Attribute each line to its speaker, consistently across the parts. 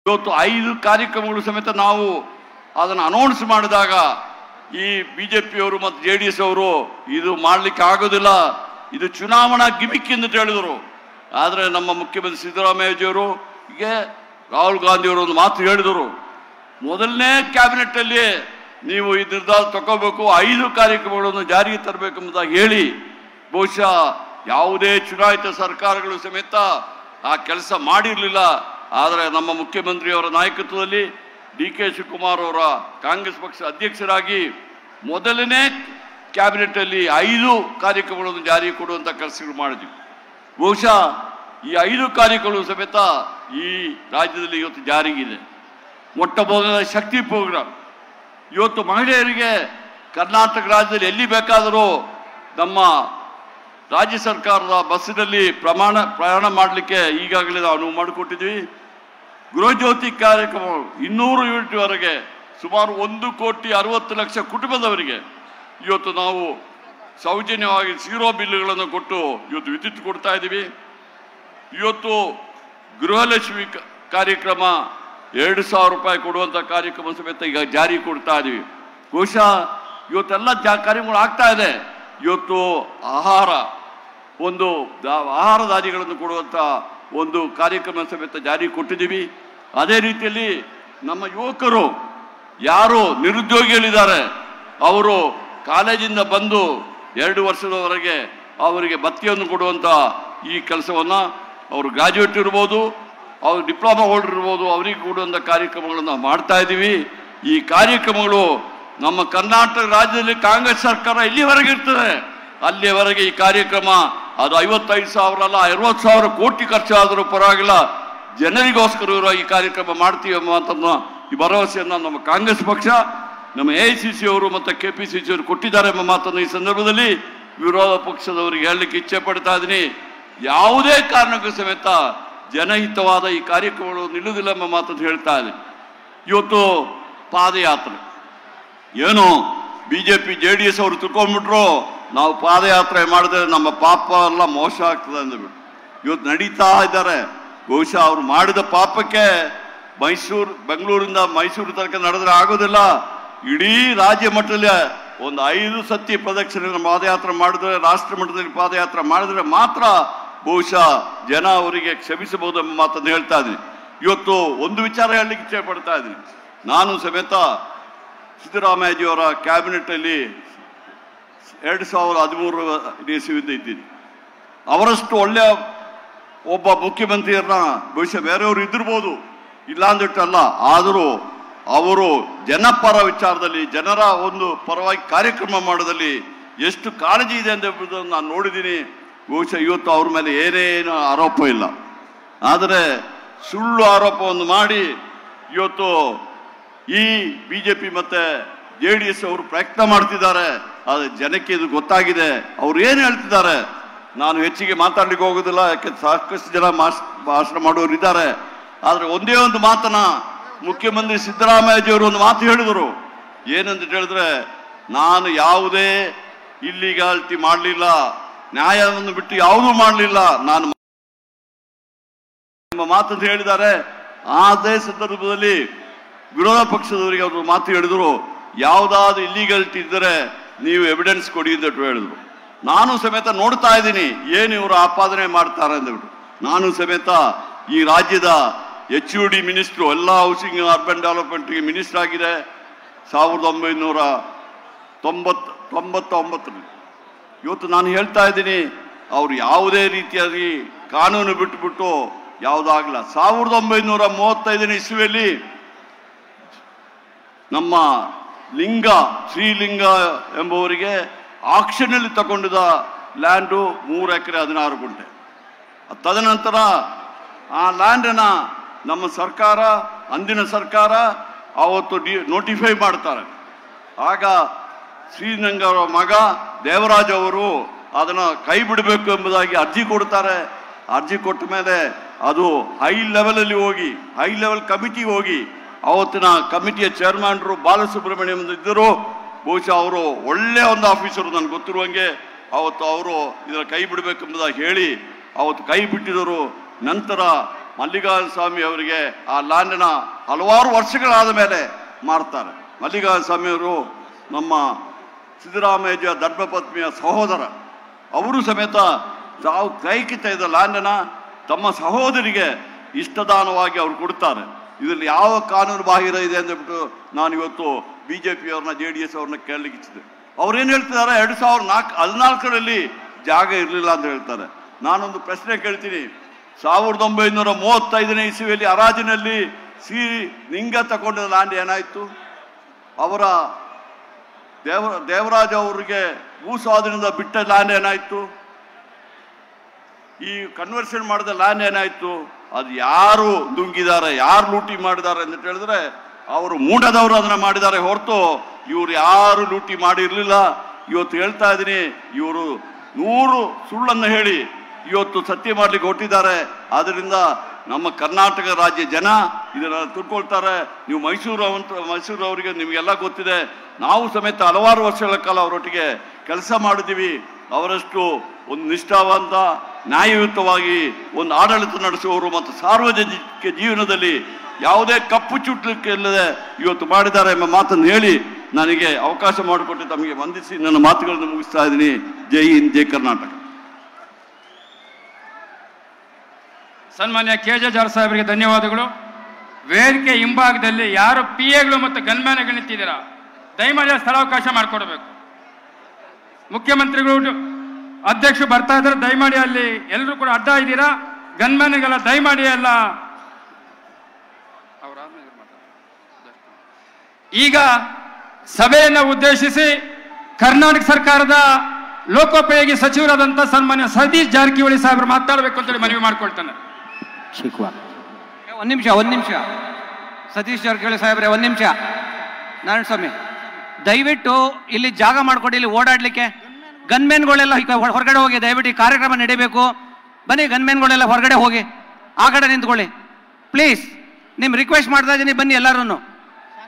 Speaker 1: ಇವತ್ತು 5 ಕಾರ್ಯಕ್ರಮಗಳು ಸಮೇತ ನಾವು ಅದನ್ನು ಅನೌನ್ಸ್ ಮಾಡಿದಾಗ ಈ ಬಿಜೆಪಿಯವರು ಮತ್ತು JDS ಅವರು ಇದು ಮಾಡಲಿಕ್ಕೆ ಆಗೋದಿಲ್ಲ, ಇದು ಚುನಾವಣಾ ಗಿಮಿಕ್ ಎಂದು ಹೇಳಿದರು. ಆದರೆ ನಮ್ಮ ಮುಖ್ಯಮಂತ್ರಿ ಸಿದ್ದರಾಮಯ್ಯಜಿಯವರು ಹೀಗೆ ರಾಹುಲ್ ಗಾಂಧಿಯವರು ಒಂದು ಮಾತು ಹೇಳಿದರು, ಮೊದಲನೇ ಕ್ಯಾಬಿನೆಟ್ ಅಲ್ಲಿ ನೀವು ಈ ನಿರ್ಧಾರ ತಗೋಬೇಕು, 5 ಕಾರ್ಯಕ್ರಮಗಳನ್ನು ಜಾರಿಗೆ ತರಬೇಕೆಂಬುದಾಗಿ ಹೇಳಿ ಬಹುಶಃ ಯಾವುದೇ ಚುನಾಯಿತ ಸರ್ಕಾರಗಳು ಸಮೇತ ಆ ಕೆಲಸ ಮಾಡಿರಲಿಲ್ಲ. ಆದರೆ ನಮ್ಮ ಮುಖ್ಯಮಂತ್ರಿಯವರ ನಾಯಕತ್ವದಲ್ಲಿ DK ಶಿವಕುಮಾರ್ ಅವರ ಕಾಂಗ್ರೆಸ್ ಪಕ್ಷ ಅಧ್ಯಕ್ಷರಾಗಿ ಮೊದಲನೇ ಕ್ಯಾಬಿನೆಟ್ ಅಲ್ಲಿ 5 ಕಾರ್ಯಕ್ರಮಗಳನ್ನು ಜಾರಿಗೆ ಕೊಡುವಂತ ಕೆಲಸಗಳು ಮಾಡಿದ್ವಿ. ಬಹುಶಃ ಈ 5 ಕಾರ್ಯಕ್ರಮಗಳು ಸಮೇತ ಈ ರಾಜ್ಯದಲ್ಲಿ ಇವತ್ತು ಜಾರಿಗಿದೆ. ಮೊಟ್ಟ ಮೊದಲ ಶಕ್ತಿ ಪ್ರೋಗ್ರಾಮ್ ಇವತ್ತು ಮಹಿಳೆಯರಿಗೆ ಕರ್ನಾಟಕ ರಾಜ್ಯದಲ್ಲಿ ಎಲ್ಲಿ ಬೇಕಾದರೂ ನಮ್ಮ ರಾಜ್ಯ ಸರ್ಕಾರದ ಬಸ್ಸಿನಲ್ಲಿ ಪ್ರಯಾಣ ಮಾಡಲಿಕ್ಕೆ ಈಗಾಗಲೇ ನಾವು ಅನುವು ಮಾಡಿಕೊಟ್ಟಿದ್ವಿ. ಗೃಹಜ್ಯೋತಿ ಕಾರ್ಯಕ್ರಮ 200 ಯೂನಿಟ್ವರೆಗೆ ಸುಮಾರು 1,60,00,000 ಕುಟುಂಬದವರಿಗೆ ಇವತ್ತು ನಾವು ಸೌಜನ್ಯವಾಗಿ 0 ಬಿಲ್ಗಳನ್ನು ಕೊಟ್ಟು ಇವತ್ತು ವಿದ್ಯುತ್ ಕೊಡ್ತಾ ಇದ್ದೀವಿ. ಇವತ್ತು ಗೃಹಲಕ್ಷ್ಮಿ ಕಾರ್ಯಕ್ರಮ 2,000 ರೂಪಾಯಿ ಕೊಡುವಂಥ ಕಾರ್ಯಕ್ರಮ ಸಮೇತ ಈಗ ಜಾರಿ ಕೊಡ್ತಾ ಇದ್ದೀವಿ. ಬಹುಶಃ ಇವತ್ತೆಲ್ಲ ಕಾರ್ಯಕ್ರಮಗಳು ಆಗ್ತಾ ಇದೆ. ಇವತ್ತು ಆಹಾರಧಾನ್ಯಗಳನ್ನು ಕೊಡುವಂಥ ಒಂದು ಕಾರ್ಯಕ್ರಮ ಸಮೇತ ಜಾರಿ ಕೊಟ್ಟಿದ್ದೀವಿ. ಅದೇ ರೀತಿಯಲ್ಲಿ ನಮ್ಮ ಯುವಕರು ಯಾರು ನಿರುದ್ಯೋಗಿಗಳಿದ್ದಾರೆ ಅವರು ಕಾಲೇಜಿಂದ ಬಂದು 2 ವರ್ಷದವರೆಗೆ ಅವರಿಗೆ ಭತ್ಯೆಯನ್ನು ಕೊಡುವಂಥ ಈ ಕೆಲಸವನ್ನು ಅವರು ಗ್ರಾಜ್ಯುಯೇಟ್ ಇರ್ಬೋದು, ಅವರು ಡಿಪ್ಲೊಮಾ ಹೋಲ್ಡರ್ ಇರ್ಬೋದು, ಅವರಿಗೆ ಕೊಡುವಂಥ ಕಾರ್ಯಕ್ರಮಗಳನ್ನು ನಾವು ಮಾಡ್ತಾ ಇದ್ದೀವಿ. ಈ ಕಾರ್ಯಕ್ರಮಗಳು ನಮ್ಮ ಕರ್ನಾಟಕ ರಾಜ್ಯದಲ್ಲಿ ಕಾಂಗ್ರೆಸ್ ಸರ್ಕಾರ ಎಲ್ಲಿವರೆಗೆ ಇರ್ತದೆ ಅಲ್ಲಿವರೆಗೆ ಈ ಕಾರ್ಯಕ್ರಮ ಅದು 55,000 ಅಲ್ಲ 60,000 ಕೋಟಿ ಖರ್ಚಾದರೂ ಪರವಾಗಿಲ್ಲ, ಜನರಿಗೋಸ್ಕರ ಇರೋ ಈ ಕಾರ್ಯಕ್ರಮ ಮಾಡ್ತೀವಿ ಎಂಬ ಈ ಭರವಸೆಯನ್ನು ನಮ್ಮ ಕಾಂಗ್ರೆಸ್ ಪಕ್ಷ, ನಮ್ಮ AICC ಅವರು ಮತ್ತು KPCC ಅವರು ಕೊಟ್ಟಿದ್ದಾರೆ ಎಂಬ ಮಾತನ್ನು ಈ ಸಂದರ್ಭದಲ್ಲಿ ವಿರೋಧ ಪಕ್ಷದವರಿಗೆ ಹೇಳಲಿಕ್ಕೆ ಇಚ್ಛೆ ಪಡ್ತಾ ಇದ್ದೀನಿ. ಯಾವುದೇ ಕಾರಣಕ್ಕೂ ಸಮೇತ ಜನಹಿತವಾದ ಈ ಕಾರ್ಯಕ್ರಮಗಳು ನಿಲ್ಲುವುದಿಲ್ಲ ಎಂಬ ಮಾತನ್ನು ಹೇಳ್ತಾ ಇದ್ದೀನಿ. ಇವತ್ತು ಪಾದಯಾತ್ರೆ ಏನು BJP JDS ಅವರು ತಿಳ್ಕೊಂಡ್ಬಿಟ್ರು, ನಾವು ಪಾದಯಾತ್ರೆ ಮಾಡಿದ್ರೆ ನಮ್ಮ ಪಾಪ ಎಲ್ಲ ಮೋಸ ಆಗ್ತದೆ ಅಂದ್ಬಿಟ್ಟು ಇವತ್ತು ನಡೀತಾ ಇದ್ದಾರೆ. ಬಹುಶಃ ಅವರು ಮಾಡಿದ ಪಾಪಕ್ಕೆ ಬೆಂಗಳೂರಿಂದ ಮೈಸೂರು ತನಕ ನಡೆದ್ರೆ ಆಗೋದಿಲ್ಲ. ಇಡೀ ರಾಜ್ಯ ಮಟ್ಟದಲ್ಲಿ ಒಂದು 5 ಸತಿ ಪ್ರದಕ್ಷಿಣೆ ಪಾದಯಾತ್ರೆ ಮಾಡಿದ್ರೆ, ರಾಷ್ಟ್ರ ಮಟ್ಟದಲ್ಲಿ ಪಾದಯಾತ್ರೆ ಮಾಡಿದ್ರೆ ಮಾತ್ರ ಬಹುಶಃ ಜನ ಅವರಿಗೆ ಕ್ಷಮಿಸಬಹುದು ಎಂಬ ಮಾತನ್ನು ಹೇಳ್ತಾ ಇದ್ದೀನಿ. ಇವತ್ತು ಒಂದು ವಿಚಾರ ಹೇಳಲಿಕ್ಕೆ ಇಚ್ಛೆ ಪಡ್ತಾ ಇದ್ದೀನಿ. ನಾನು ಸಮೇತ ಸಿದ್ದರಾಮಯ್ಯಜಿಯವರ ಕ್ಯಾಬಿನೆಟ್ ಅಲ್ಲಿ 2013 ಇಸ್ವಿಯಿಂದ ಇದ್ದೀನಿ. ಅವರಷ್ಟು ಒಳ್ಳೆಯ ಒಬ್ಬ ಮುಖ್ಯಮಂತ್ರಿಯರನ್ನ ಬಹುಶಃ ಬೇರೆಯವರು ಇದ್ದಿರ್ಬೋದು, ಇಲ್ಲ ಅಂದಿಟ್ಟಲ್ಲ. ಆದರೂ ಅವರು ಜನಪರ ವಿಚಾರದಲ್ಲಿ ಜನರ ಒಂದು ಪರವಾಗಿ ಕಾರ್ಯಕ್ರಮ ಮಾಡೋದಲ್ಲಿ ಎಷ್ಟು ಕಾಳಜಿ ಇದೆ ಎಂಬುದನ್ನು ನಾನು ನೋಡಿದ್ದೀನಿ. ಬಹುಶಃ ಇವತ್ತು ಅವ್ರ ಮೇಲೆ ಏನೇನು ಆರೋಪ ಇಲ್ಲ, ಆದರೆ ಸುಳ್ಳು ಆರೋಪವನ್ನು ಮಾಡಿ ಇವತ್ತು ಈ BJP ಮತ್ತು JDS ಅವರು ಪ್ರಯತ್ನ ಮಾಡ್ತಿದ್ದಾರೆ. ಆದರೆ ಜನಕ್ಕೆ ಇದು ಗೊತ್ತಾಗಿದೆ, ಅವ್ರು ಏನು ಹೇಳ್ತಿದ್ದಾರೆ. ನಾನು ಹೆಚ್ಚಿಗೆ ಮಾತಾಡ್ಲಿಕ್ಕೆ ಹೋಗೋದಿಲ್ಲ, ಯಾಕೆ ಸಾಕಷ್ಟು ಜನ ಭಾಷಣ ಮಾಡೋರು ಇದ್ದಾರೆ. ಆದರೆ ಒಂದೇ ಒಂದು ಮಾತನ್ನ ಮುಖ್ಯಮಂತ್ರಿ ಸಿದ್ದರಾಮಯ್ಯಜಿಯವರು ಒಂದು ಮಾತು ಹೇಳಿದರು. ಏನಂತ ಹೇಳಿದ್ರೆ, ನಾನು ಯಾವುದೇ ಇಲ್ಲಿಗಾಲಿಟಿ ಮಾಡಲಿಲ್ಲ, ನ್ಯಾಯವನ್ನು ಬಿಟ್ಟು ಯಾವುದೂ ಮಾಡಲಿಲ್ಲ ನಾನು ಎಂಬ ಮಾತನ್ನು ಹೇಳಿದ್ದಾರೆ. ಅದೇ ಸಂದರ್ಭದಲ್ಲಿ ವಿರೋಧ ಪಕ್ಷದವರಿಗೆ ಅವರು ಮಾತು ಹೇಳಿದರು, ಯಾವುದಾದ್ರು ಇಲ್ಲಿಗಾಲಿಟಿ ಇದ್ದರೆ ನೀವು ಎವಿಡೆನ್ಸ್ ಕೊಡಿ ಅಂತ ಹೇಳಿದ್ರು. ನಾನು ಸಮೇತ ನೋಡ್ತಾ ಇದ್ದೀನಿ ಏನು ಇವರು ಆಪಾದನೆ ಮಾಡ್ತಾರೆ ಅಂದ್ಬಿಟ್ಟು. ನಾನು ಸಮೇತ ಈ ರಾಜ್ಯದ HUD ಮಿನಿಸ್ಟ್ರು, ಎಲ್ಲ ಹೌಸಿಂಗ್ ಅರ್ಬನ್ ಡೆವಲಪ್ಮೆಂಟ್ಗೆ ಮಿನಿಸ್ಟರ್ ಆಗಿದೆ 1999. ಇವತ್ತು ನಾನು ಹೇಳ್ತಾ ಇದ್ದೀನಿ, ಅವರು ಯಾವುದೇ ರೀತಿಯಾಗಿ ಕಾನೂನು ಬಿಟ್ಟುಬಿಟ್ಟು ಯಾವುದಾಗಲ್ಲ. 1935 ಇಸ್ವಿಯಲ್ಲಿ ನಮ್ಮ ಶ್ರೀಲಿಂಗ ಎಂಬುವರಿಗೆ ಆಕ್ಷನಲ್ಲಿ ತಗೊಂಡಿದ್ದ ಲ್ಯಾಂಡು 3 ಎಕರೆ 16 ಗುಂಟೆ. ತದನಂತರ ಆ ಲ್ಯಾಂಡನ್ನು ನಮ್ಮ ಸರ್ಕಾರ, ಅಂದಿನ ಸರ್ಕಾರ ಅವತ್ತು ನೋಟಿಫೈ ಮಾಡ್ತಾರೆ. ಆಗ ಶ್ರೀಲಿಂಗ ಅವರ ಮಗ ದೇವರಾಜ್ ಅವರು ಅದನ್ನು ಕೈ ಬಿಡಬೇಕು ಎಂಬುದಾಗಿ ಅರ್ಜಿ ಕೊಡ್ತಾರೆ. ಅರ್ಜಿ ಕೊಟ್ಟ ಮೇಲೆ ಅದು ಹೈ ಲೆವೆಲ್ ಕಮಿಟಿ ಹೋಗಿ ಅವತ್ತಿನ ಕಮಿಟಿಯ ಚೇರ್ಮನ್ರು ಬಾಲಸುಬ್ರಹ್ಮಣ್ಯಂ ಇದ್ದರು. ಬಹುಶಃ ಅವರು ಒಳ್ಳೆಯ ಒಂದು ಆಫೀಸರು, ನನಗೆ ಗೊತ್ತಿರುವಂಗೆ. ಅವತ್ತು ಅವರು ಇದರ ಕೈ ಬಿಡಬೇಕೆಂಬುದಾಗಿ ಹೇಳಿ ಅವತ್ತು ಕೈ ಬಿಟ್ಟಿದ್ದರು. ನಂತರ ಮಲ್ಲಿಕಾರ್ಜುನ ಸ್ವಾಮಿ ಅವರಿಗೆ ಆ ಲ್ಯಾಂಡನ್ನ ಹಲವಾರು ವರ್ಷಗಳಾದ ಮೇಲೆ ಮಾಡ್ತಾರೆ. ಮಲ್ಲಿಕಾರ್ಜುನ ಸ್ವಾಮಿಯವರು ನಮ್ಮ ಸಿದ್ದರಾಮಯ್ಯ ಧರ್ಮಪತ್ನಿಯ ಸಹೋದರ. ಅವರು ಸಮೇತ ತಾವು ಕೈಕಿತ್ತ ಇದ್ದ ಲ್ಯಾಂಡನ್ನ ತಮ್ಮ ಸಹೋದರಿಗೆ ಇಷ್ಟದಾನವಾಗಿ ಅವರು ಕೊಡ್ತಾರೆ. ಇದರಲ್ಲಿ ಯಾವ ಕಾನೂನು ಬಾಹಿರ ಇದೆ ಅಂದ್ಬಿಟ್ಟು ನಾನು ಇವತ್ತು BJP ಅವ್ರನ್ನ JDS ಅವ್ರನ್ನ ಕೇಳಲಿಕ್ಕಿದೆ. ಅವ್ರೇನು ಹೇಳ್ತಿದ್ದಾರೆ, 2014ರಲ್ಲಿ ಜಾಗ ಇರಲಿಲ್ಲ ಅಂತ ಹೇಳ್ತಾರೆ. ನಾನೊಂದು ಪ್ರಶ್ನೆ ಕೇಳ್ತೀನಿ. 1935ನೇ ಇಸವಿಯಲ್ಲಿ ಹರಾಜಿನಲ್ಲಿ ನಿಂಗ ತಗೊಂಡ ಲ್ಯಾಂಡ್ ಏನಾಯಿತು? ಅವರ ದೇವರಾಜ ಅವರಿಗೆ ಭೂ ಸ್ವಾಧೀನದಿಂದ ಬಿಟ್ಟ ಲ್ಯಾಂಡ್ ಏನಾಯಿತು? ಈ ಕನ್ವರ್ಷನ್ ಮಾಡಿದ ಲ್ಯಾಂಡ್ ಏನಾಯಿತು? ಅದು ಯಾರು ನುಂಗಿದ್ದಾರೆ, ಯಾರು ಲೂಟಿ ಮಾಡಿದ್ದಾರೆ ಅಂತ ಹೇಳಿದ್ರೆ ಅವರು ಮೂಢದವರು ಅದನ್ನ ಮಾಡಿದ್ದಾರೆ ಹೊರತು ಇವರು ಯಾರು ಲೂಟಿ ಮಾಡಿರಲಿಲ್ಲ. ಇವತ್ತು ಹೇಳ್ತಾ ಇದ್ದೀನಿ, ಇವರು 100 ಸುಳ್ಳನ್ನು ಹೇಳಿ ಇವತ್ತು ಸತ್ಯ ಮಾಡಲಿಕ್ಕೆ ಹೊರಟಿದ್ದಾರೆ. ಆದ್ದರಿಂದ ನಮ್ಮ ಕರ್ನಾಟಕ ರಾಜ್ಯ ಜನ ಇದನ್ನ ತಿಳ್ಕೊಳ್ತಾರೆ. ನೀವು ಮೈಸೂರವರಿಗೆ ನಿಮಗೆಲ್ಲ ಗೊತ್ತಿದೆ. ನಾವು ಸಮೇತ ಹಲವಾರು ವರ್ಷಗಳ ಕಾಲ ಅವರೊಟ್ಟಿಗೆ ಕೆಲಸ ಮಾಡಿದ್ದೀವಿ. ಅವರಷ್ಟು ಒಂದು ನಿಷ್ಠಾವಂತ, ನ್ಯಾಯಯುತವಾಗಿ ಒಂದು ಆಡಳಿತ ನಡೆಸುವವರು ಮತ್ತು ಸಾರ್ವಜನಿಕ ಜೀವನದಲ್ಲಿ ಯಾವುದೇ ಕಪ್ಪು ಚುಟ್ಟಲಿಕ್ಕೆ ಇಲ್ಲದೆ ಇವತ್ತು ಮಾಡಿದ್ದಾರೆ ಎಂಬ ಮಾತನ್ನು ಹೇಳಿ ನನಗೆ ಅವಕಾಶ ಮಾಡಿಕೊಟ್ಟು ತಮಗೆ ವಂದಿಸಿ ನನ್ನ ಮಾತುಗಳನ್ನು ಮುಗಿಸ್ತಾ ಇದ್ದೀನಿ. ಜೈ ಹಿಂದ್, ಜೈ ಕರ್ನಾಟಕ.
Speaker 2: ಸನ್ಮಾನ್ಯ KJ ಜಾರ್ಜ್ ಸಾಹೇಬರಿಗೆ ಧನ್ಯವಾದಗಳು. ವೇದಿಕೆ ಹಿಂಭಾಗದಲ್ಲಿ ಯಾರು PAಗಳು ಮತ್ತು ಗನ್ಮ್ಯಾನ್ಗಳು ನಿಂತಿದ್ದೀರಾ, ದಯಮಾಡಿ ಸ್ಥಳಾವಕಾಶ ಮಾಡಿಕೊಡ್ಬೇಕು. ಮುಖ್ಯಮಂತ್ರಿಗಳು ಅಧ್ಯಕ್ಷರು ಬರ್ತಾ ಇದ್ದಾರೆ, ದಯಮಾಡಿ ಅಲ್ಲಿ ಎಲ್ಲರೂ ಕೂಡ ಅಡ್ಡ ಇದ್ದೀರಾ. ಗನ್ಮ್ಯಾನ್ಗೆಲ್ಲ ದಯಮಾಡಿ ಎಲ್ಲ. ಈಗ ಸಭೆಯನ್ನು ಉದ್ದೇಶಿಸಿ ಕರ್ನಾಟಕ ಸರ್ಕಾರದ ಲೋಕೋಪಯೋಗಿ ಸಚಿವರಾದಂಥ ಸನ್ಮಾನ್ಯ ಸತೀಶ್ ಜಾರಕಿಹೊಳಿ ಸಾಹೇಬರು ಮಾತಾಡಬೇಕು ಅಂತೇಳಿ ಮನವಿ ಮಾಡ್ಕೊಳ್ತಾನೆ.
Speaker 3: ಒಂದು ನಿಮಿಷ ಸತೀಶ್ ಜಾರಕಿಹೊಳಿ ಸಾಹೇಬ್ರೆ, ಒಂದು ನಿಮಿಷ. ನಾರಾಯಣ ಸ್ವಾಮಿ, ದಯವಿಟ್ಟು ಇಲ್ಲಿ ಜಾಗ ಮಾಡ್ಕೊಡಿ, ಇಲ್ಲಿ ಓಡಾಡ್ಲಿಕ್ಕೆ. ಗನ್ಮೆನ್ಗಳೆಲ್ಲ ಹೊರಗಡೆ ಹೋಗಿ, ದಯವಿಟ್ಟು ಈ ಕಾರ್ಯಕ್ರಮ ನಡೀಬೇಕು. ಬನ್ನಿ, ಗನ್ಮೆನ್ಗಳೆಲ್ಲ ಹೊರಗಡೆ ಹೋಗಿ ಆ ಕಡೆ ನಿಂತ್ಕೊಳ್ಳಿ ಪ್ಲೀಸ್. ನಿಮ್ ರಿಕ್ವೆಸ್ಟ್ ಮಾಡ್ತಾ ಇದ್ದೀನಿ, ಬನ್ನಿ ಎಲ್ಲರೂ.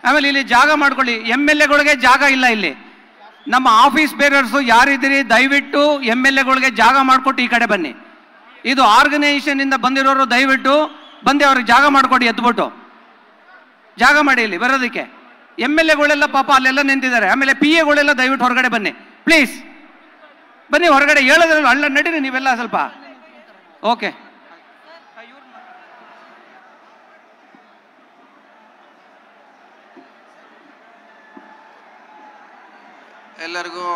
Speaker 3: ಆಮೇಲೆ ಇಲ್ಲಿ ಜಾಗ ಮಾಡ್ಕೊಳ್ಳಿ. MLAಗಳಿಗೆ ಜಾಗ ಇಲ್ಲ ಇಲ್ಲಿ. ನಮ್ಮ ಆಫೀಸ್ ಬೇರರ್ಸು ಯಾರಿದ್ದೀರಿ, ದಯವಿಟ್ಟು MLAಗಳಿಗೆ ಜಾಗ ಮಾಡಿಕೊಟ್ಟು ಈ ಕಡೆ ಬನ್ನಿ. ಇದು ಆರ್ಗನೈಸೇಷನ್ ಇಂದ ಬಂದಿರೋರು ದಯವಿಟ್ಟು ಬಂದು ಅವ್ರಿಗೆ ಜಾಗ ಮಾಡಿಕೊಡಿ, ಎದ್ಬಿಟ್ಟು ಜಾಗ ಮಾಡಿ ಇಲ್ಲಿ ಬರೋದಕ್ಕೆ. MLAಗಳೆಲ್ಲ ಪಾಪ ಅಲ್ಲೆಲ್ಲ ನಿಂತಿದ್ದಾರೆ. ಆಮೇಲೆ PAಗಳೆಲ್ಲ ದಯವಿಟ್ಟು ಹೊರಗಡೆ ಬನ್ನಿ ಪ್ಲೀಸ್. ಬನ್ನಿ ಹೊರಗಡೆ, ಹೇಳೋದ್ರಲ್ಲ ಅಲ್ಲ, ನಡೀರಿ ನೀವೆಲ್ಲ ಸ್ವಲ್ಪ. ಓಕೆ,
Speaker 4: ಎಲ್ಲರಿಗೂ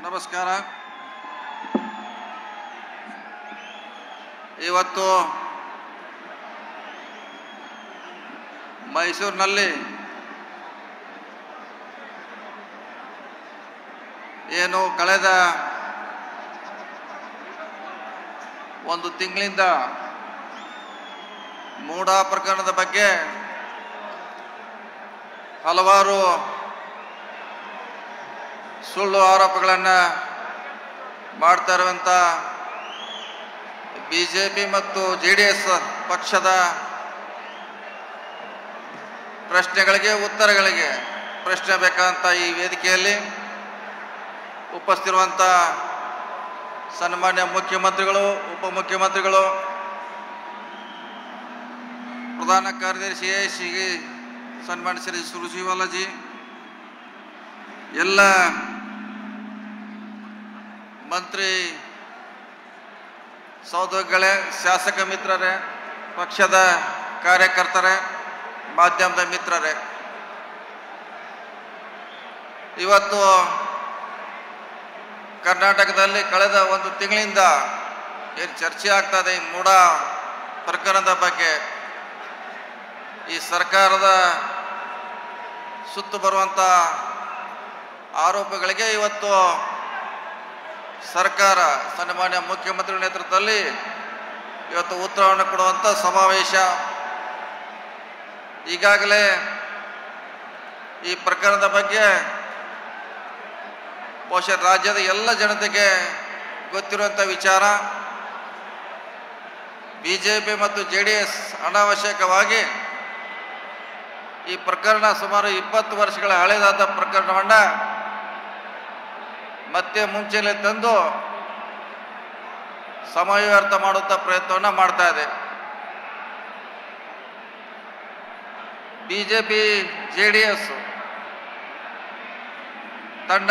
Speaker 4: ನಮಸ್ಕಾರ. ಇವತ್ತು ಮೈಸೂರಿನಲ್ಲಿ ಏನು ಕಳೆದ ಒಂದು ತಿಂಗಳಿಂದ ಮೂಢ ಪ್ರಕರಣದ ಬಗ್ಗೆ ಹಲವಾರು ಸುಳ್ಳು ಆರೋಪಗಳನ್ನು ಮಾಡ್ತಾ ಇರುವಂಥ BJP ಮತ್ತು JDS ಪಕ್ಷದ ಪ್ರಶ್ನೆಗಳಿಗೆ ಉತ್ತರಗಳಿಗೆ ಪ್ರಶ್ನೆ ಬೇಕಾದಂಥ ಈ ವೇದಿಕೆಯಲ್ಲಿ ಉಪಸ್ಥಿತಿರುವಂಥ ಸನ್ಮಾನ್ಯ ಮುಖ್ಯಮಂತ್ರಿಗಳು, ಉಪಮುಖ್ಯಮಂತ್ರಿಗಳು, ಪ್ರಧಾನ ಕಾರ್ಯದರ್ಶಿ AIC ಸನ್ಮಾನ್ಯ ಶ್ರೀ ಸುರಜೀವಾಲಾಜಿ, ಎಲ್ಲ ಮಂತ್ರಿ ಸಹೋದರಗಳೇ, ಶಾಸಕ ಮಿತ್ರರೇ, ಪಕ್ಷದ ಕಾರ್ಯಕರ್ತರೇ, ಮಾಧ್ಯಮದ ಮಿತ್ರರೇ, ಇವತ್ತು ಕರ್ನಾಟಕದಲ್ಲಿ ಕಳೆದ ಒಂದು ತಿಂಗಳಿಂದ ಏನು ಚರ್ಚೆ ಆಗ್ತಾ ಇದೆ ಈ ಮೂಢ ಪ್ರಕರಣದ ಬಗ್ಗೆ, ಈ ಸರ್ಕಾರದ ಸುತ್ತು ಬರುವಂಥ ಆರೋಪಗಳಿಗೆ ಇವತ್ತು ಸರ್ಕಾರ ಸನ್ಮಾನ್ಯ ಮುಖ್ಯಮಂತ್ರಿಗಳ ನೇತೃತ್ವದಲ್ಲಿ ಇವತ್ತು ಉತ್ತರವನ್ನು ಕೊಡುವಂಥ ಸಮಾವೇಶ. ಈಗಾಗಲೇ ಈ ಪ್ರಕರಣದ ಬಗ್ಗೆ ಬಹುಶಃ ರಾಜ್ಯದ ಎಲ್ಲ ಜನತೆಗೆ ಗೊತ್ತಿರುವಂಥ ವಿಚಾರ. BJP ಮತ್ತು JDS ಅನಾವಶ್ಯಕವಾಗಿ ಈ ಪ್ರಕರಣ ಸುಮಾರು 20 ವರ್ಷಗಳ ಹಳೆಯದಾದ ಪ್ರಕರಣವನ್ನು ಮತ್ತೆ ಮುಂಚೆಲೆ ತಂದು ಸಮಯ ವ್ಯರ್ಥ ಮಾಡುವಂಥ ಪ್ರಯತ್ನವನ್ನು ಮಾಡ್ತಾ ಇದೆ. ಬಿಜೆಪಿ ಜೆಡಿಎಸ್ ತನ್ನ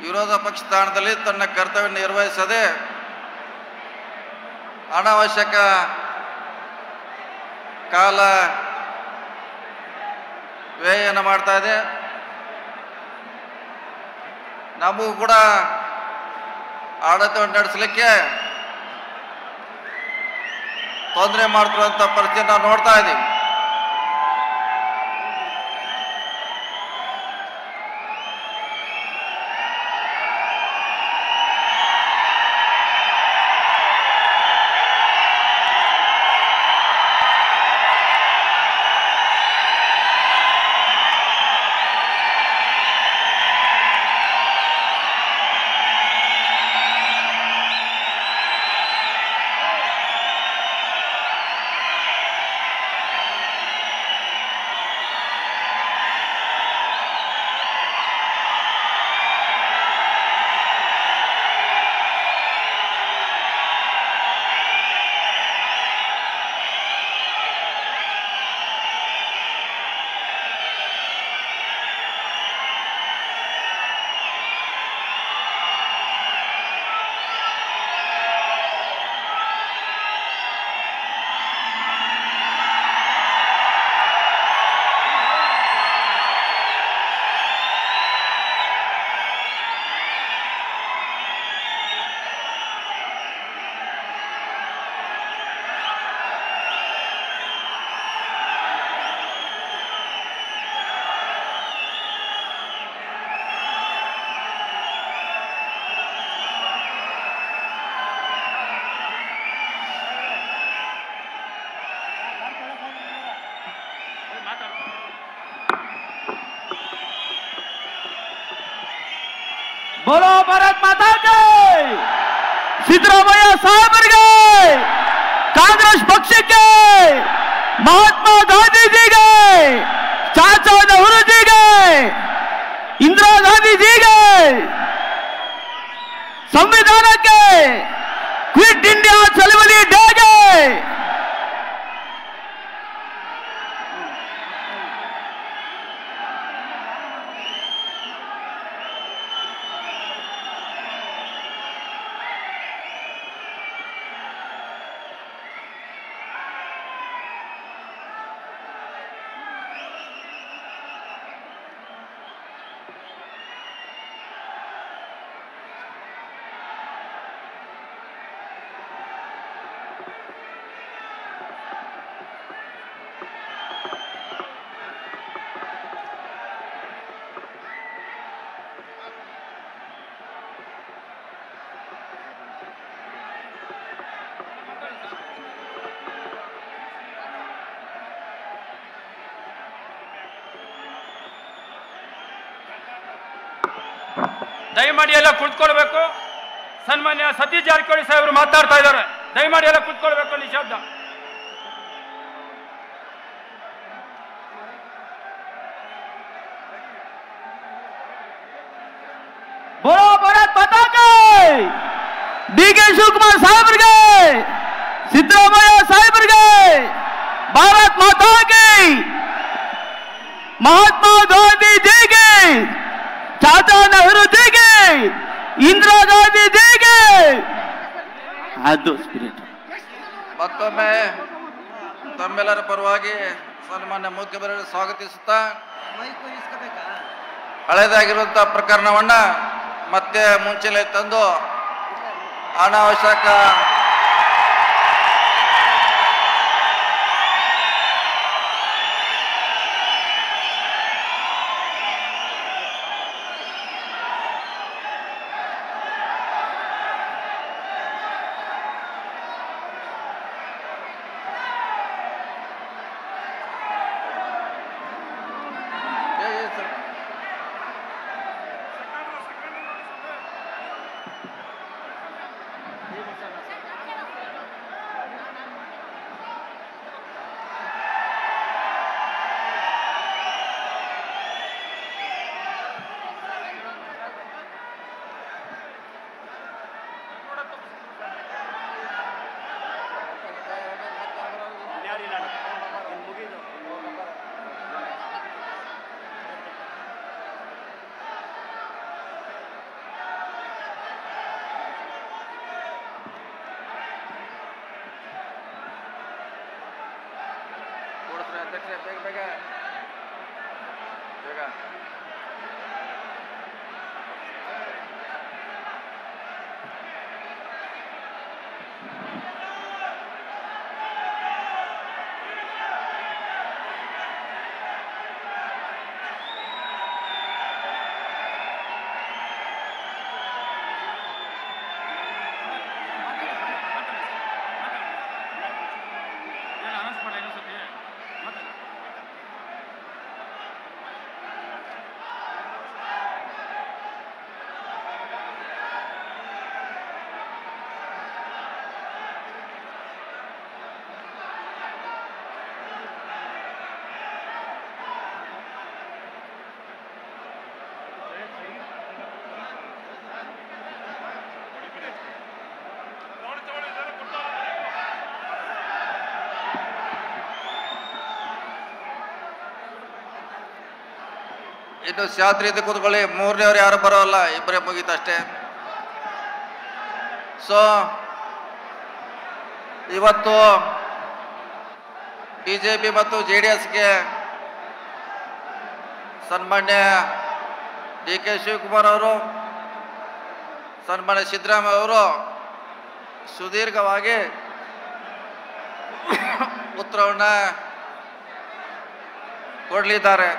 Speaker 4: ವಿರೋಧ ಪಕ್ಷ ಸ್ಥಾನದಲ್ಲಿ ತನ್ನ ಕರ್ತವ್ಯ ನಿರ್ವಹಿಸದೆ ಅನಾವಶ್ಯಕ ಕಾಲ ವ್ಯಯನ ಮಾಡ್ತಾ ಇದೆ. ನಮಗೂ ಕೂಡ ಆಡಳಿತವನ್ನು ನಡೆಸಲಿಕ್ಕೆ ತೊಂದರೆ ಮಾಡ್ತಿರುವಂಥ ಪರಿಸ್ಥಿತಿ ನಾವು ನೋಡ್ತಾ ಇದ್ದೀವಿ.
Speaker 5: बोलो भारत माता के सिद्धरामಯ್ಯ ಸಾಹೇಬರಿಗೆ ಕಾಂಗ್ರೆಸ್ ಪಕ್ಷಕ್ಕೆ ಮಹಾತ್ಮ ಗಾಂಧೀಜಿಗೆ ಚಾಚಾ ನೆಹರೂಜಿಗೆ ಇಂದಿರಾ ಗಾಂಧೀಜಿಗೆ ಸಂವಿಧಾನಕ್ಕೆ ಕ್ವಿಟ್ ಇಂಡಿಯಾ ಚಳವಳಿ ಡೇಗೆ
Speaker 2: ದಯಮಾಡಿ ಎಲ್ಲ ಕುಳಿತುಕೊಳ್ಬೇಕು. ಸನ್ಮಾನ್ಯ ಸತೀಶ್ ಜಾರಕಿಹೊಳಿ ಸಾಹೇಬರು ಮಾತಾಡ್ತಾ ಇದ್ದಾರೆ. ದಯಮಾಡಿ ಎಲ್ಲ ಕುಳಿತುಕೊಳ್ಬೇಕು ನಿಶಬ್ದ.
Speaker 5: बोलो भारत माता के ಡಿ.ಕೆ. ಶಿವಕುಮಾರ್ ಸಾಹೇಬರಿಗೆ ಸಿದ್ದರಾಮಯ್ಯ ಸಾಹೇಬರಿಗೆ ಭಾರತ್ ಮಾತಾ के महात्मा गांधी जी के चाचा नेहरू जी के इंदिरा गांधी जी के ಅದು ಸ್ಪಿರಿಟ್.
Speaker 4: ಮತ್ತೊಮ್ಮೆ ತಮ್ಮೆಲ್ಲರ ಪರವಾಗಿ ಸನ್ಮಾನ್ಯ ಮುಖ್ಯಮಂತ್ರಿಗಳು ಸ್ವಾಗತಿಸುತ್ತಾ ಹಳೆದಾಗಿರುವಂತಹ ಪ್ರಕರಣವನ್ನ ಮತ್ತೆ ಮುಂಚೆಲೆ ತಂದು ಅನಾವಶ್ಯಕ ಅಧ್ಯಕ್ಷರೇ ಬೇಗ ಬೇಗ ಬೇಗ. ಇನ್ನು ಶಾಸ್ತ್ರಿ ಇದೆ ಕೂತ್ಕೊಳ್ಳಿ. ಮೂರನೇವ್ರು ಯಾರು ಬರೋಲ್ಲ, ಇಬ್ಬರೇ ಮುಗೀತಷ್ಟೇ. ಸೊ ಇವತ್ತು ಬಿಜೆಪಿ ಮತ್ತು JDSಗೆ ಸನ್ಮಾನ್ಯ DK ಶಿವಕುಮಾರ್ ಅವರು, ಸನ್ಮಾನ್ಯ ಸಿದ್ದರಾಮಯ್ಯ ಅವರು ಸುದೀರ್ಘವಾಗಿ ಉತ್ತರವನ್ನು ಕೊಡಲಿದ್ದಾರೆ.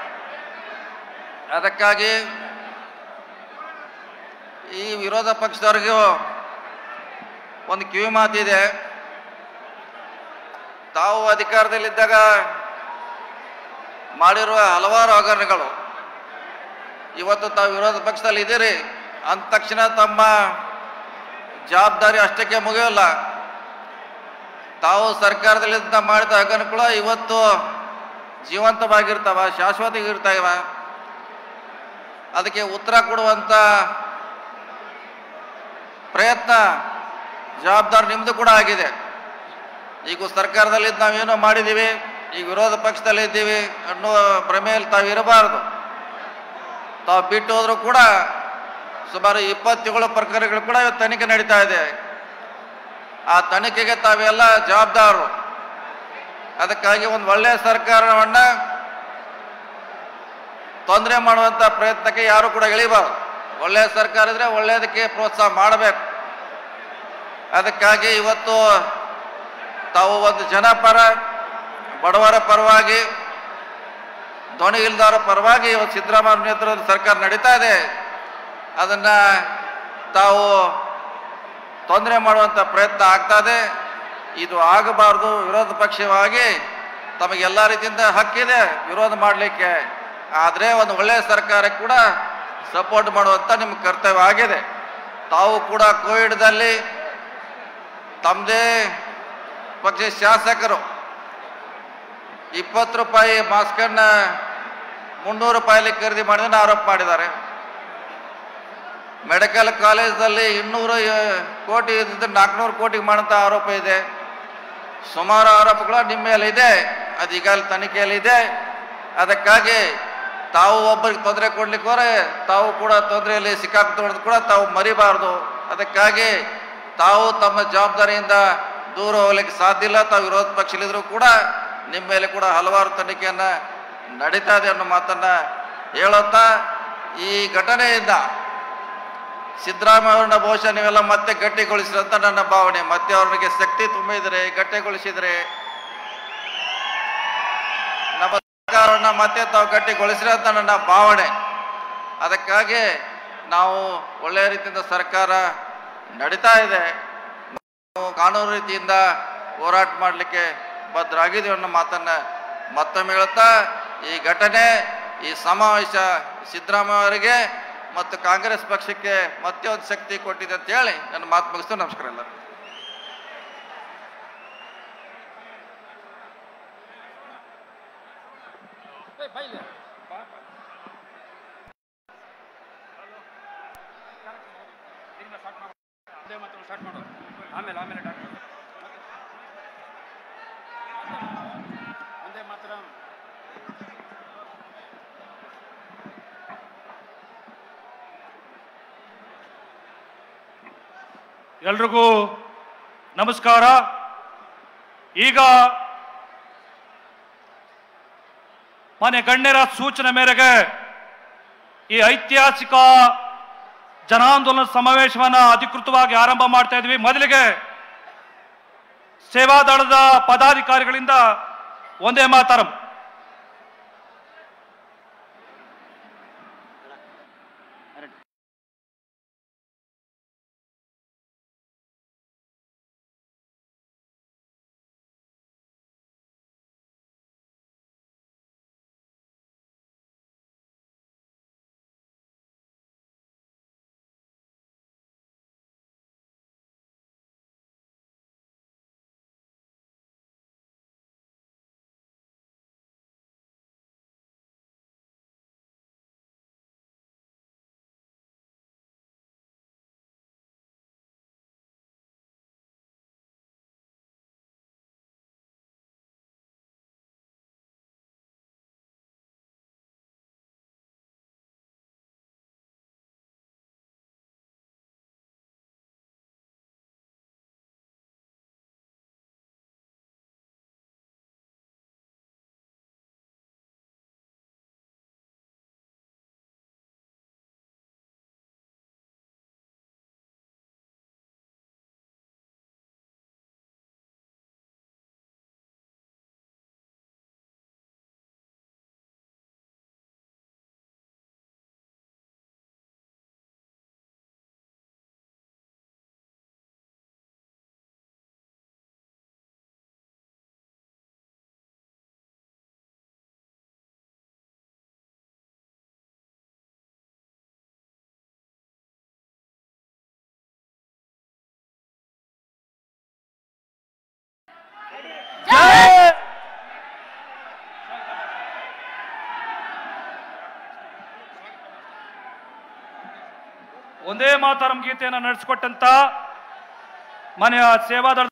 Speaker 4: ಅದಕ್ಕಾಗಿ ಈ ವಿರೋಧ ಪಕ್ಷದವ್ರಿಗೂ ಒಂದು ಕಿವಿ ಮಾತಿದೆ. ತಾವು ಅಧಿಕಾರದಲ್ಲಿದ್ದಾಗ ಮಾಡಿರುವ ಹಲವಾರು ಹಗರಣಗಳು, ಇವತ್ತು ತಾವು ವಿರೋಧ ಪಕ್ಷದಲ್ಲಿ ಇದ್ದೀರಿ ಅಂದ ತಕ್ಷಣ ತಮ್ಮ ಜವಾಬ್ದಾರಿ ಅಷ್ಟಕ್ಕೆ ಮುಗಿಯೋಲ್ಲ. ತಾವು ಸರ್ಕಾರದಲ್ಲಿದ್ದ ಮಾಡಿದ ಹಗರಣಗಳು ಇವತ್ತು ಜೀವಂತವಾಗಿರ್ತಾವ, ಶಾಶ್ವತವಾಗಿರ್ತಾವ. ಅದಕ್ಕೆ ಉತ್ತರ ಕೊಡುವಂಥ ಪ್ರಯತ್ನ ಜವಾಬ್ದಾರಿ ನಿಮ್ಮದು ಕೂಡ ಆಗಿದೆ. ಈಗ ಸರ್ಕಾರದಲ್ಲಿದ್ದು ನಾವೇನೋ ಮಾಡಿದ್ದೀವಿ, ಈಗ ವಿರೋಧ ಪಕ್ಷದಲ್ಲಿ ಇದ್ದೀವಿ ಅನ್ನೋ ಭ್ರಮೆಯಲ್ಲಿ ತಾವು ಇರಬಾರ್ದು. ತಾವು ಬಿಟ್ಟು ಹೋದರೂ ಕೂಡ ಸುಮಾರು 27 ಪ್ರಕರಣಗಳು ಕೂಡ ಇವತ್ತು ತನಿಖೆ ನಡೀತಾ ಇದೆ. ಆ ತನಿಖೆಗೆ ತಾವೆಲ್ಲ ಜವಾಬ್ದಾರರು. ಅದಕ್ಕಾಗಿ ಒಂದು ಒಳ್ಳೆಯ ಸರ್ಕಾರವನ್ನು ತೊಂದರೆ ಮಾಡುವಂಥ ಪ್ರಯತ್ನಕ್ಕೆ ಯಾರು ಕೂಡ ಇಳಿಬಾರ್ದು. ಒಳ್ಳೆಯ ಸರ್ಕಾರ ಇದ್ರೆ ಒಳ್ಳೆಯದಕ್ಕೆ ಪ್ರೋತ್ಸಾಹ ಮಾಡಬೇಕು. ಅದಕ್ಕಾಗಿ ಇವತ್ತು ತಾವು ಒಂದು ಜನಪರ, ಬಡವರ ಪರವಾಗಿ, ಧ್ವನಿ ಇಲ್ದವರ ಪರವಾಗಿ ಇವತ್ತು ಸಿದ್ದರಾಮಯ್ಯ ನೇತೃತ್ವದ ಸರ್ಕಾರ ನಡೀತಾ ಇದೆ. ಅದನ್ನು ತಾವು ತೊಂದರೆ ಮಾಡುವಂಥ ಪ್ರಯತ್ನ ಆಗ್ತಾ ಇದೆ. ಇದು ಆಗಬಾರ್ದು. ವಿರೋಧ ಪಕ್ಷವಾಗಿ ತಮಗೆಲ್ಲ ರೀತಿಯಿಂದ ಹಕ್ಕಿದೆ ವಿರೋಧ ಮಾಡಲಿಕ್ಕೆ. ಆದರೆ ಒಂದು ಒಳ್ಳೆಯ ಸರ್ಕಾರಕ್ಕೆ ಕೂಡ ಸಪೋರ್ಟ್ ಮಾಡುವಂಥ ನಿಮ್ಮ ಕರ್ತವ್ಯ ಆಗಿದೆ. ತಾವು ಕೂಡ ಕೋವಿಡ್ದಲ್ಲಿ ತಮ್ಮದೇ ಪಕ್ಷ ಶಾಸಕರು 20 ರೂಪಾಯಿ ಮಾಸ್ಕನ್ನು 300 ರೂಪಾಯಿಲಿ ಖರೀದಿ ಮಾಡಿದ ಆರೋಪ ಮಾಡಿದ್ದಾರೆ. ಮೆಡಿಕಲ್ ಕಾಲೇಜಲ್ಲಿ 200 ಕೋಟಿ ಇದ್ದಿದ್ದು 400 ಕೋಟಿಗೆ ಮಾಡೋಂಥ ಆರೋಪ ಇದೆ. ಸುಮಾರು ಆರೋಪಗಳು ನಿಮ್ಮ ಮೇಲೆ ಇದೆ. ಅದು ಈಗಾಗಲೇ ತನಿಖೆಯಲ್ಲಿದೆ. ಅದಕ್ಕಾಗಿ ತಾವು ಒಬ್ಬರಿಗೆ ತೊಂದರೆ ಕೊಡ್ಲಿಕ್ಕೆ ಹೋದ್ರೆ ತಾವು ಕೂಡ ತೊಂದರೆಯಲ್ಲಿ ಸಿಕ್ಕಾಕೊಳ್ಳೋದು ಕೂಡ ತಾವು ಮರಿಬಾರ್ದು. ಅದಕ್ಕಾಗಿ ತಾವು ತಮ್ಮ ಜವಾಬ್ದಾರಿಯಿಂದ ದೂರ ಹೋಗ್ಲಿಕ್ಕೆ ಸಾಧ್ಯ ಇಲ್ಲ. ತಾವು ವಿರೋಧ ಪಕ್ಷದಲ್ಲಿದ್ದರೂ ಕೂಡ ನಿಮ್ಮ ಮೇಲೆ ಕೂಡ ಹಲವಾರು ತನಿಖೆಯನ್ನು ನಡೀತಾ ಇದೆ ಅನ್ನೋ ಮಾತನ್ನು ಹೇಳುತ್ತಾ, ಈ ಘಟನೆಯಿಂದ ಸಿದ್ದರಾಮಯ್ಯ ಅವ್ರನ್ನ ಬಹುಶಃ ನೀವೆಲ್ಲ ಮತ್ತೆ ಗಟ್ಟಿಗೊಳಿಸಿದ್ರೆ ಅಂತ ನನ್ನ ಭಾವನೆ. ಮತ್ತೆ ಅವ್ರಿಗೆ ಶಕ್ತಿ ತುಂಬಿದರೆ, ಗಟ್ಟಿಗೊಳಿಸಿದರೆ, ನಮ್ಮ ಸರ್ಕಾರವನ್ನು ಮತ್ತೆ ತಾವು ಗಟ್ಟಿಗೊಳಿಸಿದ್ರೆ ಅಂತ ನನ್ನ ಭಾವನೆ. ಅದಕ್ಕಾಗಿ ನಾವು ಒಳ್ಳೆಯ ರೀತಿಯಿಂದ ಸರ್ಕಾರ ನಡೀತಾ ಇದೆ. ನಾವು ಕಾನೂನು ರೀತಿಯಿಂದ ಹೋರಾಟ ಮಾಡಲಿಕ್ಕೆ ಬದ್ಧರಾಗಿದ್ದೀವಿ ಅನ್ನೋ ಮಾತನ್ನು ಮತ್ತೊಮ್ಮೆ ಹೇಳ್ತಾ, ಈ ಘಟನೆ, ಈ ಸಮಾವೇಶ ಸಿದ್ದರಾಮಯ್ಯ ಅವರಿಗೆ ಮತ್ತು ಕಾಂಗ್ರೆಸ್ ಪಕ್ಷಕ್ಕೆ ಮತ್ತೆ ಒಂದು ಶಕ್ತಿ ಕೊಟ್ಟಿದೆ ಅಂತ ಹೇಳಿ ನನ್ನ ಮಾತು ಮುಗಿಸ್ತು. ನಮಸ್ಕಾರ ಎಲ್ಲ.
Speaker 6: ಎಲ್ರಿಗೂ ನಮಸ್ಕಾರ. ಈಗ ಮಾನ್ಯ ಗಣ್ಯರ ಸೂಚನೆ ಮೇರೆಗೆ ಈ ಐತಿಹಾಸಿಕ ಜನಾಂದೋಲನ ಸಮಾವೇಶವನ್ನ ಅಧಿಕೃತವಾಗಿ ಆರಂಭ ಮಾಡ್ತಾ ಇದ್ವಿ. ಮೊದಲಿಗೆ ಸೇವಾದಳದ ಪದಾಧಿಕಾರಿಗಳಿಂದ ಒಂದೇ ಮಾತರಂ. ಒಂದೇ ಮಾತರಂ ಗೀತೆಯನ್ನು ನಡೆಸಿಕೊಟ್ಟಂತ ಮಾನ್ಯ ಸೇವಾದಳ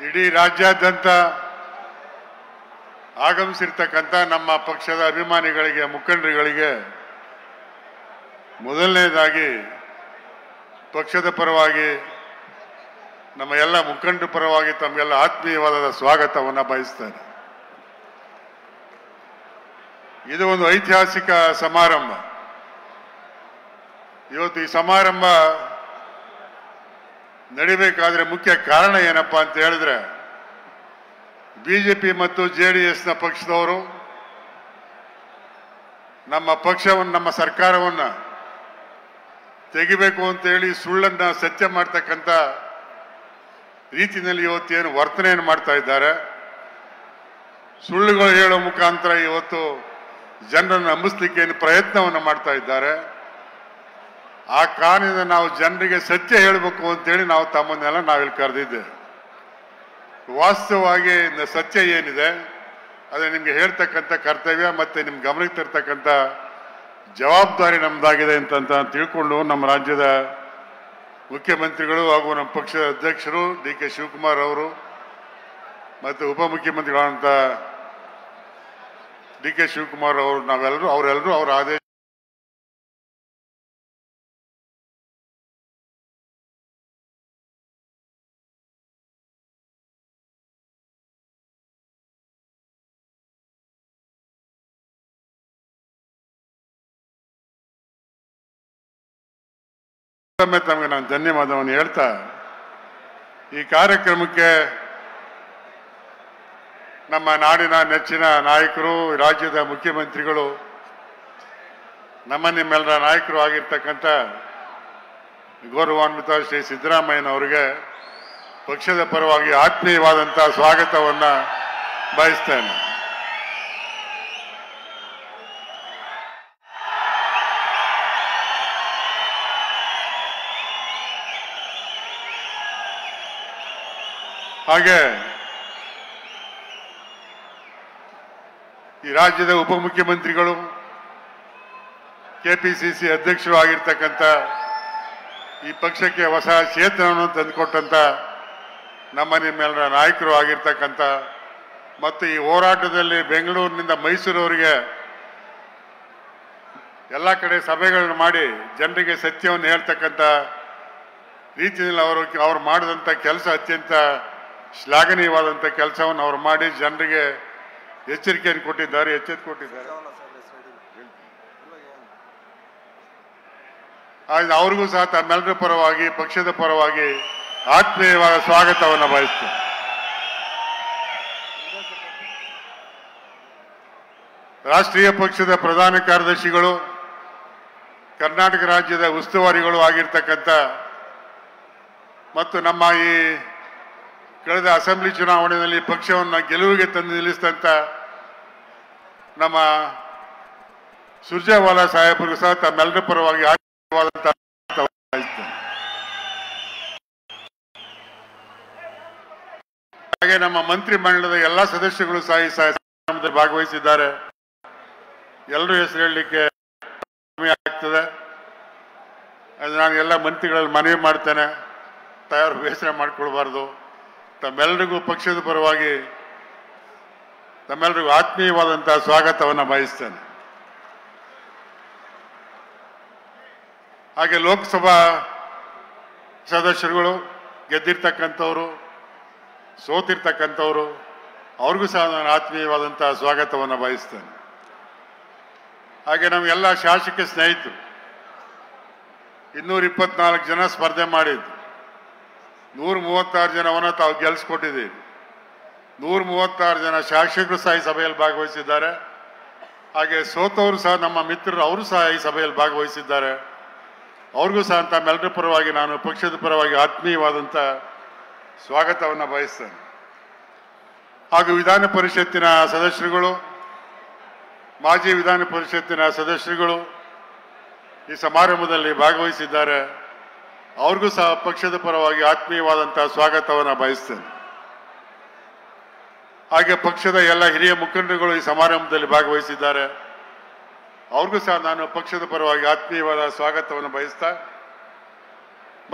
Speaker 7: ಇಡೀ ರಾಜ್ಯಾದ್ಯಂತ ಆಗಮಿಸಿರ್ತಕ್ಕಂಥ ನಮ್ಮ ಪಕ್ಷದ ಅಭಿಮಾನಿಗಳಿಗೆ, ಮುಖಂಡರುಗಳಿಗೆ ಮೊದಲನೇದಾಗಿ ಪಕ್ಷದ ಪರವಾಗಿ, ನಮ್ಮ ಎಲ್ಲ ಮುಖಂಡರ ಪರವಾಗಿ ತಮಗೆಲ್ಲ ಆತ್ಮೀಯವಾದ ಸ್ವಾಗತವನ್ನು ಬಯಸ್ತೇನೆ. ಇದು ಒಂದು ಐತಿಹಾಸಿಕ ಸಮಾರಂಭ. ಇವತ್ತು ಈ ಸಮಾರಂಭ ನಡಿಬೇಕಾದ್ರೆ ಮುಖ್ಯ ಕಾರಣ ಏನಪ್ಪಾ ಅಂತ ಹೇಳಿದ್ರೆ, ಬಿಜೆಪಿ ಮತ್ತು ಜೆಡಿಎಸ್ನ ಪಕ್ಷದವರು ನಮ್ಮ ಪಕ್ಷವನ್ನು, ನಮ್ಮ ಸರ್ಕಾರವನ್ನು ತೆಗಿಬೇಕು ಅಂತ ಹೇಳಿ ಸುಳ್ಳನ್ನ ಸತ್ಯ ಮಾಡ್ತಕ್ಕಂಥ ರೀತಿಯಲ್ಲಿ ಇವತ್ತೇನು ವರ್ತನೆಯನ್ನು ಮಾಡ್ತಾ ಇದ್ದಾರೆ. ಸುಳ್ಳುಗಳು ಹೇಳೋ ಮುಖಾಂತರ ಇವತ್ತು ಜನರನ್ನು ನಂಬಿಸ್ಲಿಕ್ಕೆ ಏನು ಪ್ರಯತ್ನವನ್ನು ಮಾಡ್ತಾ ಇದ್ದಾರೆ. ಆ ಕಾರಣದಿಂದ ನಾವು ಜನರಿಗೆ ಸತ್ಯ ಹೇಳಬೇಕು ಅಂತೇಳಿ ನಾವು ತಮ್ಮನ್ನೆಲ್ಲ ನಾವಿಲ್ಲಿ ಕರೆದಿದ್ದೇವೆ. ವಾಸ್ತವವಾಗಿ ಸತ್ಯ ಏನಿದೆ ಅದೇ ನಿಮ್ಗೆ ಹೇಳ್ತಕ್ಕಂಥ ಕರ್ತವ್ಯ ಮತ್ತೆ ನಿಮ್ಗೆ ಗಮನಕ್ಕೆ ತರ್ತಕ್ಕಂಥ ಜವಾಬ್ದಾರಿ ನಮ್ದಾಗಿದೆ ಅಂತ ತಿಳ್ಕೊಂಡು ನಮ್ಮ ರಾಜ್ಯದ ಮುಖ್ಯಮಂತ್ರಿಗಳು ಹಾಗೂ ನಮ್ಮ ಪಕ್ಷದ ಅಧ್ಯಕ್ಷರು ಡಿ ಕೆ ಶಿವಕುಮಾರ್ ಅವರು ಮತ್ತು ಉಪಮುಖ್ಯಮಂತ್ರಿಗಳಾದಂಥ ಡಿ ಕೆ ಶಿವಕುಮಾರ್ ಅವರು ಅವರೆಲ್ಲರೂ ಅವರ ಆದೇಶ ತಮಗೆ ನಾನು ಧನ್ಯವಾದವನ್ನು ಹೇಳ್ತಾ ಈ ಕಾರ್ಯಕ್ರಮಕ್ಕೆ ನಮ್ಮ ನಾಡಿನ ನೆಚ್ಚಿನ ನಾಯಕರು, ರಾಜ್ಯದ ಮುಖ್ಯಮಂತ್ರಿಗಳು, ನಿಮ್ಮೆಲ್ಲರ ನಾಯಕರು ಆಗಿರ್ತಕ್ಕಂಥ ಗೌರವಾನ್ವಿತ ಶ್ರೀ ಸಿದ್ದರಾಮಯ್ಯನವರಿಗೆ ಪಕ್ಷದ ಪರವಾಗಿ ಆತ್ಮೀಯವಾದಂತಹ ಸ್ವಾಗತವನ್ನ ಬಯಸ್ತೇನೆ. ಹಾಗೆ ಈ ರಾಜ್ಯದ ಉಪಮುಖ್ಯಮಂತ್ರಿಗಳು, ಕೆಪಿಸಿಸಿ ಅಧ್ಯಕ್ಷರು ಆಗಿರ್ತಕ್ಕಂಥ, ಈ ಪಕ್ಷಕ್ಕೆ ಹೊಸ ಚೇತನವನ್ನು ತಂದುಕೊಟ್ಟಂತ ನಿಮ್ಮೆಲ್ಲರ ನಾಯಕರು ಆಗಿರ್ತಕ್ಕಂಥ, ಮತ್ತು ಈ ಹೋರಾಟದಲ್ಲಿ ಬೆಂಗಳೂರಿನಿಂದ ಮೈಸೂರವರೆಗೆ ಎಲ್ಲ ಕಡೆ ಸಭೆಗಳನ್ನು ಮಾಡಿ ಜನರಿಗೆ ಸತ್ಯವನ್ನು ಹೇಳ್ತಕ್ಕಂಥ ರೀತಿಯಲ್ಲಿ ಅವರು ಮಾಡಿದಂಥ ಕೆಲಸ ಅತ್ಯಂತ ಶ್ಲಾಘನೀಯವಾದಂಥ ಕೆಲಸವನ್ನು ಅವರು ಮಾಡಿ ಜನರಿಗೆ ಎಚ್ಚರಿಕೆಯನ್ನು ಕೊಟ್ಟಿದ್ದಾರೆ, ಎಚ್ಚೆತ್ತು ಕೊಟ್ಟಿದ್ದಾರೆ. ಅವ್ರಿಗೂ ಸಹ ತಮ್ಮೆಲ್ಲರ ಪರವಾಗಿ, ಪಕ್ಷದ ಪರವಾಗಿ ಆತ್ಮೀಯವಾದ ಸ್ವಾಗತವನ್ನು ಬಯಸ್ತೇನೆ. ರಾಷ್ಟ್ರೀಯ ಪಕ್ಷದ ಪ್ರಧಾನ ಕಾರ್ಯದರ್ಶಿಗಳು, ಕರ್ನಾಟಕ ರಾಜ್ಯದ ಉಸ್ತುವಾರಿಗಳು ಆಗಿರ್ತಕ್ಕಂಥ ಮತ್ತು ನಮ್ಮ ಈ ಕಳೆದ ಅಸೆಂಬ್ಲಿ ಚುನಾವಣೆಯಲ್ಲಿ ಪಕ್ಷವನ್ನು ಗೆಲುವಿಗೆ ತಂದು ನಿಲ್ಲಿಸಿದಂಥ ನಮ್ಮ ಸುರ್ಜೇವಾಲಾ ಸಾಹೇಬರಿಗೂ ಸಹ ತಮ್ಮೆಲ್ಲರ ಪರವಾಗಿ ಆತ್ಮೀಯವಾದಂತಹ ಹಾಗೆ ನಮ್ಮ ಮಂತ್ರಿ ಮಂಡಲದ ಎಲ್ಲ ಸದಸ್ಯರು ಸಹ ಈ ಕಾರ್ಯಕ್ರಮದಲ್ಲಿ ಭಾಗವಹಿಸಿದ್ದಾರೆ. ಎಲ್ಲರೂ ಹೆಸರು ಹೇಳಲಿಕ್ಕೆ ಆಗ್ತದೆ. ಅದು ನಾನು ಎಲ್ಲ ಮಂತ್ರಿಗಳಲ್ಲಿ ಮನವಿ ಮಾಡ್ತೇನೆ, ತಯಾರು ಬೇಸರ ಮಾಡಿಕೊಳ್ಬಾರ್ದು. ತಮ್ಮೆಲ್ಲರಿಗೂ ಪಕ್ಷದ ಪರವಾಗಿ ತಮ್ಮೆಲ್ಲರಿಗೂ ಆತ್ಮೀಯವಾದಂತಹ ಸ್ವಾಗತವನ್ನು ಬಯಸ್ತೇನೆ. ಹಾಗೆ ಲೋಕಸಭಾ ಸದಸ್ಯರುಗಳು, ಗೆದ್ದಿರ್ತಕ್ಕಂಥವ್ರು, ಸೋತಿರ್ತಕ್ಕಂಥವ್ರು, ಅವ್ರಿಗೂ ಸಹ ನಾನು ಆತ್ಮೀಯವಾದಂತಹ ಸ್ವಾಗತವನ್ನು ಬಯಸ್ತೇನೆ. ಹಾಗೆ ನಮಗೆಲ್ಲ ಶಾಸಕ ಸ್ನೇಹಿತರು 224 ಜನ ಸ್ಪರ್ಧೆ ಮಾಡಿದ್ರು. 136 ಜನವನ್ನ ತಾವು ಗೆಲ್ಲಿಸ್ಕೊಟ್ಟಿದ್ದೀರಿ. 136 ಜನ ಶಾಸಕರು ಸಹ ಈ ಸಭೆಯಲ್ಲಿ ಭಾಗವಹಿಸಿದ್ದಾರೆ. ಹಾಗೆ ಸೋತವರು ಸಹ ನಮ್ಮ ಮಿತ್ರರು, ಅವರು ಸಹ ಈ ಸಭೆಯಲ್ಲಿ ಭಾಗವಹಿಸಿದ್ದಾರೆ. ಅವ್ರಿಗೂ ಸಹ ತಮ್ಮೆಲ್ಲರ ಪರವಾಗಿ ನಾನು ಪಕ್ಷದ ಪರವಾಗಿ ಆತ್ಮೀಯವಾದಂಥ ಸ್ವಾಗತವನ್ನು ಬಯಸ್ತೇನೆ. ಹಾಗೂ ವಿಧಾನ ಪರಿಷತ್ತಿನ ಸದಸ್ಯರುಗಳು, ಮಾಜಿ ವಿಧಾನ ಪರಿಷತ್ತಿನ ಸದಸ್ಯರುಗಳು ಈ ಸಮಾರಂಭದಲ್ಲಿ ಭಾಗವಹಿಸಿದ್ದಾರೆ. ಅವ್ರಿಗೂ ಸಹ ಪಕ್ಷದ ಪರವಾಗಿ ಆತ್ಮೀಯವಾದಂತಹ ಸ್ವಾಗತವನ್ನು ಬಯಸ್ತೇನೆ. ಹಾಗೆ ಪಕ್ಷದ ಎಲ್ಲ ಹಿರಿಯ ಮುಖಂಡರುಗಳು ಈ ಸಮಾರಂಭದಲ್ಲಿ ಭಾಗವಹಿಸಿದ್ದಾರೆ. ಅವ್ರಿಗೂ ಸಹ ನಾನು ಪಕ್ಷದ ಪರವಾಗಿ ಆತ್ಮೀಯವಾದ ಸ್ವಾಗತವನ್ನು ಬಯಸ್ತಾ,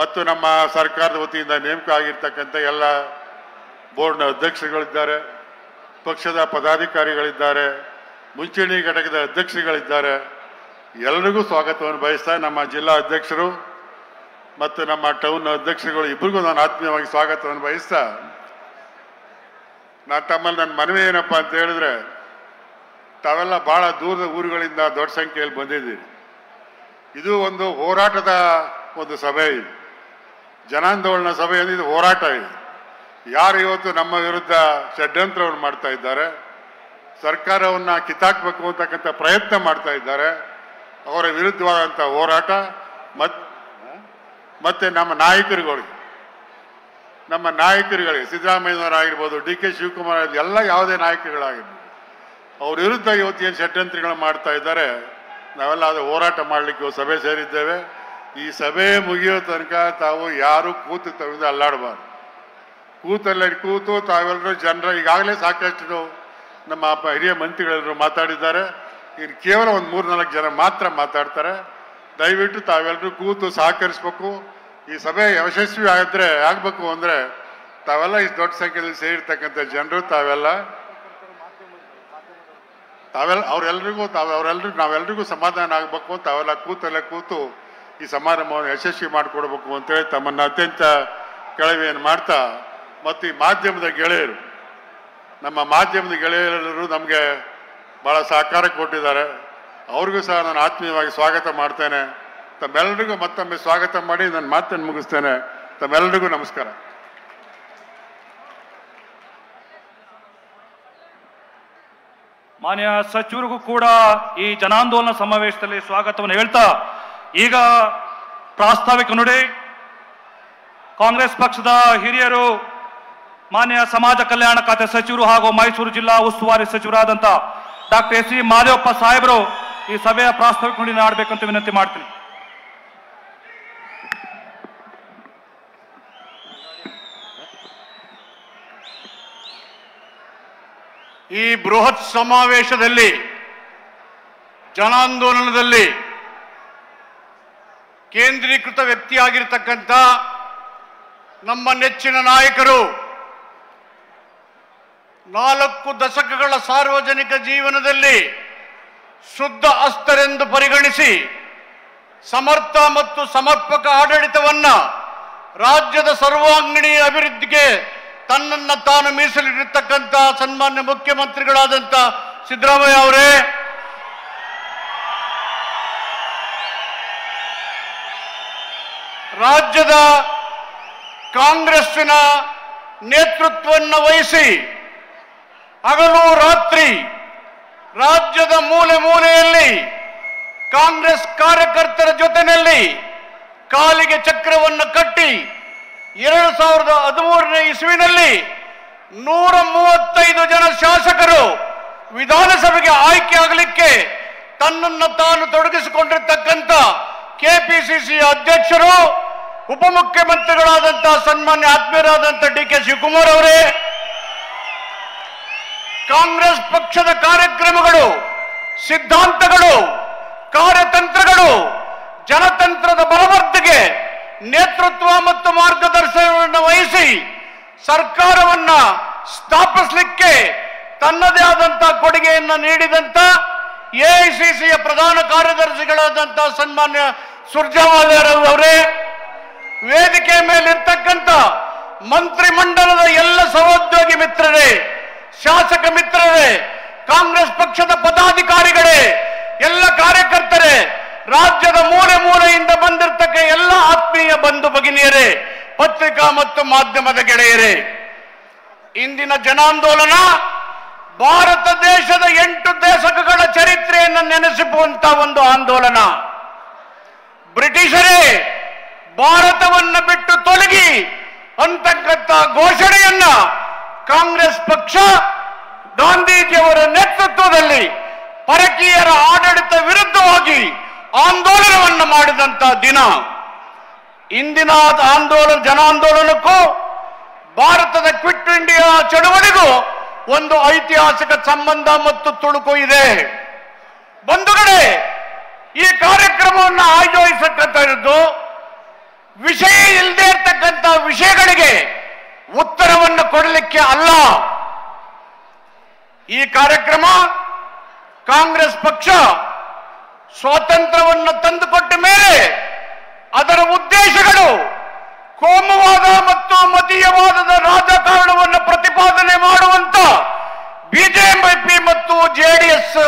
Speaker 7: ಮತ್ತು ನಮ್ಮ ಸರ್ಕಾರದ ವತಿಯಿಂದ ನೇಮಕ ಆಗಿರ್ತಕ್ಕಂಥ ಎಲ್ಲ ಬೋರ್ಡ್ನ ಅಧ್ಯಕ್ಷರುಗಳಿದ್ದಾರೆ, ಪಕ್ಷದ ಪದಾಧಿಕಾರಿಗಳಿದ್ದಾರೆ, ಮುಂಚೂಣಿ ಘಟಕದ ಅಧ್ಯಕ್ಷರುಗಳಿದ್ದಾರೆ. ಎಲ್ಲರಿಗೂ ಸ್ವಾಗತವನ್ನು ಬಯಸ್ತಾ, ನಮ್ಮ ಜಿಲ್ಲಾ ಅಧ್ಯಕ್ಷರು ಮತ್ತು ನಮ್ಮ ಟೌನ್ ಅಧ್ಯಕ್ಷರುಗಳು ಇಬ್ಬರಿಗೂ ನಾನು ಆತ್ಮೀಯವಾಗಿ ಸ್ವಾಗತವನ್ನು ಬಯಸ್ತಾ, ನಾನು ತಮ್ಮಲ್ಲಿ ನನ್ನ ಮನವಿ ಏನಪ್ಪ ಅಂತ ಹೇಳಿದ್ರೆ, ತಾವೆಲ್ಲ ಬಹಳ ದೂರದ ಊರುಗಳಿಂದ ದೊಡ್ಡ ಸಂಖ್ಯೆಯಲ್ಲಿ ಬಂದಿದ್ದೀರಿ. ಇದು ಒಂದು ಹೋರಾಟದ ಒಂದು ಸಭೆ, ಇದು ಜನಾಂದೋಲನ ಸಭೆ, ಇದು ಹೋರಾಟ. ಇದು ಯಾರು ಇವತ್ತು ನಮ್ಮ ವಿರುದ್ಧ ಷಡ್ಯಂತ್ರವನ್ನು ಮಾಡ್ತಾ ಇದ್ದಾರೆ, ಸರ್ಕಾರವನ್ನ ಕಿತ್ತಾಕ್ಬೇಕು ಅಂತಕ್ಕಂಥ ಪ್ರಯತ್ನ ಮಾಡ್ತಾ ಇದ್ದಾರೆ, ಅವರ ವಿರುದ್ಧವಾದಂಥ ಹೋರಾಟ. ಮತ್ತೆ ನಮ್ಮ ನಾಯಕರುಗಳಿಗೆ ಸಿದ್ದರಾಮಯ್ಯನವರಾಗಿರ್ಬೋದು, DK ಶಿವಕುಮಾರ್, ಎಲ್ಲ ಯಾವುದೇ ನಾಯಕರುಗಳಾಗಿರ್ಬೋದು, ಅವ್ರ ವಿರುದ್ಧ ಇವತ್ತು ಏನು ಷಡ್ಯಂತ್ರಗಳು ಮಾಡ್ತಾ ಇದ್ದಾರೆ, ನಾವೆಲ್ಲ ಅದು ಹೋರಾಟ ಮಾಡಲಿಕ್ಕೆ ಸಭೆ ಸೇರಿದ್ದೇವೆ. ಈ ಸಭೆ ಮುಗಿಯೋ ತನಕ ತಾವು ಯಾರು ಕೂತು ತವಿಂದ ಅಲ್ಲಾಡಬಾರ್ದು. ಕೂತು ತಾವೆಲ್ಲರೂ ಜನರ ಈಗಾಗಲೇ ಸಾಕಷ್ಟು ನಮ್ಮ ಹಿರಿಯ ಮಂತ್ರಿಗಳೆಲ್ಲರೂ ಮಾತಾಡಿದ್ದಾರೆ. ಇನ್ನು ಕೇವಲ ಒಂದು 3-4 ಜನ ಮಾತ್ರ ಮಾತಾಡ್ತಾರೆ. ದಯವಿಟ್ಟು ತಾವೆಲ್ಲರೂ ಕೂತು ಸಹಕರಿಸ್ಬೇಕು. ಈ ಸಭೆ ಯಶಸ್ವಿ ಆಗಬೇಕು ಅಂದರೆ ತಾವೆಲ್ಲ ಇಷ್ಟು ದೊಡ್ಡ ಸಂಖ್ಯೆಯಲ್ಲಿ ಸೇರಿರ್ತಕ್ಕಂಥ ಜನರು, ನಾವೆಲ್ಲರಿಗೂ ಸಮಾಧಾನ ಆಗಬೇಕು. ತಾವೆಲ್ಲ ಕೂತು ಈ ಸಮಾರಂಭವನ್ನು ಯಶಸ್ವಿ ಮಾಡಿಕೊಡ್ಬೇಕು ಅಂತೇಳಿ ತಮ್ಮನ್ನ ಅತ್ಯಂತ ಕೆಳವೆಯನ್ನು ಮಾಡ್ತಾ, ಮತ್ತು ಈ ಮಾಧ್ಯಮದ ಗೆಳೆಯರು, ನಮ್ಮ ಮಾಧ್ಯಮದ ಗೆಳೆಯರೆಲ್ಲರೂ ನಮಗೆ ಬಹಳ ಸಹಕಾರ ಕೊಟ್ಟಿದ್ದಾರೆ. ಅವ್ರಿಗೂ ಸಹ ನಾನು ಆತ್ಮೀಯವಾಗಿ ಸ್ವಾಗತ ಮಾಡ್ತೇನೆ. ತಮ್ಮೆಲ್ಲರಿಗೂ ಮತ್ತೊಮ್ಮೆ ಸ್ವಾಗತ ಮಾಡಿ ನನ್ನ ಮಾತನ್ನು ಮುಗಿಸ್ತೇನೆ. ತಮ್ಮೆಲ್ಲರಿಗೂ ನಮಸ್ಕಾರ.
Speaker 6: ಮಾನ್ಯ ಸಚಿವರಿಗೂ ಕೂಡ ಈ ಜನಾಂದೋಲನ ಸಮಾವೇಶದಲ್ಲಿ ಸ್ವಾಗತವನ್ನು ಹೇಳ್ತಾ, ಈಗ ಪ್ರಾಸ್ತಾವಿಕ ನುಡಿ ಕಾಂಗ್ರೆಸ್ ಪಕ್ಷದ ಹಿರಿಯರು, ಮಾನ್ಯ ಸಮಾಜ ಕಲ್ಯಾಣ ಖಾತೆ ಸಚಿವರು ಹಾಗೂ ಮೈಸೂರು ಜಿಲ್ಲಾ ಉಸ್ತುವಾರಿ ಸಚಿವರಾದಂಥ ಡಾಕ್ಟರ್ ಎಸ್ ಸಿ ಮಾದೇವಪ್ಪ ಸಾಹೇಬರು ಈ ಸಭೆಯ ಪ್ರಾಸ್ತಾವಿಕ ನುಡಿ ಆಡಬೇಕಂತ ವಿನಂತಿ ಮಾಡ್ತೀನಿ.
Speaker 8: ಈ ಬೃಹತ್ ಸಮಾವೇಶದಲ್ಲಿ, ಜನಾಂದೋಲನದಲ್ಲಿ ಕೇಂದ್ರೀಕೃತ ವ್ಯಕ್ತಿಯಾಗಿರ್ತಕ್ಕಂಥ ನಮ್ಮ ನೆಚ್ಚಿನ ನಾಯಕರು 4 ದಶಕಗಳ ಸಾರ್ವಜನಿಕ ಜೀವನದಲ್ಲಿ ಶುದ್ಧ ಅಸ್ತರೆಂದು ಪರಿಗಣಿಸಿ ಸಮರ್ಥ ಮತ್ತು ಸಮರ್ಪಕ ಆಡಳಿತವನ್ನ ರಾಜ್ಯದ ಸರ್ವಾಂಗೀಣ ಅಭಿವೃದ್ಧಿಗೆ ತನ್ನನ್ನು ತಾನು ಮೀಸಲಿಟ್ಟಿರ್ತಕ್ಕಂಥ ಸನ್ಮಾನ್ಯ ಮುಖ್ಯಮಂತ್ರಿಗಳಾದಂಥ ಸಿದ್ದರಾಮಯ್ಯ ಅವರೇ, ರಾಜ್ಯದ ಕಾಂಗ್ರೆಸ್ಸಿನ ನೇತೃತ್ವವನ್ನು ವಹಿಸಿ ಹಗಲು ರಾತ್ರಿ ರಾಜ್ಯದ ಮೂಲೆ ಮೂಲೆಯಲ್ಲಿ ಕಾಂಗ್ರೆಸ್ ಕಾರ್ಯಕರ್ತರ ಜೊತೆಯಲ್ಲಿ ಕಾಲಿಗೆ ಚಕ್ರವನ್ನು ಕಟ್ಟಿ 2013ನೇ ಇಸ್ವಿನಲ್ಲಿ 135 ಜನ ಶಾಸಕರು ವಿಧಾನಸಭೆಗೆ ಆಯ್ಕೆಯಾಗಲಿಕ್ಕೆ ತನ್ನನ್ನು ತಾನು ತೊಡಗಿಸಿಕೊಂಡಿರ್ತಕ್ಕಂಥ ಕೆಪಿಸಿಸಿ ಅಧ್ಯಕ್ಷರು, ಉಪಮುಖ್ಯಮಂತ್ರಿಗಳಾದಂತಹ ಸನ್ಮಾನ್ಯ ಆತ್ಮೀಯರಾದಂಥ ಡಿ.ಕೆ. ಶಿವಕುಮಾರ್ ಅವರೇ, ಕಾಂಗ್ರೆಸ್ ಪಕ್ಷದ ಕಾರ್ಯಕ್ರಮಗಳು, ಸಿದ್ಧಾಂತಗಳು, ಕಾರ್ಯತಂತ್ರಗಳು ಜನತಂತ್ರದ ಬಲವರ್ಧನೆಗೆ ನೇತೃತ್ವ ಮತ್ತು ಮಾರ್ಗದರ್ಶನವನ್ನು ವಹಿಸಿ ಸರ್ಕಾರವನ್ನ ಸ್ಥಾಪಿಸಲಿಕ್ಕೆ ತನ್ನದೇ ಆದಂತಹ ಕೊಡುಗೆಯನ್ನು ನೀಡಿದಂತ ಎಐಸಿಸಿಯ ಪ್ರಧಾನ ಕಾರ್ಯದರ್ಶಿಗಳಾದಂಥ ಸನ್ಮಾನ್ಯ ಸುರ್ಜೇವಾಲಾ ಅವರೇ, ವೇದಿಕೆ ಮೇಲಿರ್ತಕ್ಕಂಥ ಮಂತ್ರಿಮಂಡಲದ ಎಲ್ಲ ಸಹೋದ್ಯೋಗಿ ಮಿತ್ರರೇ, ಶಾಸಕ ಮಿತ್ರರೇ, ಕಾಂಗ್ರೆಸ್ ಪಕ್ಷದ ಪದಾಧಿಕಾರಿಗಳೇ, ಎಲ್ಲ ಕಾರ್ಯಕರ್ತರೇ, ರಾಜ್ಯದ ಮೂಲೆ ಮೂಲೆಯಿಂದ ಬಂದಿರತಕ್ಕ ಎಲ್ಲ ಆತ್ಮೀಯ ಬಂಧು ಭಗಿನಿಯರೇ, ಪತ್ರಿಕಾ ಮತ್ತು ಮಾಧ್ಯಮದ ಗೆಳೆಯರೇ, ಇಂದಿನ ಜನಾಂದೋಲನ ಭಾರತ ದೇಶದ 8 ದಶಕಗಳ ಚರಿತ್ರೆಯನ್ನು ನೆನೆಸಿಸುವಂತಹ ಒಂದು ಆಂದೋಲನ. ಬ್ರಿಟಿಷರೇ ಭಾರತವನ್ನು ಬಿಟ್ಟು ತೊಲಗಿ ಅಂತಕ್ಕಂಥ ಘೋಷಣೆಯನ್ನ ಕಾಂಗ್ರೆಸ್ ಪಕ್ಷ ಗಾಂಧೀಜಿಯವರ ನೇತೃತ್ವದಲ್ಲಿ ಪರಕೀಯರ ಆಡಳಿತ ವಿರುದ್ಧವಾಗಿ ಆಂದೋಲನವನ್ನು ಮಾಡಿದಂತ ದಿನ. ಇಂದಿನ ಜನಾಂದೋಲನಕ್ಕೂ ಭಾರತದ ಕ್ವಿಟ್ ಇಂಡಿಯಾ ಚಳವಳಿಗೂ ಒಂದು ಐತಿಹಾಸಿಕ ಸಂಬಂಧ ಮತ್ತು ತುಣುಕು ಇದೆ. ಬಂಧುಗಳೇ, ಈ ಕಾರ್ಯಕ್ರಮವನ್ನು ಆಯೋಜಿಸತಕ್ಕಂಥದ್ದು ವಿಷಯ ಇಲ್ಲದೆ ಇರತಕ್ಕಂಥ ವಿಷಯಗಳಿಗೆ ಉತ್ತರವನ್ನು ಕೊಡಲಿಕ್ಕೆ ಅಲ್ಲ. ಈ ಕಾರ್ಯಕ್ರಮ ಕಾಂಗ್ರೆಸ್ ಪಕ್ಷ ಸ್ವಾತಂತ್ರ್ಯವನ್ನು ತಂದುಕೊಟ್ಟ ಮೇಲೆ ಅದರ ಉದ್ದೇಶಗಳು ಕೋಮುವಾದ ಮತ್ತು ಮತೀಯವಾದದ ರಾಜಕಾರಣವನ್ನು ಪ್ರತಿಪಾದನೆ ಮಾಡುವಂತ ಬಿಜೆಪಿ ಮತ್ತು ಜೆಡಿಎಸ್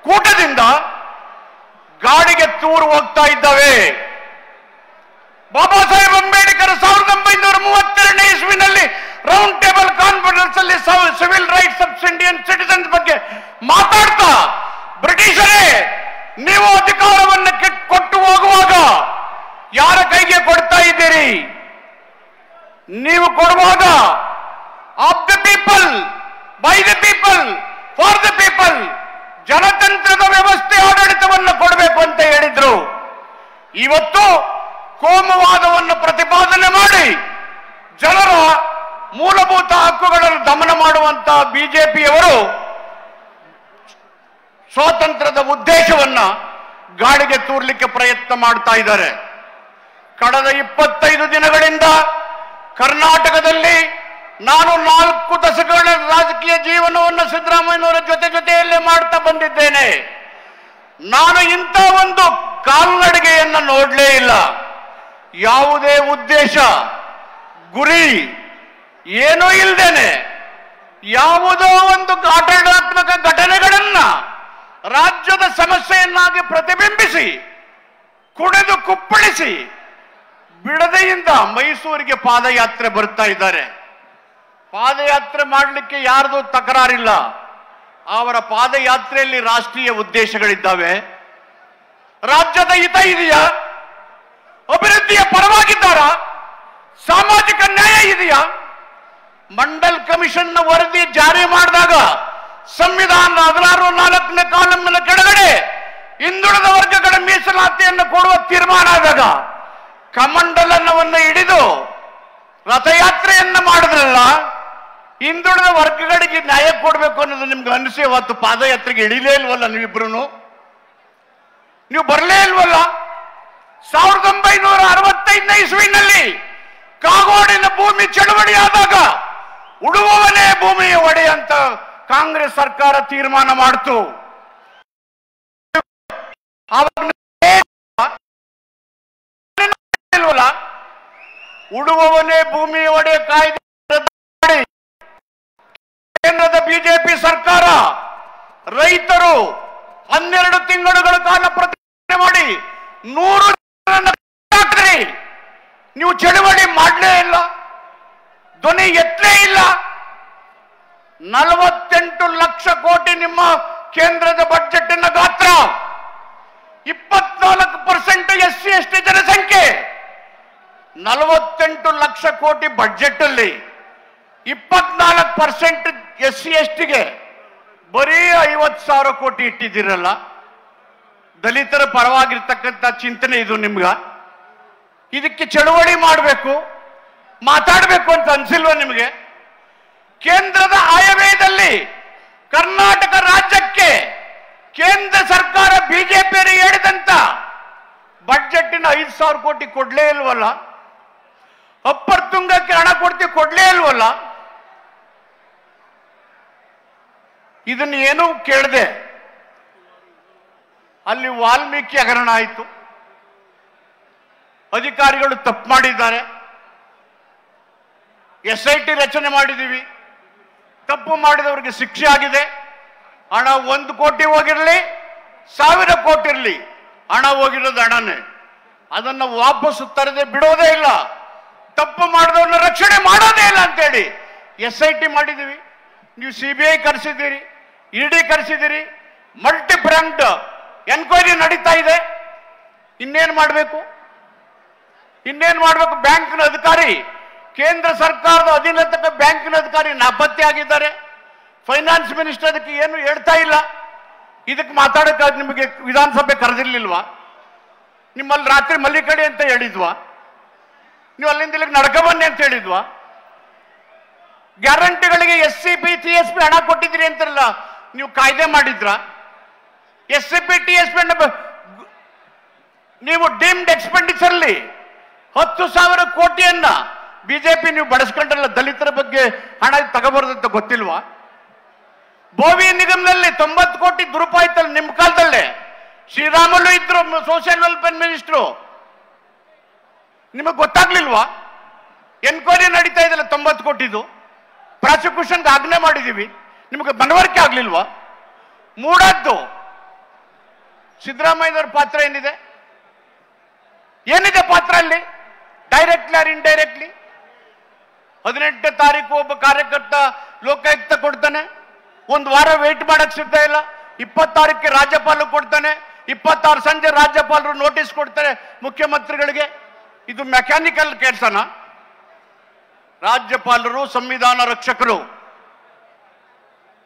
Speaker 8: ಕೂಟದಿಂದ ಗಾಡಿಗೆ ತೂರು ಹೋಗ್ತಾ ಇದ್ದಾವೆ. ಬಾಬಾ ಸಾಹೇಬ್ ಅಂಬೇಡ್ಕರ್ 1932ನೇ ಇಸ್ವಿನಲ್ಲಿ ರೌಂಡ್ ಟೇಬಲ್ ಕಾನ್ಫರೆನ್ಸ್ ಅಲ್ಲಿ civil rights of Indian citizens ಬಗ್ಗೆ ಮಾತಾಡ್ತಾ ಬ್ರಿಟಿಷರೇ ನೀವು ಅಧಿಕಾರವನ್ನು ಕೊಟ್ಟು ಹೋಗುವಾಗ ಯಾರ ಕೈಗೆ ಕೊಡ್ತಾ ಇದ್ದೀರಿ? ನೀವು ಕೊಡುವಾಗ of the people, by the people, for the people, ಜನತಂತ್ರದ ವ್ಯವಸ್ಥೆ ಆಡಳಿತವನ್ನು ಕೊಡಬೇಕು ಅಂತ ಹೇಳಿದ್ರು. ಇವತ್ತು ಕೋಮುವಾದವನ್ನು ಪ್ರತಿಪಾದನೆ ಮಾಡಿ ಜನರ ಮೂಲಭೂತ ಹಕ್ಕುಗಳನ್ನು ದಮನ ಮಾಡುವಂತಹ ಬಿಜೆಪಿಯವರು ಸ್ವಾತಂತ್ರ್ಯದ ಉದ್ದೇಶವನ್ನ ಗಾಳಿಗೆ ತೂರ್ಲಿಕ್ಕೆ ಪ್ರಯತ್ನ ಮಾಡ್ತಾ ಇದ್ದಾರೆ. ಕಳೆದ 25 ದಿನಗಳಿಂದ ಕರ್ನಾಟಕದಲ್ಲಿ ನಾನು 4 ದಶಕಗಳ ರಾಜಕೀಯ ಜೀವನವನ್ನು ಸಿದ್ದರಾಮಯ್ಯನವರ ಜೊತೆಯಲ್ಲೇ ಮಾಡ್ತಾ ಬಂದಿದ್ದೇನೆ. ನಾನು ಇಂಥ ಒಂದು ಕಾಲ್ನಡಿಗೆಯನ್ನು ನೋಡಲೇ ಇಲ್ಲ. ಯಾವುದೇ ಉದ್ದೇಶ, ಗುರಿ ಏನೂ ಇಲ್ಲದೇನೆ ಯಾವುದೋ ಒಂದು ಆಡಳಿತಾತ್ಮಕ ಘಟನೆಗಳನ್ನ ರಾಜ್ಯದ ಸಮಸ್ಯೆಯನ್ನಾಗಿ ಪ್ರತಿಬಿಂಬಿಸಿ ಕುಡಿದು ಕುಪ್ಪಳಿಸಿ ಬಿಡದೆಯಿಂದ ಮೈಸೂರಿಗೆ ಪಾದಯಾತ್ರೆ ಬರ್ತಾ ಇದ್ದಾರೆ. ಪಾದಯಾತ್ರೆ ಮಾಡಲಿಕ್ಕೆ ಯಾರ್ದು ತಕರಾರಿಲ್ಲ. ಅವರ ಪಾದಯಾತ್ರೆಯಲ್ಲಿ ರಾಷ್ಟ್ರೀಯ ಉದ್ದೇಶಗಳಿದ್ದಾವೆ. ರಾಜ್ಯದ ಹಿತ ಇದೆಯಾ? ಅಭಿವೃದ್ಧಿಯ ಪರವಾಗಿದ್ದಾರಾ? ಸಾಮಾಜಿಕ ನ್ಯಾಯ ಇದೆಯಾ? ಮಂಡಲ್ ಕಮಿಷನ್ ನ ವರದಿ ಜಾರಿ ಮಾಡಿದಾಗ ಸಂವಿಧಾನದ 16(4) ಕಾಲಂನ ಕೆಳಗಡೆ ಹಿಂದುಳಿದ ವರ್ಗಗಳ ಮೀಸಲಾತಿಯನ್ನು ಕೊಡುವ ತೀರ್ಮಾನ ಆದಾಗ ಕಮಂಡಲವನ್ನು ಹಿಡಿದು ರಥಯಾತ್ರೆಯನ್ನ ಮಾಡಿದ್ರಲ್ಲ, ಹಿಂದುಳಿದ ವರ್ಗಗಳಿಗೆ ನ್ಯಾಯ ಕೊಡಬೇಕು ಅನ್ನೋದು ನಿಮ್ಗೆ ಅನಿಸಿ ಅವತ್ತು ಪಾದಯಾತ್ರೆಗೆ ಇಳಿಲೇ ಇಲ್ವಲ್ಲ? ನೀವಿಬ್ರು ನೀವು ಬರಲೇ ಇಲ್ವಲ್ಲ? 1965ನೇ ಇಸ್ವಿನಲ್ಲಿ ಕಾಗೋಡಿನ ಭೂಮಿ ಚಳವಳಿ ಆದಾಗ ಉಳುವವನೇ ಭೂಮಿಯ ಒಡೆ ಅಂತ ಕಾಂಗ್ರೆಸ್ ಸರ್ಕಾರ ತೀರ್ಮಾನ ಮಾಡಿತು. ಉಳುವವನೇ ಭೂಮಿಯ ಒಡೆ ಕಾಯ್ದೆ ಕೇಂದ್ರದ ಬಿಜೆಪಿ ಸರ್ಕಾರ ರೈತರು 12 ತಿಂಗಳುಗಳ ಕಾಲ ಪ್ರತಿಭಟನೆ ಮಾಡಿ 100 ಜನರನ್ನು ನೀವು ಚಳವಳಿ ಮಾಡಲೇ ಇಲ್ಲ, ಧ್ವನಿ ಎತ್ತಲೇ ಇಲ್ಲ. 48 ಲಕ್ಷ ಕೋಟಿ ನಿಮ್ಮ ಕೇಂದ್ರದ ಬಜೆಟ್ನ ಗಾತ್ರ, 24% SC ST ಜನಸಂಖ್ಯೆ, 48 ಲಕ್ಷ ಕೋಟಿ ಬಜೆಟ್ ಅಲ್ಲಿ 24% SC STಗೆ ಬರೀ 50,000 ಕೋಟಿ ಇಟ್ಟಿದ್ದೀರಲ್ಲ. ದಲಿತರ ಪರವಾಗಿರ್ತಕ್ಕಂಥ ಚಿಂತನೆ ಇದು ನಿಮ್ಗ? ಇದಕ್ಕೆ ಚಳವಳಿ ಮಾಡಬೇಕು, ಮಾತಾಡಬೇಕು ಅಂತ ಅನ್ಸಿಲ್ವ ನಿಮಗೆ? ಕೇಂದ್ರದ ಆಯವ್ಯಯದಲ್ಲಿ ಕರ್ನಾಟಕ ರಾಜ್ಯಕ್ಕೆ ಕೇಂದ್ರ ಸರ್ಕಾರ ಬಿಜೆಪಿಯರಿಗೆ ಹೇಳಿದಂತ ಬಜೆಟ್ಟಿನ 5,000 ಕೋಟಿ ಕೊಡ್ಲೇ ಇಲ್ವಲ್ಲ? ಅಪ್ಪರ್ ತುಂಗಕ್ಕೆ ಹಣ ಕೊಡ್ಲೇ ಇಲ್ವಲ್ಲ? ಇದನ್ನ ಏನು ಕೇಳದೆ ಅಲ್ಲಿ ವಾಲ್ಮೀಕಿ ಹಗರಣ ಆಯಿತು. ಅಧಿಕಾರಿಗಳು ತಪ್ಪು ಮಾಡಿದ್ದಾರೆ, SIT ರಚನೆ ಮಾಡಿದ್ದೀವಿ, ತಪ್ಪು ಮಾಡಿದವರಿಗೆ ಶಿಕ್ಷೆ ಆಗಿದೆ. ಹಣ 1 ಕೋಟಿ ಹೋಗಿರಲಿ, 1000 ಕೋಟಿ ಇರಲಿ, ಹಣ ಹೋಗಿರೋದು ಹಣನೇ. ಅದನ್ನು ವಾಪಸ್ ತರದೆ ಬಿಡೋದೇ ಇಲ್ಲ, ತಪ್ಪು ಮಾಡಿದವ್ರನ್ನ ರಕ್ಷಣೆ ಮಾಡೋದೇ ಇಲ್ಲ ಅಂತೇಳಿ SIT ಮಾಡಿದ್ದೀವಿ. ನೀವು CBI ಕರೆಸಿದ್ದೀರಿ, ED ಕರೆಸಿದ್ದೀರಿ, ಮಲ್ಟಿ ಬ್ರಾಂಡ್ ಎನ್ಕ್ವೈರಿ ನಡೀತಾ ಇದೆ. ಇನ್ನೇನು ಮಾಡಬೇಕು? ಬ್ಯಾಂಕ್ನ ಅಧಿಕಾರಿ, ಕೇಂದ್ರ ಸರ್ಕಾರದ ಅಧೀನತಕ್ಕ ಬ್ಯಾಂಕಿನ ಅಧಿಕಾರಿ ನಾಪತ್ತೆ ಆಗಿದ್ದಾರೆ. ಫೈನಾನ್ಸ್ ಮಿನಿಸ್ಟರ್ ಅದಕ್ಕೆ ಏನು ಹೇಳ್ತಾ ಇಲ್ಲ. ಇದಕ್ಕೆ ಮಾತಾಡಕ್ಕೆ ನಿಮಗೆ ವಿಧಾನಸಭೆ ಕರೆದಿರ್ಲಿಲ್ವಾ? ನಿಮ್ಮಲ್ಲಿ ರಾತ್ರಿ ಮಲ್ಲಿಕಡಿ ಅಂತ ಹೇಳಿದ್ವಾ? ನೀವು ಅಲ್ಲಿಂದ ಇಲ್ಲಿಗೆ ನಡ್ಕ ಬನ್ನಿ ಅಂತ ಹೇಳಿದ್ವಾ? ಗ್ಯಾರಂಟಿಗಳಿಗೆ SCP TSP ಹಣ ಕೊಟ್ಟಿದ್ರಿ ಅಂತಾರಲ್ಲ, ನೀವು ಕಾಯ್ದೆ ಮಾಡಿದ್ರ? SCP TSP ನೀವು ಡೀಮ್ಡ್ ಎಕ್ಸ್ಪೆಂಡಿಚರ್ಲಿ 10,000 ಕೋಟಿಯನ್ನ ಬಿಜೆಪಿ ನೀವು ಬಳಸ್ಕೊಂಡ್ರಲ್ಲ, ದಲಿತರ ಬಗ್ಗೆ ಹಣ ತಗೋಬಾರ್ದಂತ ಗೊತ್ತಿಲ್ವಾ? ಬೋವಿ ನಿಗಮದಲ್ಲಿ 90 ಕೋಟಿ ದುರುಪಾಯ್ತಲ್ಲ ನಿಮ್ಮ ಕಾಲದಲ್ಲೇ. ಶ್ರೀರಾಮುಲು ಇದ್ರು ಸೋಷಿಯಲ್ ವೆಲ್ಫೇರ್ ಮಿನಿಸ್ಟ್ರು, ನಿಮಗೆ ಗೊತ್ತಾಗ್ಲಿಲ್ವಾ? ಎನ್ಕ್ವೈರಿ ನಡೀತಾ ಇದೆಯಲ್ಲ 90 ಕೋಟಿದು, ಪ್ರಾಸಿಕ್ಯೂಷನ್ಗೆ ಆಜ್ಞೆ ಮಾಡಿದೀವಿ, ನಿಮಗೆ ಮನವರಿಕೆ ಆಗ್ಲಿಲ್ವಾ? ಮೂಡದ್ದು ಸಿದ್ದರಾಮಯ್ಯನವರ ಪಾತ್ರ ಏನಿದೆ ಪಾತ್ರ ಅಲ್ಲಿ? ಡೈರೆಕ್ಟ್ಲಿ ಆರ್ ಇಂಡೈರೆಕ್ಟ್ಲಿ 18ನೇ ತಾರೀಕು ಒಬ್ಬ ಕಾರ್ಯಕರ್ತ ಲೋಕಾಯುಕ್ತ ಕೊಡ್ತಾನೆ, 1 ವಾರ ವೇಟ್ ಮಾಡಕ್ ಸಿದ್ಧ ಇಲ್ಲ. 20 ತಾರೀಕಿಗೆ ರಾಜ್ಯಪಾಲರು ಕೊಡ್ತಾನೆ, 26 ಸಂಜೆ ರಾಜ್ಯಪಾಲರು ನೋಟಿಸ್ ಕೊಡ್ತಾರೆ ಮುಖ್ಯಮಂತ್ರಿಗಳಿಗೆ. ಇದು ಮೆಕ್ಯಾನಿಕಲ್ ಕೆಲಸನ? ರಾಜ್ಯಪಾಲರು ಸಂವಿಧಾನ ರಕ್ಷಕರು,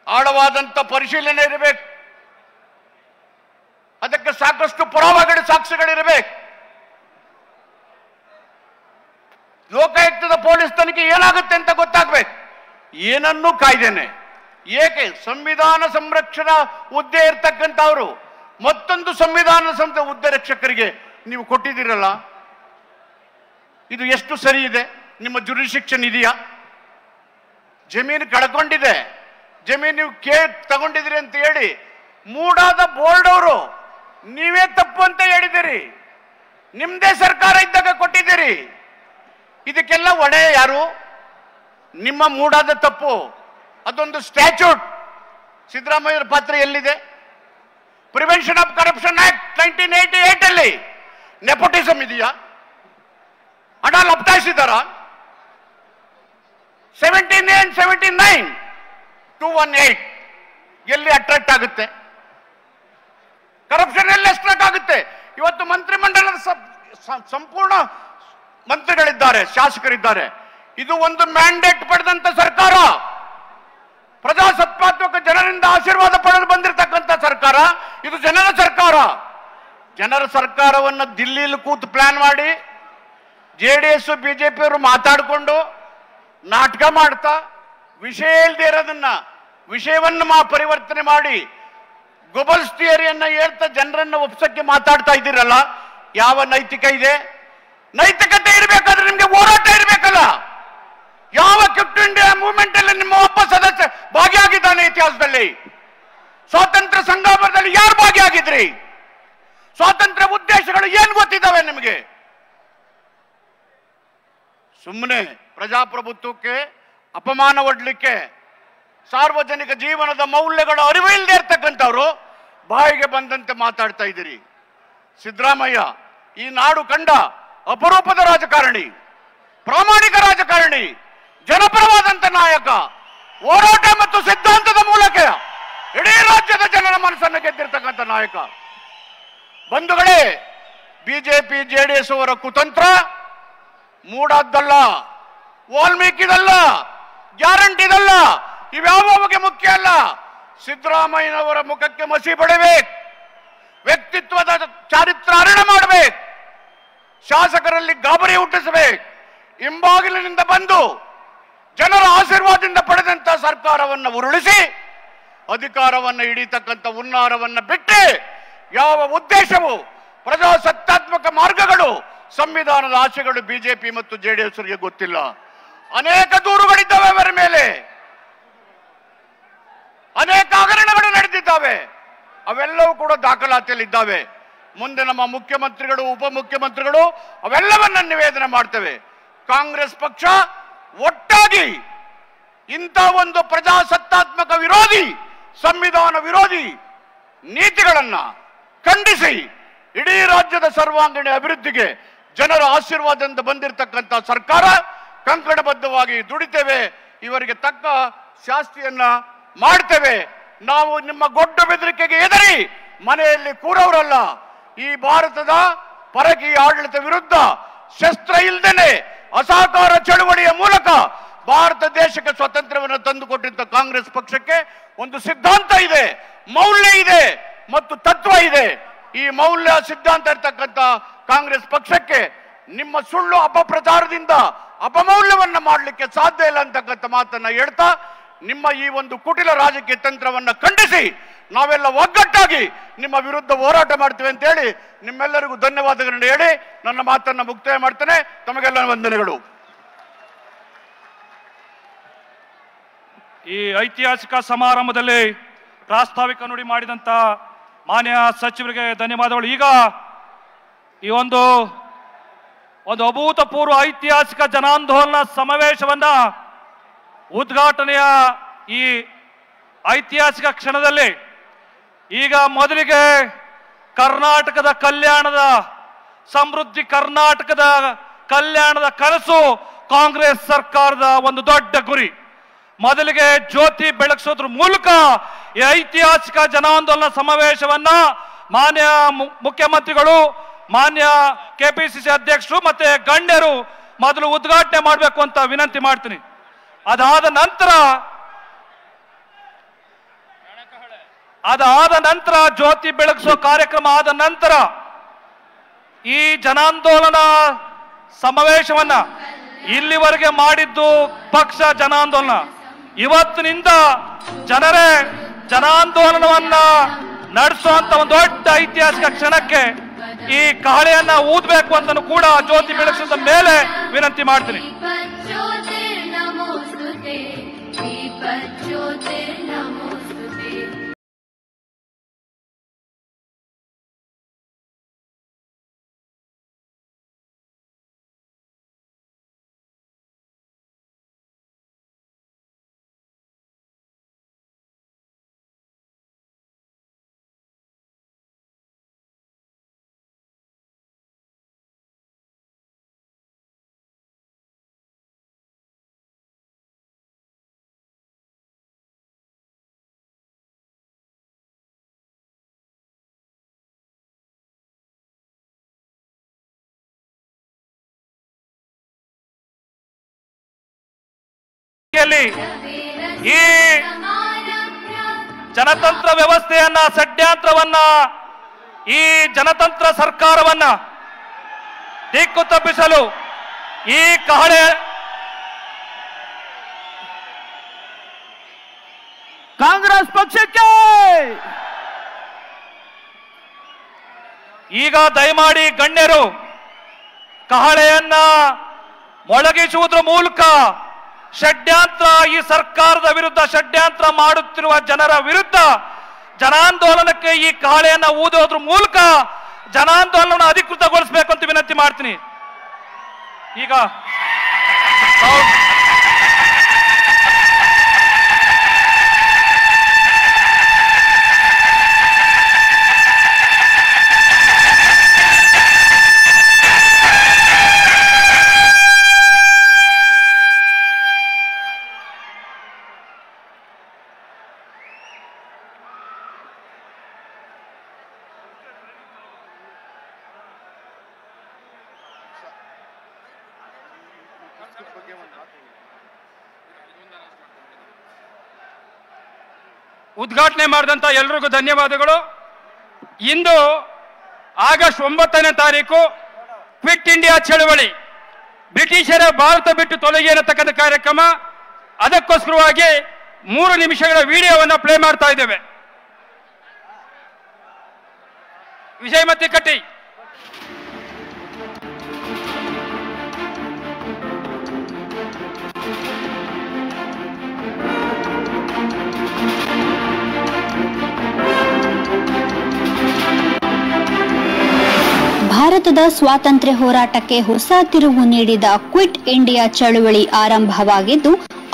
Speaker 8: ಆಳವಾದಂತ ಪರಿಶೀಲನೆ ಇರಬೇಕು, ಅದಕ್ಕೆ ಸಾಕಷ್ಟು ಪುರಾವೆಗಳು ಸಾಕ್ಷಿಗಳಿರಬೇಕು. ಲೋಕಾಯುಕ್ತದ ಪೊಲೀಸ್ ತನಿಖೆ ಏನಾಗುತ್ತೆ ಅಂತ ಗೊತ್ತಾಗ್ಬೇಕು. ಏನನ್ನೂ ಕಾಯ್ದೇನೆ ಏಕೆ ಸಂವಿಧಾನ ಸಂರಕ್ಷಣಾ ಹುದ್ದೆ ಇರ್ತಕ್ಕಂಥವ್ರು ಮತ್ತೊಂದು ಸಂವಿಧಾನ ಹುದ್ದೆ ರಕ್ಷಕರಿಗೆ ನೀವು ಕೊಟ್ಟಿದ್ದೀರಲ್ಲ, ಇದು ಎಷ್ಟು ಸರಿ ಇದೆ? ನಿಮ್ಮ ಜುರಿಸ್ಡಿಕ್ಷನ್ ಇದೆಯಾ? ಜಮೀನು ಕಳ್ಕೊಂಡಿದೆ, ಜಮೀನು ನೀವು ತಗೊಂಡಿದ್ದೀರಿ ಅಂತ ಹೇಳಿ ಮೂಡಾದ ಬೋರ್ಡ್ ಅವರು ನೀವೇ ತಪ್ಪು ಅಂತ ಹೇಳಿದಿರಿ, ನಿಮ್ದೇ ಸರ್ಕಾರ ಇದ್ದಾಗ ಕೊಟ್ಟಿದ್ದೀರಿ. ಇದಕ್ಕೆಲ್ಲ ಹೊಣೆ ಯಾರು? ನಿಮ್ಮ ಮೂಡಾದ ತಪ್ಪು. ಅದೊಂದು ಸ್ಟ್ಯಾಚ್ಯೂಟ್. ಸಿದ್ದರಾಮಯ್ಯರ ಪಾತ್ರ ಎಲ್ಲಿದೆ? ಪ್ರಿವೆನ್ಷನ್ ಆಫ್ ಕರಪ್ಷನ್ ಆಕ್ಟ್ 1988 ಅಲ್ಲಿ ನೆಪೋಟಿಸಮ್ ಇದೆಯಾ? ಹಣ ಲಪ್ತಾಯಿಸಿದಾರ? 79 218 ಎಲ್ಲಿ ಅಟ್ರಾಕ್ಟ್ ಆಗುತ್ತೆ? ಕರಪ್ಷನ್ ಎಲ್ಲಿ ಅಟ್ರಾಕ್ಟ್ ಆಗುತ್ತೆ? ಇವತ್ತು ಮಂತ್ರಿಮಂಡಲದ ಸಂಪೂರ್ಣ ಮಂತ್ರಿಗಳಿದ್ದಾರೆ, ಶಾಸಕರಿದ್ದಾರೆ. ಇದು ಒಂದು ಮ್ಯಾಂಡೇಟ್ ಪಡೆದಂತ ಸರ್ಕಾರ, ಪ್ರಜಾಸತ್ತಾತ್ಮಕ ಜನರಿಂದ ಆಶೀರ್ವಾದ ಪಡೆದು ಬಂದಿರತಕ್ಕಂಥ ಸರ್ಕಾರ. ಇದು ಜನರ ಸರ್ಕಾರ. ಜನರ ಸರ್ಕಾರವನ್ನು ದಿಲ್ಲಿಯಲ್ಲಿ ಕೂತು ಪ್ಲಾನ್ ಮಾಡಿ JDS BJP ಅವರು ಮಾತಾಡಿಕೊಂಡು ನಾಟಕ ಮಾಡ್ತಾ ವಿಷಯ ಇಲ್ಲದೆ ಇರೋದನ್ನ ವಿಷಯವನ್ನ ಪರಿವರ್ತನೆ ಮಾಡಿ ಗೊಬಲ್ಸ್ ಥಿಯರಿಯನ್ನ ಹೇಳ್ತಾ ಜನರನ್ನ ಒಪ್ಸಕ್ಕೆ ಮಾತಾಡ್ತಾ ಇದ್ದೀರಲ್ಲ, ಯಾವ ನೈತಿಕ ಇದೆ? ನೈತಿಕತೆ ಇರಬೇಕಾದ್ರೆ ನಿಮ್ಗೆ ಹೋರಾಟ ಇರಬೇಕಲ್ಲ. ಯಾವ ಕ್ವಿಟ್ ಇಂಡಿಯಾ ಮೂವ್ಮೆಂಟ್ ಅಲ್ಲಿ ನಿಮ್ಮ ಒಬ್ಬ ಸದಸ್ಯ ಭಾಗಿಯಾಗಿದ್ದಾನೆ? ಇತಿಹಾಸದಲ್ಲಿ ಸ್ವಾತಂತ್ರ್ಯ ಸಂಗ್ರಾಮದಲ್ಲಿ ಯಾರು ಭಾಗಿಯಾಗಿದ್ರಿ? ಸ್ವಾತಂತ್ರ್ಯ ಉದ್ದೇಶಗಳು ಏನ್ ಗೊತ್ತಿದ್ದಾವೆ ನಿಮಗೆ? ಸುಮ್ಮನೆ ಪ್ರಜಾಪ್ರಭುತ್ವಕ್ಕೆ ಅಪಮಾನ ಒಡ್ಲಿಕ್ಕೆ, ಸಾರ್ವಜನಿಕ ಜೀವನದ ಮೌಲ್ಯಗಳ ಅರಿವು ಇಲ್ಲದೆ ಇರ್ತಕ್ಕಂಥವ್ರು ಬಾಯಿಗೆ ಬಂದಂತೆ ಮಾತಾಡ್ತಾ ಇದ್ದೀರಿ. ಸಿದ್ದರಾಮಯ್ಯ ಈ ನಾಡು ಕಂಡ ಅಪರೂಪದ ರಾಜಕಾರಣಿ, ಪ್ರಾಮಾಣಿಕ ರಾಜಕಾರಣಿ, ಜನಪರವಾದಂತ ನಾಯಕ, ಹೋರಾಟ ಮತ್ತು ಸಿದ್ಧಾಂತದ ಮೂಲಕ ಇಡೀ ರಾಜ್ಯದ ಜನರ ಮನಸ್ಸನ್ನು ಗೆದ್ದಿರ್ತಕ್ಕಂಥ ನಾಯಕ. ಬಂಧುಗಳೇ, ಬಿಜೆಪಿ JDS ಅವರ ಕುತಂತ್ರ ಮೂಡಾದ್ದಲ್ಲ, ವಾಲ್ಮೀಕಿದಲ್ಲ, ಗ್ಯಾರಂಟಿದಲ್ಲ, ಇವ್ಯಾವಗೆ ಮುಖ್ಯ ಅಲ್ಲ. ಸಿದ್ದರಾಮಯ್ಯನವರ ಮುಖಕ್ಕೆ ಮಸಿ ಬಡಬೇಕು, ವ್ಯಕ್ತಿತ್ವದ ಚಾರಿತ್ರ ಹರಣ ಮಾಡಬೇಕು, ಶಾಸಕರಲ್ಲಿ ಗಾಬರಿ ಹುಟ್ಟಿಸಬೇಕು. ಹಿಂಬಾಗಿಲಿನಿಂದ ಬಂದು ಜನರ ಆಶೀರ್ವಾದದಿಂದ ಪಡೆದಂತ ಸರ್ಕಾರವನ್ನು ಉರುಳಿಸಿ ಅಧಿಕಾರವನ್ನು ಹಿಡಿತಕ್ಕಂಥ ಹುನ್ನಾರವನ್ನು ಬಿಟ್ಟು ಯಾವ ಉದ್ದೇಶವು, ಪ್ರಜಾಸತ್ತಾತ್ಮಕ ಮಾರ್ಗಗಳು, ಸಂವಿಧಾನದ ಆಶೆಗಳು ಬಿಜೆಪಿ ಮತ್ತು JDS ಅವರಿಗೆ ಗೊತ್ತಿಲ್ಲ. ಅನೇಕ ದೂರುಗಳಿದ್ದಾವೆ ಅವರ ಮೇಲೆ, ಅನೇಕ ಹಗರಣಗಳು ನಡೆದಿದ್ದಾವೆ. ಅವೆಲ್ಲವೂ ಕೂಡ ದಾಖಲಾತಿಯಲ್ಲಿ ಇದ್ದಾವೆ. ಮುಂದೆ ನಮ್ಮ ಮುಖ್ಯಮಂತ್ರಿಗಳು, ಉಪಮುಖ್ಯಮಂತ್ರಿಗಳು ಅವೆಲ್ಲವನ್ನ ನಿವೇದನೆ ಮಾಡ್ತೇವೆ. ಕಾಂಗ್ರೆಸ್ ಪಕ್ಷ ಒಟ್ಟಾಗಿ ಇಂಥ ಒಂದು ಪ್ರಜಾಸತ್ತಾತ್ಮಕ ವಿರೋಧಿ, ಸಂವಿಧಾನ ವಿರೋಧಿ ನೀತಿಗಳನ್ನ ಖಂಡಿಸಿ ಇಡೀ ರಾಜ್ಯದ ಸರ್ವಾಂಗೀಣ ಅಭಿವೃದ್ಧಿಗೆ ಜನರ ಆಶೀರ್ವಾದದಿಂದ ಬಂದಿರತಕ್ಕಂಥ ಸರ್ಕಾರ ಕಂಕಣಬದ್ಧವಾಗಿ ದುಡಿತೇವೆ. ಇವರಿಗೆ ತಕ್ಕ ಶಾಸ್ತಿಯನ್ನ ಮಾಡ್ತೇವೆ. ನಾವು ನಿಮ್ಮ ಗೊಡ್ಡ ಬೆದರಿಕೆಗೆ ಹೆದರಿ ಮನೆಯಲ್ಲಿ ಕೂರವರಲ್ಲ. ಈ ಭಾರತದ ಪರಕೀಯ ಆಡಳಿತ ವಿರುದ್ಧ ಶಸ್ತ್ರ ಇಲ್ಲದೇನೆ ಅಸಹಕಾರ ಚಳುವಳಿಯ ಮೂಲಕ ಭಾರತ ದೇಶಕ್ಕೆ ಸ್ವಾತಂತ್ರ್ಯವನ್ನು ತಂದುಕೊಟ್ಟಿದ್ದ ಕಾಂಗ್ರೆಸ್ ಪಕ್ಷಕ್ಕೆ ಒಂದು ಸಿದ್ಧಾಂತ ಇದೆ, ಮೌಲ್ಯ ಇದೆ ಮತ್ತು ತತ್ವ ಇದೆ. ಈ ಮೌಲ್ಯ ಸಿದ್ಧಾಂತ ಇರ್ತಕ್ಕಂಥ ಕಾಂಗ್ರೆಸ್ ಪಕ್ಷಕ್ಕೆ ನಿಮ್ಮ ಸುಳ್ಳು ಅಪಪ್ರಚಾರದಿಂದ ಅಪಮೌಲ್ಯವನ್ನ ಮಾಡಲಿಕ್ಕೆ ಸಾಧ್ಯ ಇಲ್ಲ ಅಂತಕ್ಕಂಥ ಮಾತನ್ನ ಹೇಳ್ತಾ, ನಿಮ್ಮ ಈ ಒಂದು ಕುಟಿಲ ರಾಜಕೀಯ ತಂತ್ರವನ್ನ ಖಂಡಿಸಿ ನಾವೆಲ್ಲ ಒಗ್ಗಟ್ಟಾಗಿ ನಿಮ್ಮ ವಿರುದ್ಧ ಹೋರಾಟ ಮಾಡ್ತೀವಿ ಅಂತ ಹೇಳಿ ನಿಮ್ಮೆಲ್ಲರಿಗೂ ಧನ್ಯವಾದಗಳನ್ನು ಹೇಳಿ ನನ್ನ ಮಾತನ್ನ ಮುಕ್ತಾಯ ಮಾಡ್ತೇನೆ. ತಮಗೆಲ್ಲ ವಂದನೆಗಳು.
Speaker 6: ಈ ಐತಿಹಾಸಿಕ ಸಮಾರಂಭದಲ್ಲಿ ಪ್ರಾಸ್ತಾವಿಕ ನುಡಿ ಮಾಡಿದಂತ ಮಾನ್ಯ ಸಚಿವರಿಗೆ ಧನ್ಯವಾದಗಳು. ಈಗ ಈ ಒಂದು ಅಭೂತಪೂರ್ವ ಐತಿಹಾಸಿಕ ಜನಾಂದೋಲನ ಸಮಾವೇಶವನ್ನ ಉದ್ಘಾಟನೆಯ ಈ ಐತಿಹಾಸಿಕ ಕ್ಷಣದಲ್ಲಿ ಈಗ ಮೊದಲಿಗೆ ಕರ್ನಾಟಕದ ಕಲ್ಯಾಣದ, ಸಮೃದ್ಧಿ ಕರ್ನಾಟಕದ ಕಲ್ಯಾಣದ ಕನಸು ಕಾಂಗ್ರೆಸ್ ಸರ್ಕಾರದ ಒಂದು ದೊಡ್ಡ ಗುರಿ. ಮೊದಲಿಗೆ ಜ್ಯೋತಿ ಬೆಳಗಿಸೋದ್ರ ಮೂಲಕ ಈ ಐತಿಹಾಸಿಕ ಜನಾಂದೋಲನ ಸಮಾವೇಶವನ್ನ ಮಾನ್ಯ ಮುಖ್ಯಮಂತ್ರಿಗಳು, ಮಾನ್ಯ KPCC ಅಧ್ಯಕ್ಷರು ಮತ್ತೆ ಗಣ್ಯರು ಮೊದಲು ಉದ್ಘಾಟನೆ ಮಾಡಬೇಕು ಅಂತ ವಿನಂತಿ ಮಾಡ್ತೀನಿ. ಅದಾದ ನಂತರ ಜ್ಯೋತಿ ಬೆಳಗಿಸೋ ಕಾರ್ಯಕ್ರಮ ಆದ ನಂತರ ಈ ಜನಾಂದೋಲನ ಸಮಾವೇಶವನ್ನ ಇಲ್ಲಿವರೆಗೆ ಮಾಡಿದ್ದು ಪಕ್ಷ ಜನಾಂದೋಲನ. ಇವತ್ತಿನಿಂದ ಜನರೇ ಜನಾಂದೋಲನವನ್ನ ನಡೆಸುವಂತ ಒಂದು ದೊಡ್ಡ ಐತಿಹಾಸಿಕ ಕ್ಷಣಕ್ಕೆ ಈ ಕಹಳೆಯನ್ನ ಊದಬೇಕು ಅಂತ ಕೂಡ ಜ್ಯೋತಿ ಬೆಳಗಿಸಿದ ಮೇಲೆ ವಿನಂತಿ ಮಾಡ್ತೀನಿ. ರೀತಿಯಲ್ಲಿ ಈ ಜನತಂತ್ರ ವ್ಯವಸ್ಥೆಯನ್ನ, ಷಡ್ಯಂತ್ರವನ್ನ, ಈ ಜನತಂತ್ರ ಸರ್ಕಾರವನ್ನ ದಿಕ್ಕು ತಪ್ಪಿಸಲು ಈ ಕಹಳೆ
Speaker 5: ಕಾಂಗ್ರೆಸ್ ಪಕ್ಷಕ್ಕೆ
Speaker 6: ಈಗ ದಯಮಾಡಿ ಗಣ್ಯರು ಕಹಳೆಯನ್ನ ಮೊಳಗಿಸುವುದರ ಮೂಲಕ ಷಡ್ಯಂತ್ರ, ಈ ಸರ್ಕಾರದ ವಿರುದ್ಧ ಷಡ್ಯಂತ್ರ ಮಾಡುತ್ತಿರುವ ಜನರ ವಿರುದ್ಧ ಜನಾಂದೋಲನಕ್ಕೆ ಈ ಕಹಳೆಯನ್ನ ಊದೋದ್ರ ಮೂಲಕ ಜನಾಂದೋಲನ ಅಧಿಕೃತಗೊಳಿಸಬೇಕು ಅಂತ ವಿನಂತಿ ಮಾಡ್ತೀನಿ. ಈಗ
Speaker 2: ಉದ್ಘಾಟನೆ ಮಾಡಿದಂತ ಎಲ್ರಿಗೂ ಧನ್ಯವಾದಗಳು. ಇಂದು ಆಗಸ್ಟ್ 9ನೇ ತಾರೀಕು ಕ್ವಿಟ್ ಇಂಡಿಯಾ ಚಳವಳಿ, ಬ್ರಿಟಿಷರ ಭಾರತ ಬಿಟ್ಟು ತೊಲಗಿ ಅನ್ನತಕ್ಕಂಥ ಕಾರ್ಯಕ್ರಮ. ಅದಕ್ಕೋಸ್ಕರವಾಗಿ 3 ನಿಮಿಷಗಳ ವಿಡಿಯೋವನ್ನು ಪ್ಲೇ ಮಾಡ್ತಾ ಇದ್ದೇವೆ. ವಿಜಯ್ ಮತ್ತಿಕಟ್ಟಿ.
Speaker 9: ಭಾರತದ ಸ್ವಾತಂತ್ರ್ಯ ಹೋರಾಟಕ್ಕೆ ಹೊಸ ತಿರುವು ನೀಡಿದ ಕ್ವಿಟ್ ಇಂಡಿಯಾ ಚಳುವಳಿ ಆರಂಭವಾಗಿದ್ದು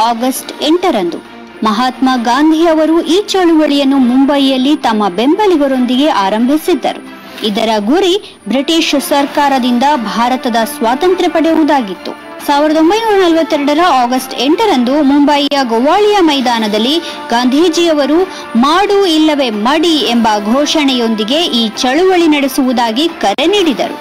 Speaker 9: ಆಗಸ್ಟ್ 8ರಂದು. ಮಹಾತ್ಮ ಗಾಂಧಿ ಅವರು ಈ ಚಳುವಳಿಯನ್ನು ಮುಂಬಯಿಯಲ್ಲಿ ತಮ್ಮ ಬೆಂಬಲಿಗರೊಂದಿಗೆ ಆರಂಭಿಸಿದ್ದರು. ಇದರ ಗುರಿ ಬ್ರಿಟಿಷ್ ಸರ್ಕಾರದಿಂದ ಭಾರತದ ಸ್ವಾತಂತ್ರ್ಯ ಪಡೆಯುವುದಾಗಿತ್ತು. 1942ರ ಆಗಸ್ಟ್ 8ರಂದು ಮುಂಬಯಿಯ ಗೋವಾಳಿಯಾ ಮೈದಾನದಲ್ಲಿ ಗಾಂಧೀಜಿಯವರು ಮಾಡು ಇಲ್ಲವೇ ಮಡಿ ಎಂಬ ಘೋಷಣೆಯೊಂದಿಗೆ ಈ ಚಳುವಳಿ ನಡೆಸುವುದಾಗಿ ಕರೆ ನೀಡಿದರು.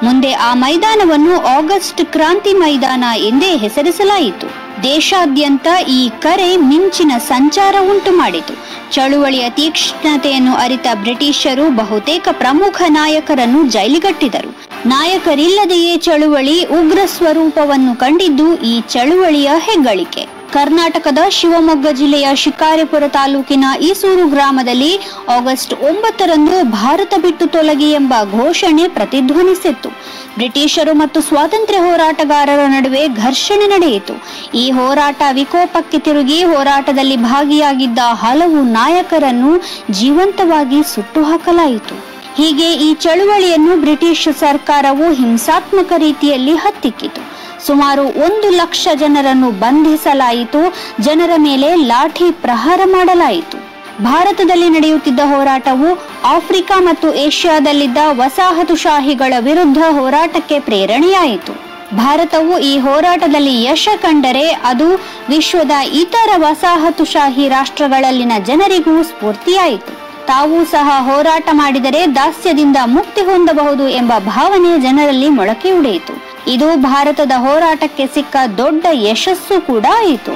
Speaker 9: ಮುಂದೆ ಆ ಮೈದಾನವನ್ನು ಆಗಸ್ಟ್ ಕ್ರಾಂತಿ ಮೈದಾನ ಎಂದೇ ಹೆಸರಿಸಲಾಯಿತು. ದೇಶಾದ್ಯಂತ ಈ ಕರೆ ಮಿಂಚಿನ ಸಂಚಾರ ಉಂಟು ಮಾಡಿತು. ಚಳುವಳಿಯ ತೀಕ್ಷ್ಣತೆಯನ್ನು ಅರಿತ ಬ್ರಿಟಿಷರು ಬಹುತೇಕ ಪ್ರಮುಖ ನಾಯಕರನ್ನು ಜೈಲಿಗಟ್ಟಿದರು. ನಾಯಕರಿಲ್ಲದೆಯೇ ಚಳುವಳಿ ಉಗ್ರ ಸ್ವರೂಪವನ್ನು ಕಂಡಿದ್ದು ಈ ಚಳುವಳಿಯ ಹೆಗ್ಗಳಿಕೆ. ಕರ್ನಾಟಕದ ಶಿವಮೊಗ್ಗ ಜಿಲ್ಲೆಯ ಶಿಕಾರಿಪುರ ತಾಲೂಕಿನ ಈಸೂರು ಗ್ರಾಮದಲ್ಲಿ ಆಗಸ್ಟ್ 9ರಂದು ಭಾರತ ಬಿಟ್ಟು ತೊಲಗಿ ಎಂಬ ಘೋಷಣೆ ಪ್ರತಿಧ್ವನಿಸಿತ್ತು. ಬ್ರಿಟಿಷರು ಮತ್ತು ಸ್ವಾತಂತ್ರ್ಯ ಹೋರಾಟಗಾರರ ನಡುವೆ ಘರ್ಷಣೆ ನಡೆಯಿತು. ಈ ಹೋರಾಟ ವಿಕೋಪಕ್ಕೆ ತಿರುಗಿ ಹೋರಾಟದಲ್ಲಿ ಭಾಗಿಯಾಗಿದ್ದ ಹಲವು ನಾಯಕರನ್ನು ಜೀವಂತವಾಗಿ ಸುಟ್ಟು ಹಾಕಲಾಯಿತು. ಹೀಗೆ ಈ ಚಳುವಳಿಯನ್ನು ಬ್ರಿಟಿಷ್ ಸರ್ಕಾರವು ಹಿಂಸಾತ್ಮಕ ರೀತಿಯಲ್ಲಿ ಹತ್ತಿಕ್ಕಿತು. ಸುಮಾರು 1 ಲಕ್ಷ ಜನರನ್ನು ಬಂಧಿಸಲಾಯಿತು. ಜನರ ಮೇಲೆ ಲಾಠಿ ಪ್ರಹಾರ ಮಾಡಲಾಯಿತು. ಭಾರತದಲ್ಲಿ ನಡೆಯುತ್ತಿದ್ದ ಹೋರಾಟವು ಆಫ್ರಿಕಾ ಮತ್ತು ಏಷ್ಯಾದಲ್ಲಿದ್ದ ವಸಾಹತುಶಾಹಿಗಳ ವಿರುದ್ಧ ಹೋರಾಟಕ್ಕೆ ಪ್ರೇರಣೆಯಾಯಿತು. ಭಾರತವು ಈ ಹೋರಾಟದಲ್ಲಿ ಯಶ ಕಂಡರೆ ಅದು ವಿಶ್ವದ ಇತರ ವಸಾಹತುಶಾಹಿ ರಾಷ್ಟ್ರಗಳಲ್ಲಿನ ಜನರಿಗೂ ಸ್ಫೂರ್ತಿಯಾಯಿತು. ತಾವೂ ಸಹ ಹೋರಾಟ ಮಾಡಿದರೆ ದಾಸ್ಯದಿಂದ ಮುಕ್ತಿ ಹೊಂದಬಹುದು ಎಂಬ ಭಾವನೆ ಜನರಲ್ಲಿ ಮೊಳಕೆಯೊಡೆಯಿತು. ಇದು ಭಾರತದ ಹೋರಾಟಕ್ಕೆ ಸಿಕ್ಕ ದೊಡ್ಡ ಯಶಸ್ಸು ಕೂಡ ಆಯಿತು.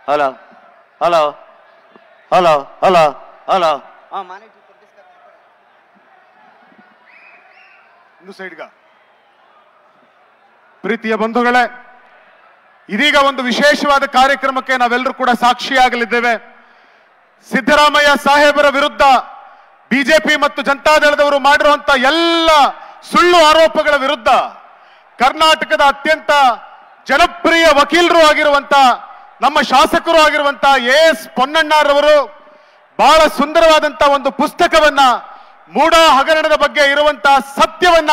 Speaker 10: Hello hello hello hello hello
Speaker 11: ಒಂದು ಸೈಡ್ಗ ಪ್ರೀತಿಯ ಬಂಧುಗಳೇ, ಇದೀಗ ಒಂದು ವಿಶೇಷವಾದ ಕಾರ್ಯಕ್ರಮಕ್ಕೆ ನಾವೆಲ್ಲರೂ ಕೂಡ ಸಾಕ್ಷಿಯಾಗಲಿದ್ದೇವೆ. ಸಿದ್ದರಾಮಯ್ಯ ಸಾಹೇಬರ ವಿರುದ್ಧ ಬಿಜೆಪಿ ಮತ್ತು ಜನತಾದಳದವರು ಮಾಡಿರುವಂತ ಎಲ್ಲ ಸುಳ್ಳು ಆರೋಪಗಳ ವಿರುದ್ಧ ಕರ್ನಾಟಕದ ಅತ್ಯಂತ ಜನಪ್ರಿಯ ವಕೀಲರು ಆಗಿರುವಂತ ನಮ್ಮ ಶಾಸಕರು ಆಗಿರುವಂತ ಎಸ್ ಪೊನ್ನಣ್ಣರವರು ಬಹಳ ಸುಂದರವಾದಂತ ಒಂದು ಪುಸ್ತಕವನ್ನ, ಮೂಢ ಹಗರಣದ ಬಗ್ಗೆ ಇರುವಂತಹ ಸತ್ಯವನ್ನ,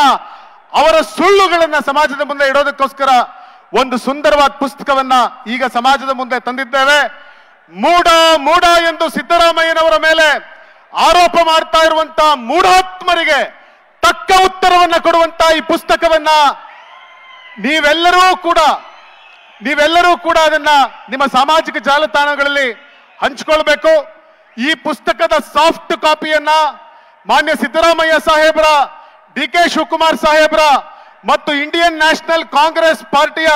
Speaker 11: ಅವರ ಸುಳ್ಳುಗಳನ್ನ ಸಮಾಜದ ಮುಂದೆ ಇಡೋದಕ್ಕೋಸ್ಕರ ಒಂದು ಸುಂದರವಾದ ಪುಸ್ತಕವನ್ನ ಈಗ ಸಮಾಜದ ಮುಂದೆ ತಂದಿದ್ದೇವೆ. ಮೂಢ ಮೂಢ ಎಂದು ಸಿದ್ದರಾಮಯ್ಯನವರ ಮೇಲೆ ಆರೋಪ ಮಾಡ್ತಾ ಇರುವಂತ ಮೂಢಾತ್ಮರಿಗೆ ತಕ್ಕ ಉತ್ತರವನ್ನ ಕೊಡುವಂತ ಈ ಪುಸ್ತಕವನ್ನ ನೀವೆಲ್ಲರೂ ಕೂಡ ಅದನ್ನ ನಿಮ್ಮ ಸಾಮಾಜಿಕ ಜಾಲತಾಣಗಳಲ್ಲಿ ಹಂಚಿಕೊಳ್ಬೇಕು. ಈ ಪುಸ್ತಕದ ಸಾಫ್ಟ್ ಕಾಪಿಯನ್ನ ಮಾನ್ಯ ಸಿದ್ದರಾಮಯ್ಯ ಸಾಹೇಬ್ರ, ಡಿ.ಕೆ. ಶಿವಕುಮಾರ್ ಸಾಹೇಬ್ರ ಮತ್ತು ಇಂಡಿಯನ್ ನ್ಯಾಷನಲ್ ಕಾಂಗ್ರೆಸ್ ಪಾರ್ಟಿಯ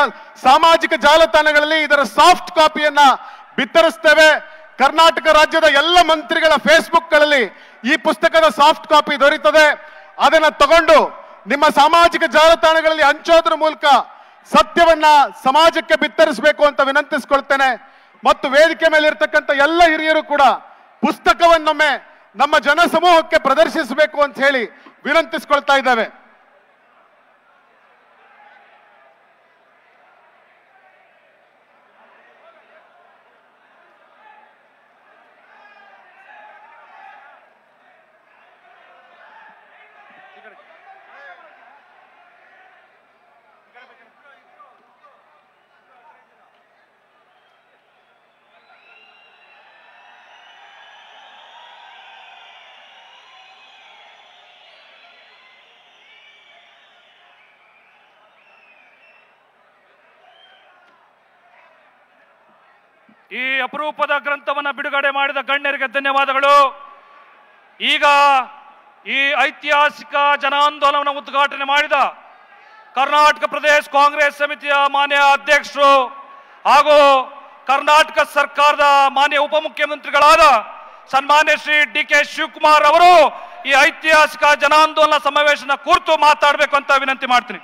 Speaker 11: ಸಾಮಾಜಿಕ ಜಾಲತಾಣಗಳಲ್ಲಿ ಇದರ ಸಾಫ್ಟ್ ಕಾಪಿಯನ್ನ ಬಿತ್ತರಿಸ್ತೇವೆ. ಕರ್ನಾಟಕ ರಾಜ್ಯದ ಎಲ್ಲ ಮಂತ್ರಿಗಳ ಫೇಸ್ಬುಕ್ಗಳಲ್ಲಿ ಈ ಪುಸ್ತಕದ ಸಾಫ್ಟ್ ಕಾಪಿ ದೊರೆಯುತ್ತದೆ. ಅದನ್ನ ತಗೊಂಡು ನಿಮ್ಮ ಸಾಮಾಜಿಕ ಜಾಲತಾಣಗಳಲ್ಲಿ ಹಂಚೋದ್ರ ಮೂಲಕ ಸತ್ಯವನ್ನ ಸಮಾಜಕ್ಕೆ ಬಿತ್ತರಿಸಬೇಕು ಅಂತ ವಿನಂತಿಸಿಕೊಳ್ತೇನೆ. ಮತ್ತು ವೇದಿಕೆ ಮೇಲೆ ಇರ್ತಕ್ಕಂಥ ಎಲ್ಲ ಹಿರಿಯರು ಕೂಡ ಪುಸ್ತಕವನ್ನೊಮ್ಮೆ ನಮ್ಮ ಜನ ಸಮೂಹಕ್ಕೆ ಪ್ರದರ್ಶಿಸಬೇಕು ಅಂತ ಹೇಳಿ ವಿನಂತಿಸಿಕೊಳ್ತಾ ಇದ್ದೇವೆ.
Speaker 6: ಈ ಅಪರೂಪದ ಗ್ರಂಥವನ್ನು ಬಿಡುಗಡೆ ಮಾಡಿದ ಗಣ್ಯರಿಗೆ ಧನ್ಯವಾದಗಳು. ಈಗ ಈ ಐತಿಹಾಸಿಕ ಜನಾಂದೋಲನ ಉದ್ಘಾಟನೆ ಮಾಡಿದ ಕರ್ನಾಟಕ ಪ್ರದೇಶ ಕಾಂಗ್ರೆಸ್ ಸಮಿತಿಯ ಮಾನ್ಯ ಅಧ್ಯಕ್ಷರು ಹಾಗೂ ಕರ್ನಾಟಕ ಸರ್ಕಾರದ ಮಾನ್ಯ ಉಪಮುಖ್ಯಮಂತ್ರಿಗಳಾದ ಸನ್ಮಾನ್ಯ ಶ್ರೀ ಡಿ.ಕೆ. ಶಿವಕುಮಾರ್ ಅವರು ಈ ಐತಿಹಾಸಿಕ ಜನಾಂದೋಲನ ಸಮಾವೇಶನ ಕುರಿತು ಮಾತಾಡಬೇಕು ಅಂತ ವಿನಂತಿ ಮಾಡ್ತೀನಿ.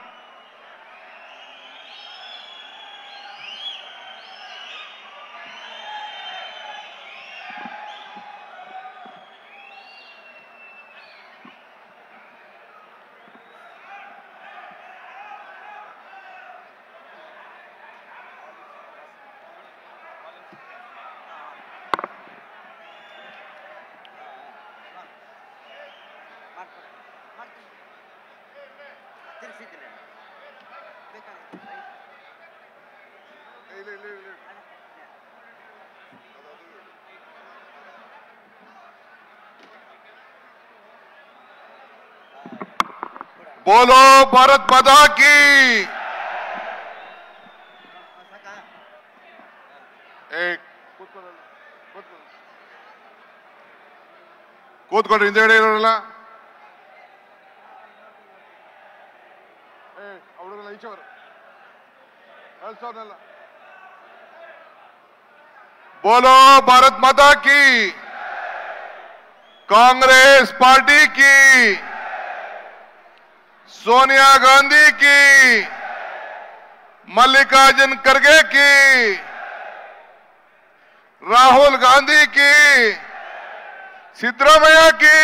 Speaker 12: बोलो भारत माता की। ಕೂತ್ಕೊಳ್ರಿ, ಹಿಂದೆಗಡೆ ಇರೋರಲ್ಲ ಅವರೆಲ್ಲ ಈಚೆವರು ಕಳ್ಸೋರ್ನೆಲ್ಲ. बोलो भारत माता की, कांग्रेस पार्टी की, सोनिया गांधी की, मल्लिकार्जुन खड़गे की, राहुल गांधी की, सिद्धरामैया की,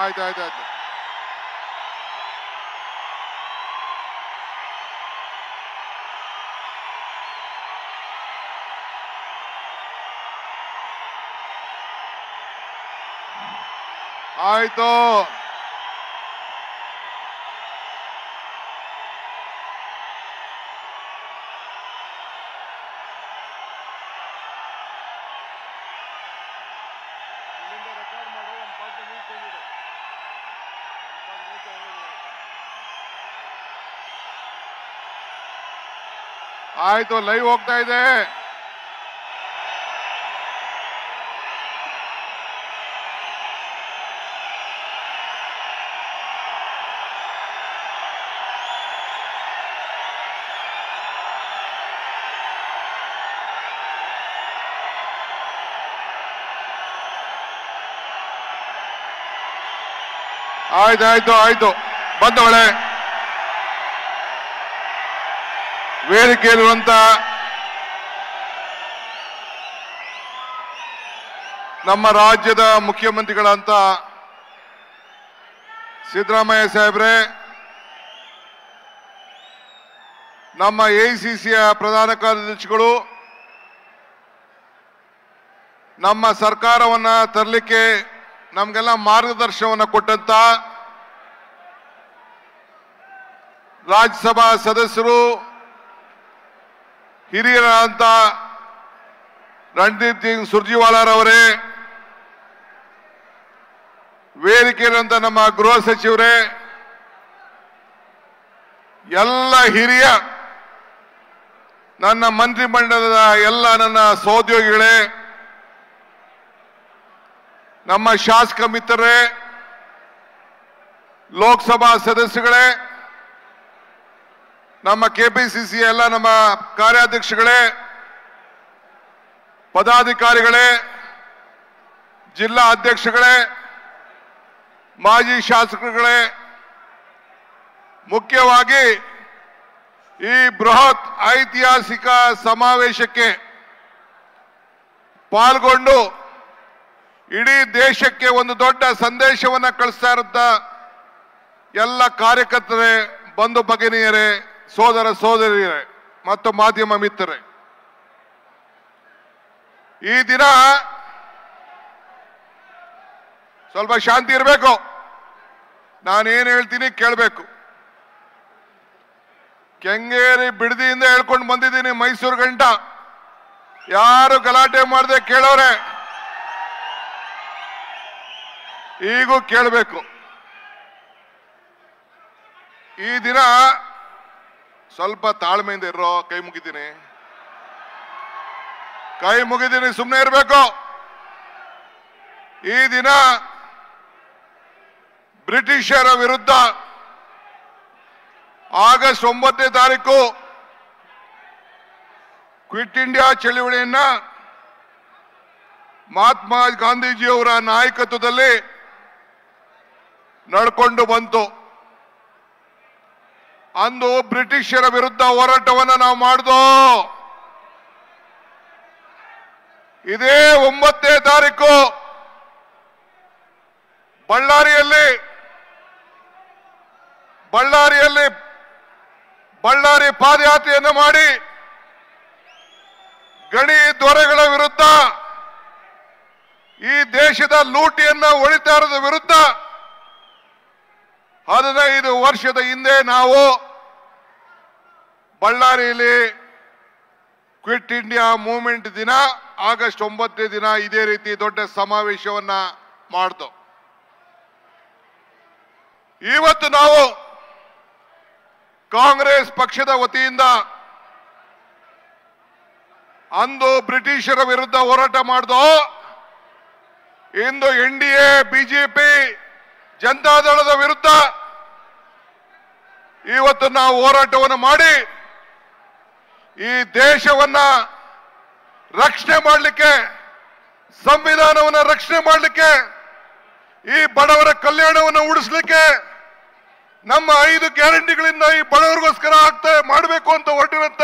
Speaker 12: ಆಯ್ತು ಆಯ್ತು ಆಯ್ತು. ಆಯ್ತು. ಆಯ್ತು, ಲೈವ್ ಹೋಗ್ತಾ ಇದೆ. ಆಯ್ತು ಬಂದವಳೆ ವೇದಿಕೆಯಲ್ಲಿರುವಂತ ನಮ್ಮ ರಾಜ್ಯದ ಮುಖ್ಯಮಂತ್ರಿಗಳಂತ ಸಿದ್ದರಾಮಯ್ಯ ಸಾಹೇಬ್ರೆ, ನಮ್ಮ ಎಐಸಿಸಿಯ ಪ್ರಧಾನ ಕಾರ್ಯದರ್ಶಿಗಳು, ನಮ್ಮ ಸರ್ಕಾರವನ್ನ ತರಲಿಕ್ಕೆ ನಮಗೆಲ್ಲ ಮಾರ್ಗದರ್ಶನವನ್ನು ಕೊಟ್ಟಂತ ರಾಜ್ಯಸಭಾ ಸದಸ್ಯರು, ಹಿರಿಯರಾದಂತ ರಣದೀಪ್ ಸಿಂಗ್ ಸುರ್ಜಿವಾಲಾರವರೇ, ವೇದಿಕೆಯಲ್ಲಿರುವಂತ ನಮ್ಮ ಗೃಹ ಸಚಿವರೇ, ಎಲ್ಲ ಹಿರಿಯ ನನ್ನ ಮಂತ್ರಿಮಂಡಲದ ಎಲ್ಲ ನನ್ನ ಸಹೋದ್ಯೋಗಿಗಳೇ, ನಮ್ಮ ಶಾಸಕ ಮಿತ್ರರೇ, ಲೋಕಸಭಾ ಸದಸ್ಯಗಳೇ, ನಮ್ಮ ಕೆಪಿಸಿಸಿ ಎಲ್ಲ ನಮ್ಮ ಕಾರ್ಯಾಧ್ಯಕ್ಷಗಳೇ, ಪದಾಧಿಕಾರಿಗಳೇ, ಜಿಲ್ಲಾ ಅಧ್ಯಕ್ಷಗಳೇ, ಮಾಜಿ ಶಾಸಕರುಗಳೇ, ಮುಖ್ಯವಾಗಿ ಈ ಬೃಹತ್ ಐತಿಹಾಸಿಕ ಸಮಾವೇಶಕ್ಕೆ ಪಾಲ್ಗೊಂಡು ಇಡೀ ದೇಶಕ್ಕೆ ಒಂದು ದೊಡ್ಡ ಸಂದೇಶವನ್ನು ಕಳಿಸ್ತಾ ಇರುತ್ತ ಎಲ್ಲ ಕಾರ್ಯಕರ್ತರೇ, ಬಂಧು ಭಗಿನಿಯರೇ, ಸೋದರ ಸೋದರಿಯರೇ ಮತ್ತು ಮಾಧ್ಯಮ ಮಿತ್ರರೇ, ಈ ದಿನ ಸ್ವಲ್ಪ ಶಾಂತಿ ಇರಬೇಕು. ನಾನೇನು ಹೇಳ್ತೀನಿ ಕೇಳಬೇಕು. ಕೆಂಗೇರಿ ಬಿಡದಿಯಿಂದ ಹೇಳ್ಕೊಂಡು ಬಂದಿದ್ದೀನಿ ಮೈಸೂರು ಗಂಟ. ಯಾರು ಗಲಾಟೆ ಮಾಡದೆ ಕೇಳೋರೆ, ಈಗೂ ಕೇಳಬೇಕು. ಈ ದಿನ ಸ್ವಲ್ಪ ತಾಳ್ಮೆಯಿಂದ ಇರೋ, ಕೈ ಮುಗಿದ್ದೀನಿ, ಸುಮ್ಮನೆ ಇರಬೇಕು. ಈ ದಿನ ಬ್ರಿಟಿಷರ ವಿರುದ್ಧ ಆಗಸ್ಟ್ 9ನೇ ತಾರೀಕು ಕ್ವಿಟ್ ಇಂಡಿಯಾ ಚಳವಳಿಯನ್ನ ಮಹಾತ್ಮ ಗಾಂಧೀಜಿಯವರ ನಾಯಕತ್ವದಲ್ಲಿ ನಡ್ಕೊಂಡು ಬಂತು. ಅಂದು ಬ್ರಿಟಿಷರ ವಿರುದ್ಧ ಹೋರಾಟವನ್ನು ನಾವು ಮಾಡಿದೋ. ಇದೇ 9ನೇ ತಾರೀಕು ಬಳ್ಳಾರಿ ಪಾದಯಾತ್ರೆಯನ್ನು ಮಾಡಿ ಗಣಿ ದೊರೆಗಳ ವಿರುದ್ಧ, ಈ ದೇಶದ ಲೂಟಿಯನ್ನ ಹೊಡಿತಾ ಇರೋದ್ರ ವಿರುದ್ಧ 15 ವರ್ಷದ ಹಿಂದೆ ನಾವು ಬಳ್ಳಾರಿಯಲ್ಲಿ ಕ್ವಿಟ್ ಇಂಡಿಯಾ ಮೂವ್ಮೆಂಟ್ ದಿನ ಆಗಸ್ಟ್ 9ನೇ ದಿನ ಇದೇ ರೀತಿ ದೊಡ್ಡ ಸಮಾವೇಶವನ್ನ ಮಾಡ್ದು. ಇವತ್ತು ನಾವು ಕಾಂಗ್ರೆಸ್ ಪಕ್ಷದ ವತಿಯಿಂದ ಅಂದು ಬ್ರಿಟಿಷರ ವಿರುದ್ಧ ಹೋರಾಟ ಮಾಡ್ದೋ, ಇಂದು ಎನ್ಡಿಎ, ಬಿಜೆಪಿ, ಜನತಾದಳದ ವಿರುದ್ಧ ಇವತ್ತು ನಾವು ಹೋರಾಟವನ್ನು ಮಾಡಿ ಈ ದೇಶವನ್ನ ರಕ್ಷಣೆ ಮಾಡಲಿಕ್ಕೆ, ಸಂವಿಧಾನವನ್ನು ರಕ್ಷಣೆ ಮಾಡಲಿಕ್ಕೆ, ಈ ಬಡವರ ಕಲ್ಯಾಣವನ್ನು ಉಳಿಸಲಿಕ್ಕೆ, ನಮ್ಮ 5 ಗ್ಯಾರಂಟಿಗಳಿಂದ ಈ ಬಡವರಿಗೋಸ್ಕರ ಮಾಡಬೇಕು ಅಂತ ಹೊರಟಿರುವಂತ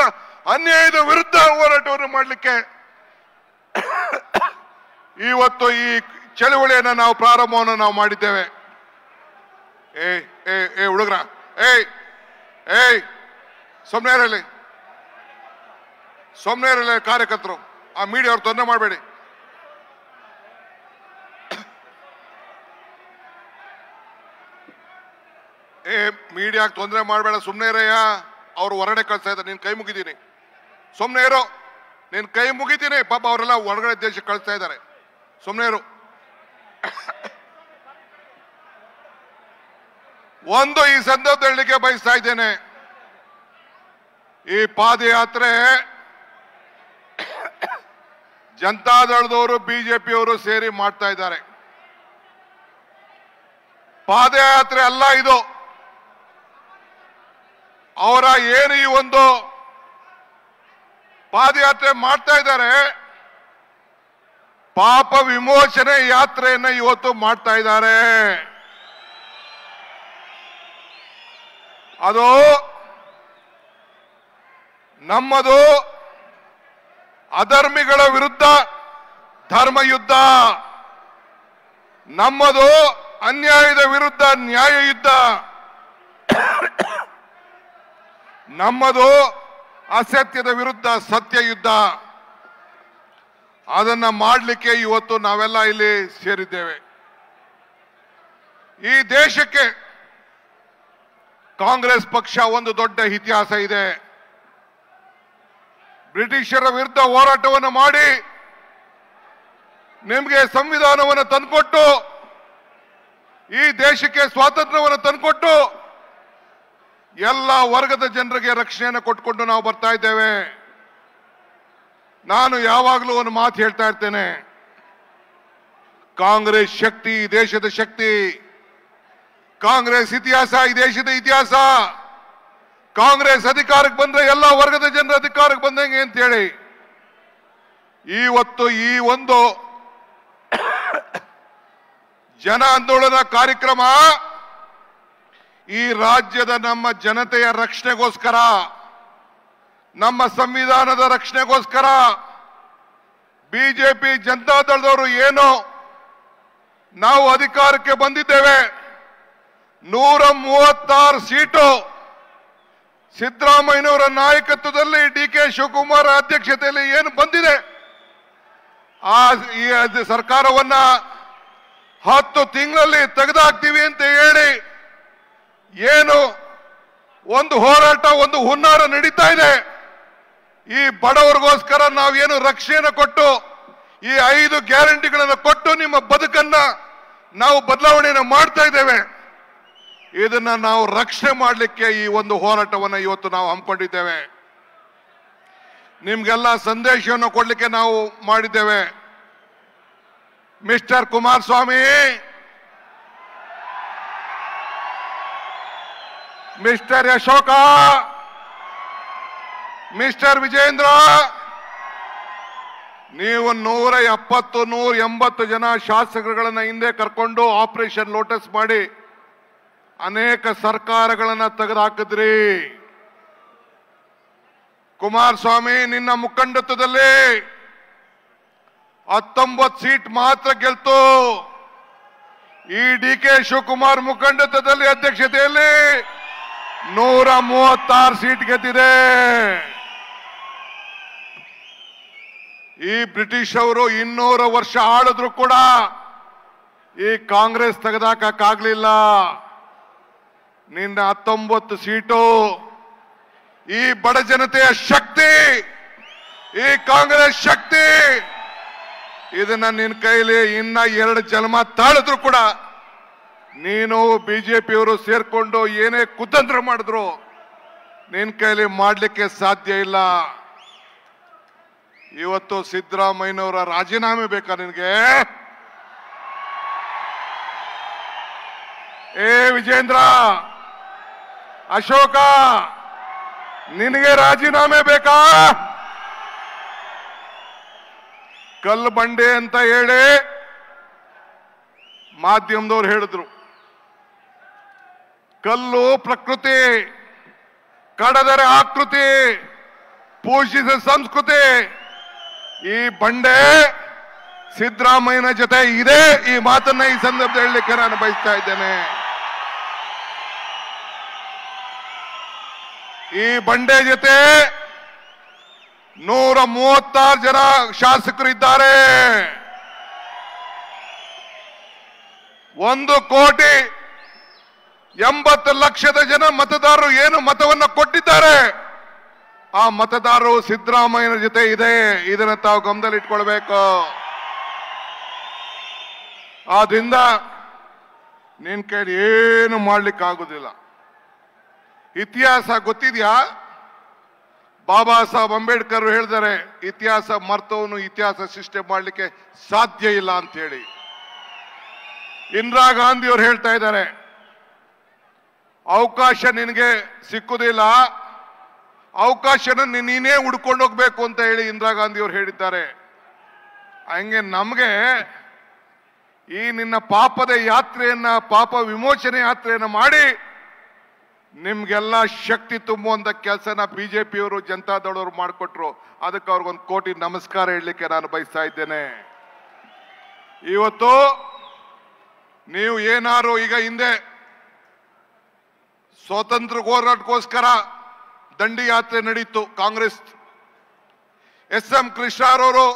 Speaker 12: ಅನ್ಯಾಯದ ವಿರುದ್ಧ ಹೋರಾಟವನ್ನು ಮಾಡಲಿಕ್ಕೆ ಇವತ್ತು ಈ ಚಳವಳಿಯನ್ನು ನಾವು ಪ್ರಾರಂಭವನ್ನು ನಾವು ಮಾಡಿದ್ದೇವೆ. ಹುಡುಗ್ರ, ಸುಮ್ಮನೆ ಇರಲಿ ಕಾರ್ಯಕರ್ತರು, ಆ ಮೀಡಿಯಾ ಅವ್ರು ತೊಂದರೆ ಮಾಡಬೇಡಿ. ಮೀಡಿಯಾಕ್ಕೆ ತೊಂದರೆ ಮಾಡಬೇಡ, ಸುಮ್ಮನೆ ಇರಯ್ಯ. ಅವ್ರು ಹೊರಗಡೆ ಕಳ್ಸ್ತಾ ಇದ್ದಾರೆ, ನೀನ್ ಕೈ ಮುಗಿದ್ದೀನಿ, ಸುಮ್ಮನೆ ಇರೋ, ನೀನ್ ಕೈ ಮುಗಿತೀನಿ. ಪಾಪ ಅವರೆಲ್ಲ ಹೊರಗಡೆ ದೇಶಕ್ಕೆ ಕಳಿಸ್ತಾ ಇದ್ದಾರೆ, ಸುಮ್ಮನೆ ಇರು. ಒಂದು ಈ ಸಂದರ್ಭ ಹೇಳಲಿಕ್ಕೆ ಬಯಸ್ತಾ ಇದ್ದೇನೆ, ಈ ಪಾದಯಾತ್ರೆ ಜನತಾದಳದವರು, ಬಿಜೆಪಿಯವರು ಸೇರಿ ಮಾಡ್ತಾ ಇದ್ದಾರೆ. ಪಾದಯಾತ್ರೆ ಅಲ್ಲ ಇದು. ಅವರ ಏನು ಈ ಒಂದು ಪಾದಯಾತ್ರೆ ಮಾಡ್ತಾ ಇದ್ದಾರೆ, ಪಾಪ ವಿಮೋಚನೆ ಯಾತ್ರೆಯನ್ನ ಇವತ್ತು ಮಾಡ್ತಾ ಇದ್ದಾರೆ. ಅದು ನಮ್ಮದು ಅಧರ್ಮಿಗಳ ವಿರುದ್ಧ ಧರ್ಮಯುದ್ಧ, ನಮ್ಮದು ಅನ್ಯಾಯದ ವಿರುದ್ಧ ನ್ಯಾಯ ಯುದ್ಧ, ನಮ್ಮದು ಅಸತ್ಯದ ವಿರುದ್ಧ ಸತ್ಯ ಯುದ್ಧ. ಅದನ್ನ ಮಾಡಲಿಕ್ಕೆ ಇವತ್ತು ನಾವೆಲ್ಲ ಇಲ್ಲಿ ಸೇರಿದ್ದೇವೆ. ಈ ದೇಶಕ್ಕೆ ಕಾಂಗ್ರೆಸ್ ಪಕ್ಷ ಒಂದು ದೊಡ್ಡ ಇತಿಹಾಸ ಇದೆ. ಬ್ರಿಟಿಷರ ವಿರುದ್ಧ ಹೋರಾಟವನ್ನು ಮಾಡಿ ನಿಮಗೆ ಸಂವಿಧಾನವನ್ನು ತಂದುಕೊಟ್ಟು ಈ ದೇಶಕ್ಕೆ ಸ್ವಾತಂತ್ರ್ಯವನ್ನು ತಂದುಕೊಟ್ಟು ಎಲ್ಲ ವರ್ಗದ ಜನರಿಗೆ ರಕ್ಷಣೆಯನ್ನು ಕೊಟ್ಕೊಂಡು ನಾವು ಬರ್ತಾ ಇದ್ದೇವೆ. ನಾನು ಯಾವಾಗಲೂ ಒಂದು ಮಾತು ಹೇಳ್ತಾ ಇರ್ತೇನೆ, ಕಾಂಗ್ರೆಸ್ ಶಕ್ತಿ ಈ ದೇಶದ ಶಕ್ತಿ, ಕಾಂಗ್ರೆಸ್ ಇತಿಹಾಸ ಈ ದೇಶದ ಇತಿಹಾಸ, ಕಾಂಗ್ರೆಸ್ ಅಧಿಕಾರಕ್ಕೆ ಬಂದ್ರೆ ಎಲ್ಲ ವರ್ಗದ ಜನರ ಅಧಿಕಾರಕ್ಕೆ ಬಂದಂಗೆ ಅಂತ ಹೇಳಿ ಇವತ್ತು ಈ ಒಂದು ಜನ ಆಂದೋಲನ ಕಾರ್ಯಕ್ರಮ ಈ ರಾಜ್ಯದ ನಮ್ಮ ಜನತೆಯ ರಕ್ಷಣೆಗೋಸ್ಕರ, ನಮ್ಮ ಸಂವಿಧಾನದ ರಕ್ಷಣೆಗೋಸ್ಕರ ಬಿಜೆಪಿ ಜನತಾದಳದವರು ಏನು ನಾವು ಅಧಿಕಾರಕ್ಕೆ ಬಂದಿದ್ದೇವೆ, 136 ಸೀಟು ಸಿದ್ದರಾಮಯ್ಯನವರ ನಾಯಕತ್ವದಲ್ಲಿ ಡಿ.ಕೆ. ಶಿವಕುಮಾರ್ ಅಧ್ಯಕ್ಷತೆಯಲ್ಲಿ ಏನು ಬಂದಿದೆ, ಈ ಸರ್ಕಾರವನ್ನ 10 ತಿಂಗಳಲ್ಲಿ ತೆಗೆದುಹಾಕ್ತೀವಿ ಅಂತ ಹೇಳಿ ಏನು ಒಂದು ಹೋರಾಟ, ಒಂದು ಹುನ್ನಾರ ನಡೀತಾ ಇದೆ. ಈ ಬಡವರಿಗೋಸ್ಕರ ನಾವೇನು ರಕ್ಷಣೆಯನ್ನು ಕೊಟ್ಟು ಈ 5 ಗ್ಯಾರಂಟಿಗಳನ್ನು ಕೊಟ್ಟು ನಿಮ್ಮ ಬದುಕನ್ನ ನಾವು ಬದಲಾವಣೆಯನ್ನು ಮಾಡ್ತಾ ಇದ್ದೇವೆ. ಇದನ್ನ ನಾವು ರಕ್ಷಣೆ ಮಾಡಲಿಕ್ಕೆ ಈ ಒಂದು ಹೋರಾಟವನ್ನು ಇವತ್ತು ನಾವು ಹಮ್ಮಿಕೊಂಡಿದ್ದೇವೆ. ನಿಮ್ಗೆಲ್ಲ ಸಂದೇಶವನ್ನು ಕೊಡ್ಲಿಕ್ಕೆ ನಾವು ಮಾಡಿದ್ದೇವೆ. Mister Kumaraswamy, mister Ashoka, mister Vijendra, ನೀವು 170, 180 ಜನ ಶಾಸಕರುಗಳನ್ನ ಹಿಂದೆ ಕರ್ಕೊಂಡು ಆಪರೇಷನ್ ಲೋಟಸ್ ಮಾಡಿ ಅನೇಕ ಸರ್ಕಾರಗಳನ್ನ ತೆಗೆದುಹಾಕಿದ್ರಿ. ಕುಮಾರಸ್ವಾಮಿ, ನಿನ್ನ ಮುಖಂಡತ್ವದಲ್ಲಿ 19 ಸೀಟ್ ಮಾತ್ರ ಗೆಲ್ತು. ಈ ಡಿ.ಕೆ. ಶಿವಕುಮಾರ್ ಮುಖಂಡತ್ವದಲ್ಲಿ ಅಧ್ಯಕ್ಷತೆಯಲ್ಲಿ 136 ಸೀಟ್ ಗೆದ್ದಿದೆ. ಈ ಬ್ರಿಟಿಷ್ ಅವರು 200 ವರ್ಷ ಆಳಿದ್ರು ಕೂಡ ಈ ಕಾಂಗ್ರೆಸ್ ತೆಗೆದಾಕಕ್ಕಾಗ್ಲಿಲ್ಲ. ನಿನ್ನ 19 ಸೀಟು ಈ ಬಡ ಜನತೆಯ ಶಕ್ತಿ, ಈ ಕಾಂಗ್ರೆಸ್ ಶಕ್ತಿ. ಇದನ್ನ ನಿನ್ನ ಕೈಲಿ ಇನ್ನ 2 ಜನ್ಮ ತಾಳಿದ್ರು ಕೂಡ ನೀನು ಬಿಜೆಪಿಯವರು ಸೇರ್ಕೊಂಡು ಏನೇ ಕುತಂತ್ರ ಮಾಡಿದ್ರು ನಿನ್ನ ಕೈಲಿ ಮಾಡ್ಲಿಕ್ಕೆ ಸಾಧ್ಯ ಇಲ್ಲ. ಇವತ್ತು ಸಿದ್ದರಾಮಯ್ಯನವರ ರಾಜೀನಾಮೆ ಬೇಕಾ ನಿನಗೆ? ಏ ವಿಜೇಂದ್ರ, ಅಶೋಕ, ನಿನಗೆ ರಾಜೀನಾಮೆ ಬೇಕಾ? ಕಲ್ಲು ಬಂಡೆ ಅಂತ ಹೇಳಿ ಮಾಧ್ಯಮದವ್ರು ಹೇಳಿದ್ರು. ಕಲ್ಲು ಪ್ರಕೃತಿ, ಕಡದರೆ ಆಕೃತಿ, ಪೋಷಿಸಿದ ಸಂಸ್ಕೃತಿ. ಈ ಬಂಡೆ ಸಿದ್ದರಾಮಯ್ಯನ ಜೊತೆ ಇದೆ. ಈ ಮಾತನ್ನ ಈ ಸಂದರ್ಭದಲ್ಲಿ ಹೇಳಲಿಕ್ಕೆ ನಾನು ಬಯಸ್ತಾ ಇದ್ದೇನೆ. ಈ ಬಂಡೆ ಜೊತೆ 136 ಜನ ಶಾಸಕರು ಇದ್ದಾರೆ. 1,80,00,000 ಜನ ಮತದಾರರು ಏನು ಮತವನ್ನ ಕೊಟ್ಟಿದ್ದಾರೆ, ಆ ಮತದಾರರು ಸಿದ್ದರಾಮಯ್ಯನ ಜೊತೆ ಇದೆ. ಇದನ್ನ ತಾವು ಗಮನದಲ್ಲಿ ಇಟ್ಕೊಳ್ಬೇಕು. ಆದ್ರಿಂದ ನಿನ್ ಕೈಲಿ ಏನು ಮಾಡ್ಲಿಕ್ಕೆ ಆಗುದಿಲ್ಲ. ಇತಿಹಾಸ ಗೊತ್ತಿದ್ಯಾ? ಬಾಬಾ ಸಾಹೇಬ್ ಅಂಬೇಡ್ಕರ್ ಹೇಳಿದ್ದಾರೆ, ಇತಿಹಾಸ ಮರ್ತವನು ಇತಿಹಾಸ ಸೃಷ್ಟಿ ಮಾಡ್ಲಿಕ್ಕೆ ಸಾಧ್ಯ ಇಲ್ಲ ಅಂತ ಹೇಳಿ. ಇಂದಿರಾ ಗಾಂಧಿ ಅವರು ಹೇಳ್ತಾ ಇದ್ದಾರೆ, ಅವಕಾಶ ನಿನಗೆ ಸಿಕ್ಕುದಿಲ್ಲ, ಅವಕಾಶನ ನೀನೇ ಹುಡ್ಕೊಂಡು ಹೋಗ್ಬೇಕು ಅಂತ ಹೇಳಿ ಇಂದಿರಾ ಗಾಂಧಿ ಅವರು ಹೇಳಿದ್ದಾರೆ. ಹಂಗೆ ನಮ್ಗೆ ಈ ನಿನ್ನ ಪಾಪದ ಯಾತ್ರೆಯನ್ನ, ಪಾಪ ವಿಮೋಚನೆ ಯಾತ್ರೆಯನ್ನ ಮಾಡಿ ನಿಮ್ಗೆಲ್ಲ ಶಕ್ತಿ ತುಂಬುವಂತ ಕೆಲಸನ ಬಿಜೆಪಿಯವರು ಜನತಾದಳವರು ಮಾಡಿಕೊಟ್ರು. ಅದಕ್ಕೆ ಅವ್ರಿಗೊಂದು ಕೋಟಿ ನಮಸ್ಕಾರ ಹೇಳಲಿಕ್ಕೆ ನಾನು ಬಯಸ್ತಾ ಇದ್ದೇನೆ. ಇವತ್ತು ನೀವು ಏನಾರು ಈಗ ಹಿಂದೆ ಸ್ವಾತಂತ್ರ್ಯ ಹೋರಾಟಕ್ಕೋಸ್ಕರ ದಂಡಿ ಯಾತ್ರೆ ನಡೀತು ಕಾಂಗ್ರೆಸ್. ಎಸ್.ಎಂ. ಕೃಷ್ಣರವರು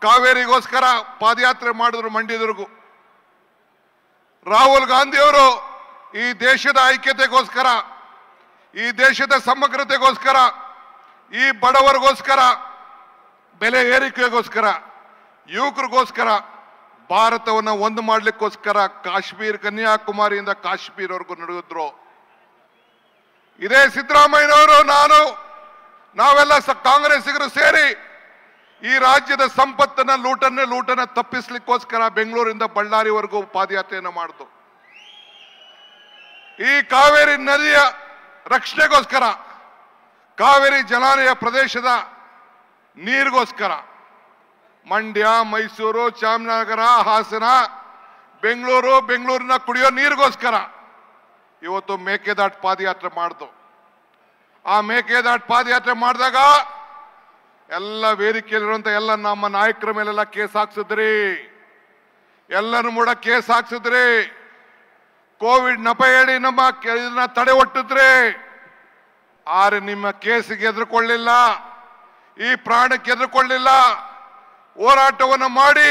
Speaker 12: ಕಾವೇರಿಗೋಸ್ಕರ ಪಾದಯಾತ್ರೆ ಮಾಡಿದ್ರು ಮಂಡ್ಯದವರೆಗೂ. ರಾಹುಲ್ ಗಾಂಧಿಯವರು ಈ ದೇಶದ ಐಕ್ಯತೆಗೋಸ್ಕರ, ಈ ದೇಶದ ಸಮಗ್ರತೆಗೋಸ್ಕರ, ಈ ಬಡವರಿಗೋಸ್ಕರ, ಬೆಲೆ ಏರಿಕೆಗೋಸ್ಕರ, ಯುವಕರಿಗೋಸ್ಕರ, ಭಾರತವನ್ನು ಒಂದು ಮಾಡಲಿಕ್ಕೋಸ್ಕರ ಕಾಶ್ಮೀರ್, ಕನ್ಯಾಕುಮಾರಿಯಿಂದ ಕಾಶ್ಮೀರವರೆಗೂ ನಡೆದಿದ್ರು. ಇದೇ ಸಿದ್ದರಾಮಯ್ಯನವರು ನಾವೆಲ್ಲ ಕಾಂಗ್ರೆಸ್ಸಿಗರು ಸೇರಿ ಈ ರಾಜ್ಯದ ಸಂಪತ್ತನ್ನ ಲೂಟನ್ನ ತಪ್ಪಿಸ್ಲಿಕ್ಕೋಸ್ಕರ ಬೆಂಗಳೂರಿಂದ ಬಳ್ಳಾರಿವರೆಗೂ ಪಾದಯಾತ್ರೆಯನ್ನು ಮಾಡಿದ್ರು. ಈ ಕಾವೇರಿ ನದಿಯ ರಕ್ಷಣೆಗೋಸ್ಕರ, ಕಾವೇರಿ ಜಲಾನಯ ಪ್ರದೇಶದ ನೀರಿಗೋಸ್ಕರ ಮಂಡ್ಯ, ಮೈಸೂರು, ಚಾಮರಾಜನಗರ, ಹಾಸನ, ಬೆಂಗಳೂರಿನ ಕುಡಿಯೋ ನೀರಿಗೋಸ್ಕರ ಇವತ್ತು ಮೇಕೆದಾಟು ಪಾದಯಾತ್ರೆ ಮಾಡಿದ್ರು. ಆ ಮೇಕೆದಾಟು ಪಾದಯಾತ್ರೆ ಮಾಡಿದಾಗ ಎಲ್ಲ ವೇದಿಕೆಯಲ್ಲಿರುವಂತ ಎಲ್ಲ ನಮ್ಮ ನಾಯಕರ ಮೇಲೆಲ್ಲ ಕೇಸ್ ಹಾಕ್ಸಿದ್ರಿ, ಎಲ್ಲರೂ ಕೂಡ ಕೇಸ್ ಹಾಕ್ಸಿದ್ರಿ. ಕೋವಿಡ್ ನೆಪ ಹೇಳಿ ನಮ್ಮ ಇದನ್ನ ತಡೆ ಒಟ್ಟಿದ್ರಿ. ಆದ್ರೆ ನಿಮ್ಮ ಕೇಸಿಗೆ ಎದುರುಕೊಳ್ಳಿಲ್ಲ, ಈ ಪ್ರಾಣಕ್ಕೆ ಎದುರುಕೊಳ್ಳಿಲ್ಲ. ಹೋರಾಟವನ್ನು ಮಾಡಿ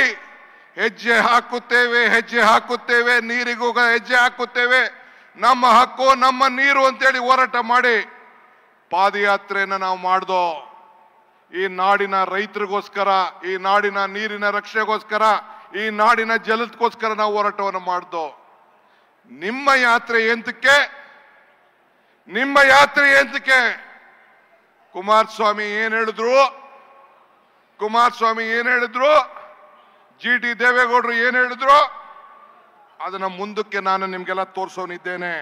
Speaker 12: ಹೆಜ್ಜೆ ಹಾಕುತ್ತೇವೆ, ನೀರಿಗೂ ಹೆಜ್ಜೆ ಹಾಕುತ್ತೇವೆ, ನಮ್ಮ ಹಕ್ಕು ನಮ್ಮ ನೀರು ಅಂತೇಳಿ ಹೋರಾಟ ಮಾಡಿ ಪಾದಯಾತ್ರೆಯನ್ನು ನಾವು ಮಾಡ್ದೋ. ಈ ನಾಡಿನ ರೈತರಿಗೋಸ್ಕರ, ಈ ನಾಡಿನ ನೀರಿನ ರಕ್ಷಣೆಗೋಸ್ಕರ, ಈ ನಾಡಿನ ಜಲದಗೋಸ್ಕರ ನಾವು ಹೋರಾಟವನ್ನು ಮಾಡ್ದೋ. ನಿಮ್ಮ ಯಾತ್ರೆ ಎಂತಕ್ಕೆ? ಕುಮಾರಸ್ವಾಮಿ ಏನ್ ಹೇಳಿದ್ರು, GT ದೇವೇಗೌಡರು ಏನ್ ಹೇಳಿದ್ರು, ಅದನ್ನ ಮುಂದಕ್ಕೆ ನಾನು ನಿಮ್ಗೆಲ್ಲ ತೋರಿಸೋನಿದ್ದೇನೆ.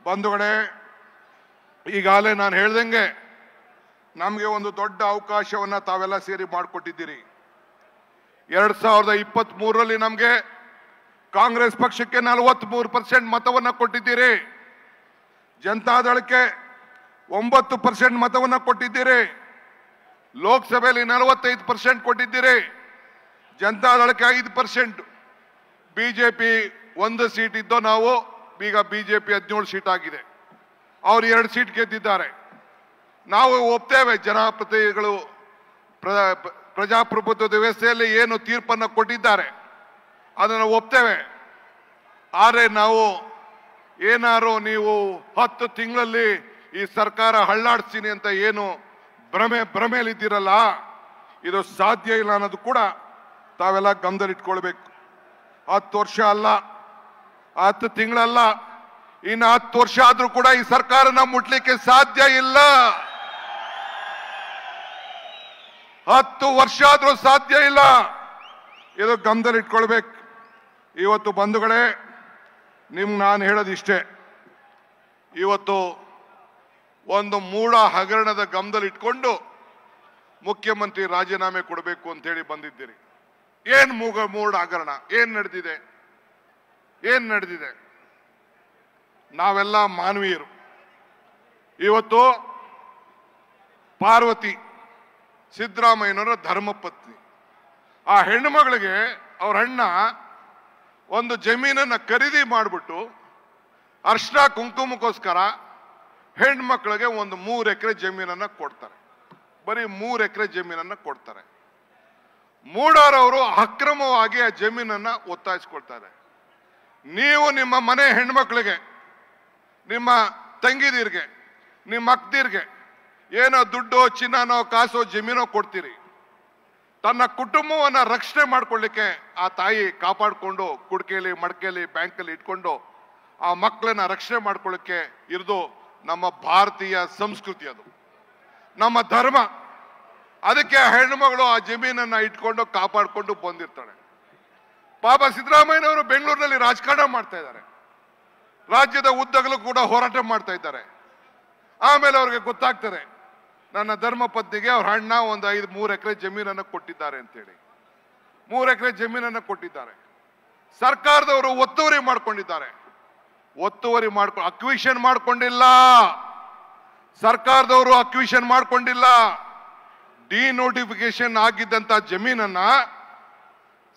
Speaker 12: ಬಂಧುಗಳೇ, ಈಗಾಗಲೇ ನಾನು ಹೇಳ್ದಂಗೆ ನಮ್ಗೆ ಒಂದು ದೊಡ್ಡ ಅವಕಾಶವನ್ನ ತಾವೆಲ್ಲ ಸೇರಿ ಮಾಡಿಕೊಟ್ಟಿದ್ದೀರಿ. 2023ರಲ್ಲಿ ನಮ್ಗೆ ಕಾಂಗ್ರೆಸ್ ಪಕ್ಷಕ್ಕೆ 43% ಮತವನ್ನ ಕೊಟ್ಟಿದ್ದೀರಿ, ಜನತಾದಳಕ್ಕೆ 9% ಮತವನ್ನ ಕೊಟ್ಟಿದ್ದೀರಿ, ಲೋಕಸಭೆಯಲ್ಲಿ 45% ಕೊಟ್ಟಿದ್ದೀರಿ, ಜನತಾದಳಕ್ಕೆ 5%, ಬಿಜೆಪಿ 1 ಸೀಟ್ ಇದ್ದೋ ನಾವು, ಈಗ ಬಿಜೆಪಿ 17 ಸೀಟ್ ಆಗಿದೆ. ಅವ್ರು 2 ಸೀಟ್ ಗೆದ್ದಿದ್ದಾರೆ. ನಾವು ಒಪ್ತೇವೆ, ಜನಪ್ರತಿನಿಧಿಗಳು ಪ್ರಜಾಪ್ರಭುತ್ವದ ವ್ಯವಸ್ಥೆಯಲ್ಲಿ ಏನು ತೀರ್ಪನ್ನು ಕೊಟ್ಟಿದ್ದಾರೆ ಅದನ್ನು ಒಪ್ತೇವೆ. ಆದರೆ ನಾವು ಏನಾರು ನೀವು 10 ತಿಂಗಳಲ್ಲಿ ಈ ಸರ್ಕಾರ ಹಳ್ಳಾಡ್ತೀನಿ ಅಂತ ಏನು ಭ್ರಮೆಯಲ್ಲಿದ್ದೀರಲ್ಲ, ಇದು ಸಾಧ್ಯ ಇಲ್ಲ ಅನ್ನೋದು ಕೂಡ ತಾವೆಲ್ಲ ಗಮನದಲ್ಲಿಟ್ಕೊಳ್ಬೇಕು. 10 ವರ್ಷ ಅಲ್ಲ, 10 ತಿಂಗಳಲ್ಲ, ಇನ್ನು 10 ವರ್ಷ ಆದ್ರೂ ಕೂಡ ಈ ಸರ್ಕಾರನ ಮುಟ್ಲಿಕ್ಕೆ ಸಾಧ್ಯ ಇಲ್ಲ. 10 ವರ್ಷ ಆದ್ರೂ ಸಾಧ್ಯ ಇಲ್ಲ, ಇದು ಗಮನದಲ್ಲಿಟ್ಕೊಳ್ಬೇಕು. ಇವತ್ತು ಬಂಧುಗಳೇ, ನಾನು ಹೇಳೋದಿಷ್ಟೇ, ಇವತ್ತು ಒಂದು ಮೂಢ ಹಗರಣದ ಗಮನದಲ್ಲಿಟ್ಕೊಂಡು ಮುಖ್ಯಮಂತ್ರಿ ರಾಜೀನಾಮೆ ಕೊಡಬೇಕು ಅಂತ ಹೇಳಿ ಬಂದಿದ್ದೀರಿ. ಏನ್ ಮೂಢ ಹಗರಣ, ಏನ್ ನಡೆದಿದೆ? ನಾವೆಲ್ಲ ಮಾನವೀಯರು. ಇವತ್ತು ಪಾರ್ವತಿ ಸಿದ್ದರಾಮಯ್ಯನವರ ಧರ್ಮಪತ್ನಿ, ಆ ಹೆಣ್ಣು ಮಗಳಿಗೆ ಅವ್ರ ಅಣ್ಣ ಒಂದು ಜಮೀನನ್ನ ಖರೀದಿ ಮಾಡಿಬಿಟ್ಟು ಅರ್ಶನ ಕುಂಕುಮಕ್ಕೋಸ್ಕರ ಹೆಣ್ಮಕ್ಳಿಗೆ ಒಂದು 3 ಎಕರೆ ಜಮೀನನ್ನ ಕೊಡ್ತಾರೆ. ಬರೀ 3 ಎಕರೆ ಜಮೀನನ್ನ ಕೊಡ್ತಾರೆ. ಮೂಡಾರವರು ಅಕ್ರಮವಾಗಿ ಆ ಜಮೀನನ್ನ ಒತ್ತಾಯಿಸ್ಕೊಳ್ತಾರೆ. ನೀವು ನಿಮ್ಮ ಮನೆ ಹೆಣ್ಮಕ್ಳಿಗೆ, ನಿಮ್ಮ ತಂಗಿದಿರ್ಗೆ, ನಿಮ್ಮ ಅಕ್ಕದಿರ್ಗೆ ಏನೋ ದುಡ್ಡು, ಚಿನ್ನನೋ, ಕಾಸೋ, ಜಮೀನೋ ಕೊಡ್ತೀರಿ. ತನ್ನ ಕುಟುಂಬವನ್ನ ರಕ್ಷಣೆ ಮಾಡ್ಕೊಳ್ಳಿಕ್ಕೆ ಆ ತಾಯಿ ಕಾಪಾಡಿಕೊಂಡು ಕುಡ್ಕೆಯಲ್ಲಿ, ಮಡಕೆಯಲ್ಲಿ, ಬ್ಯಾಂಕಲ್ಲಿ ಇಟ್ಕೊಂಡು ಆ ಮಕ್ಕಳನ್ನ ರಕ್ಷಣೆ ಮಾಡ್ಕೊಳ್ಳಿಕ್ಕೆ ಇರೋದು ನಮ್ಮ ಭಾರತೀಯ ಸಂಸ್ಕೃತಿ, ಅದು ನಮ್ಮ ಧರ್ಮ. ಅದಕ್ಕೆ ಹೆಣ್ಣುಮಗಳು ಆ ಜಮೀನನ್ನ ಇಟ್ಕೊಂಡು ಕಾಪಾಡಿಕೊಂಡು ಬಂದಿರ್ತಾಳೆ. ಪಾಪ ಸಿದ್ದರಾಮಯ್ಯನವರು ಬೆಂಗಳೂರಿನಲ್ಲಿ ರಾಜಕಾರಣ ಮಾಡ್ತಾ ಇದ್ದಾರೆ, ರಾಜ್ಯದ ಉದ್ದಗಲೂ ಕೂಡ ಹೋರಾಟ ಮಾಡ್ತಾ ಇದ್ದಾರೆ. ಆಮೇಲೆ ಅವ್ರಿಗೆ ಗೊತ್ತಾಗ್ತಾರೆ, ನನ್ನ ಧರ್ಮಪತ್ನಿಗೆ ಅವ್ರ ಅಣ್ಣ ಒಂದು 3 ಎಕರೆ ಜಮೀನನ್ನು ಕೊಟ್ಟಿದ್ದಾರೆ ಅಂತೇಳಿ. 3 ಎಕರೆ ಜಮೀನನ್ನು ಕೊಟ್ಟಿದ್ದಾರೆ. ಸರ್ಕಾರದವರು ಒತ್ತುವರಿ ಮಾಡ್ಕೊಂಡಿದ್ದಾರೆ. ಒತ್ತುವರಿ ಅಕ್ವಿಷನ್ ಮಾಡ್ಕೊಂಡಿಲ್ಲ. ಸರ್ಕಾರದವರು ಅಕ್ವಿಷನ್ ಮಾಡ್ಕೊಂಡಿಲ್ಲ. ಡಿನೋಟಿಫಿಕೇಶನ್ ಆಗಿದ್ದಂತ ಜಮೀನನ್ನ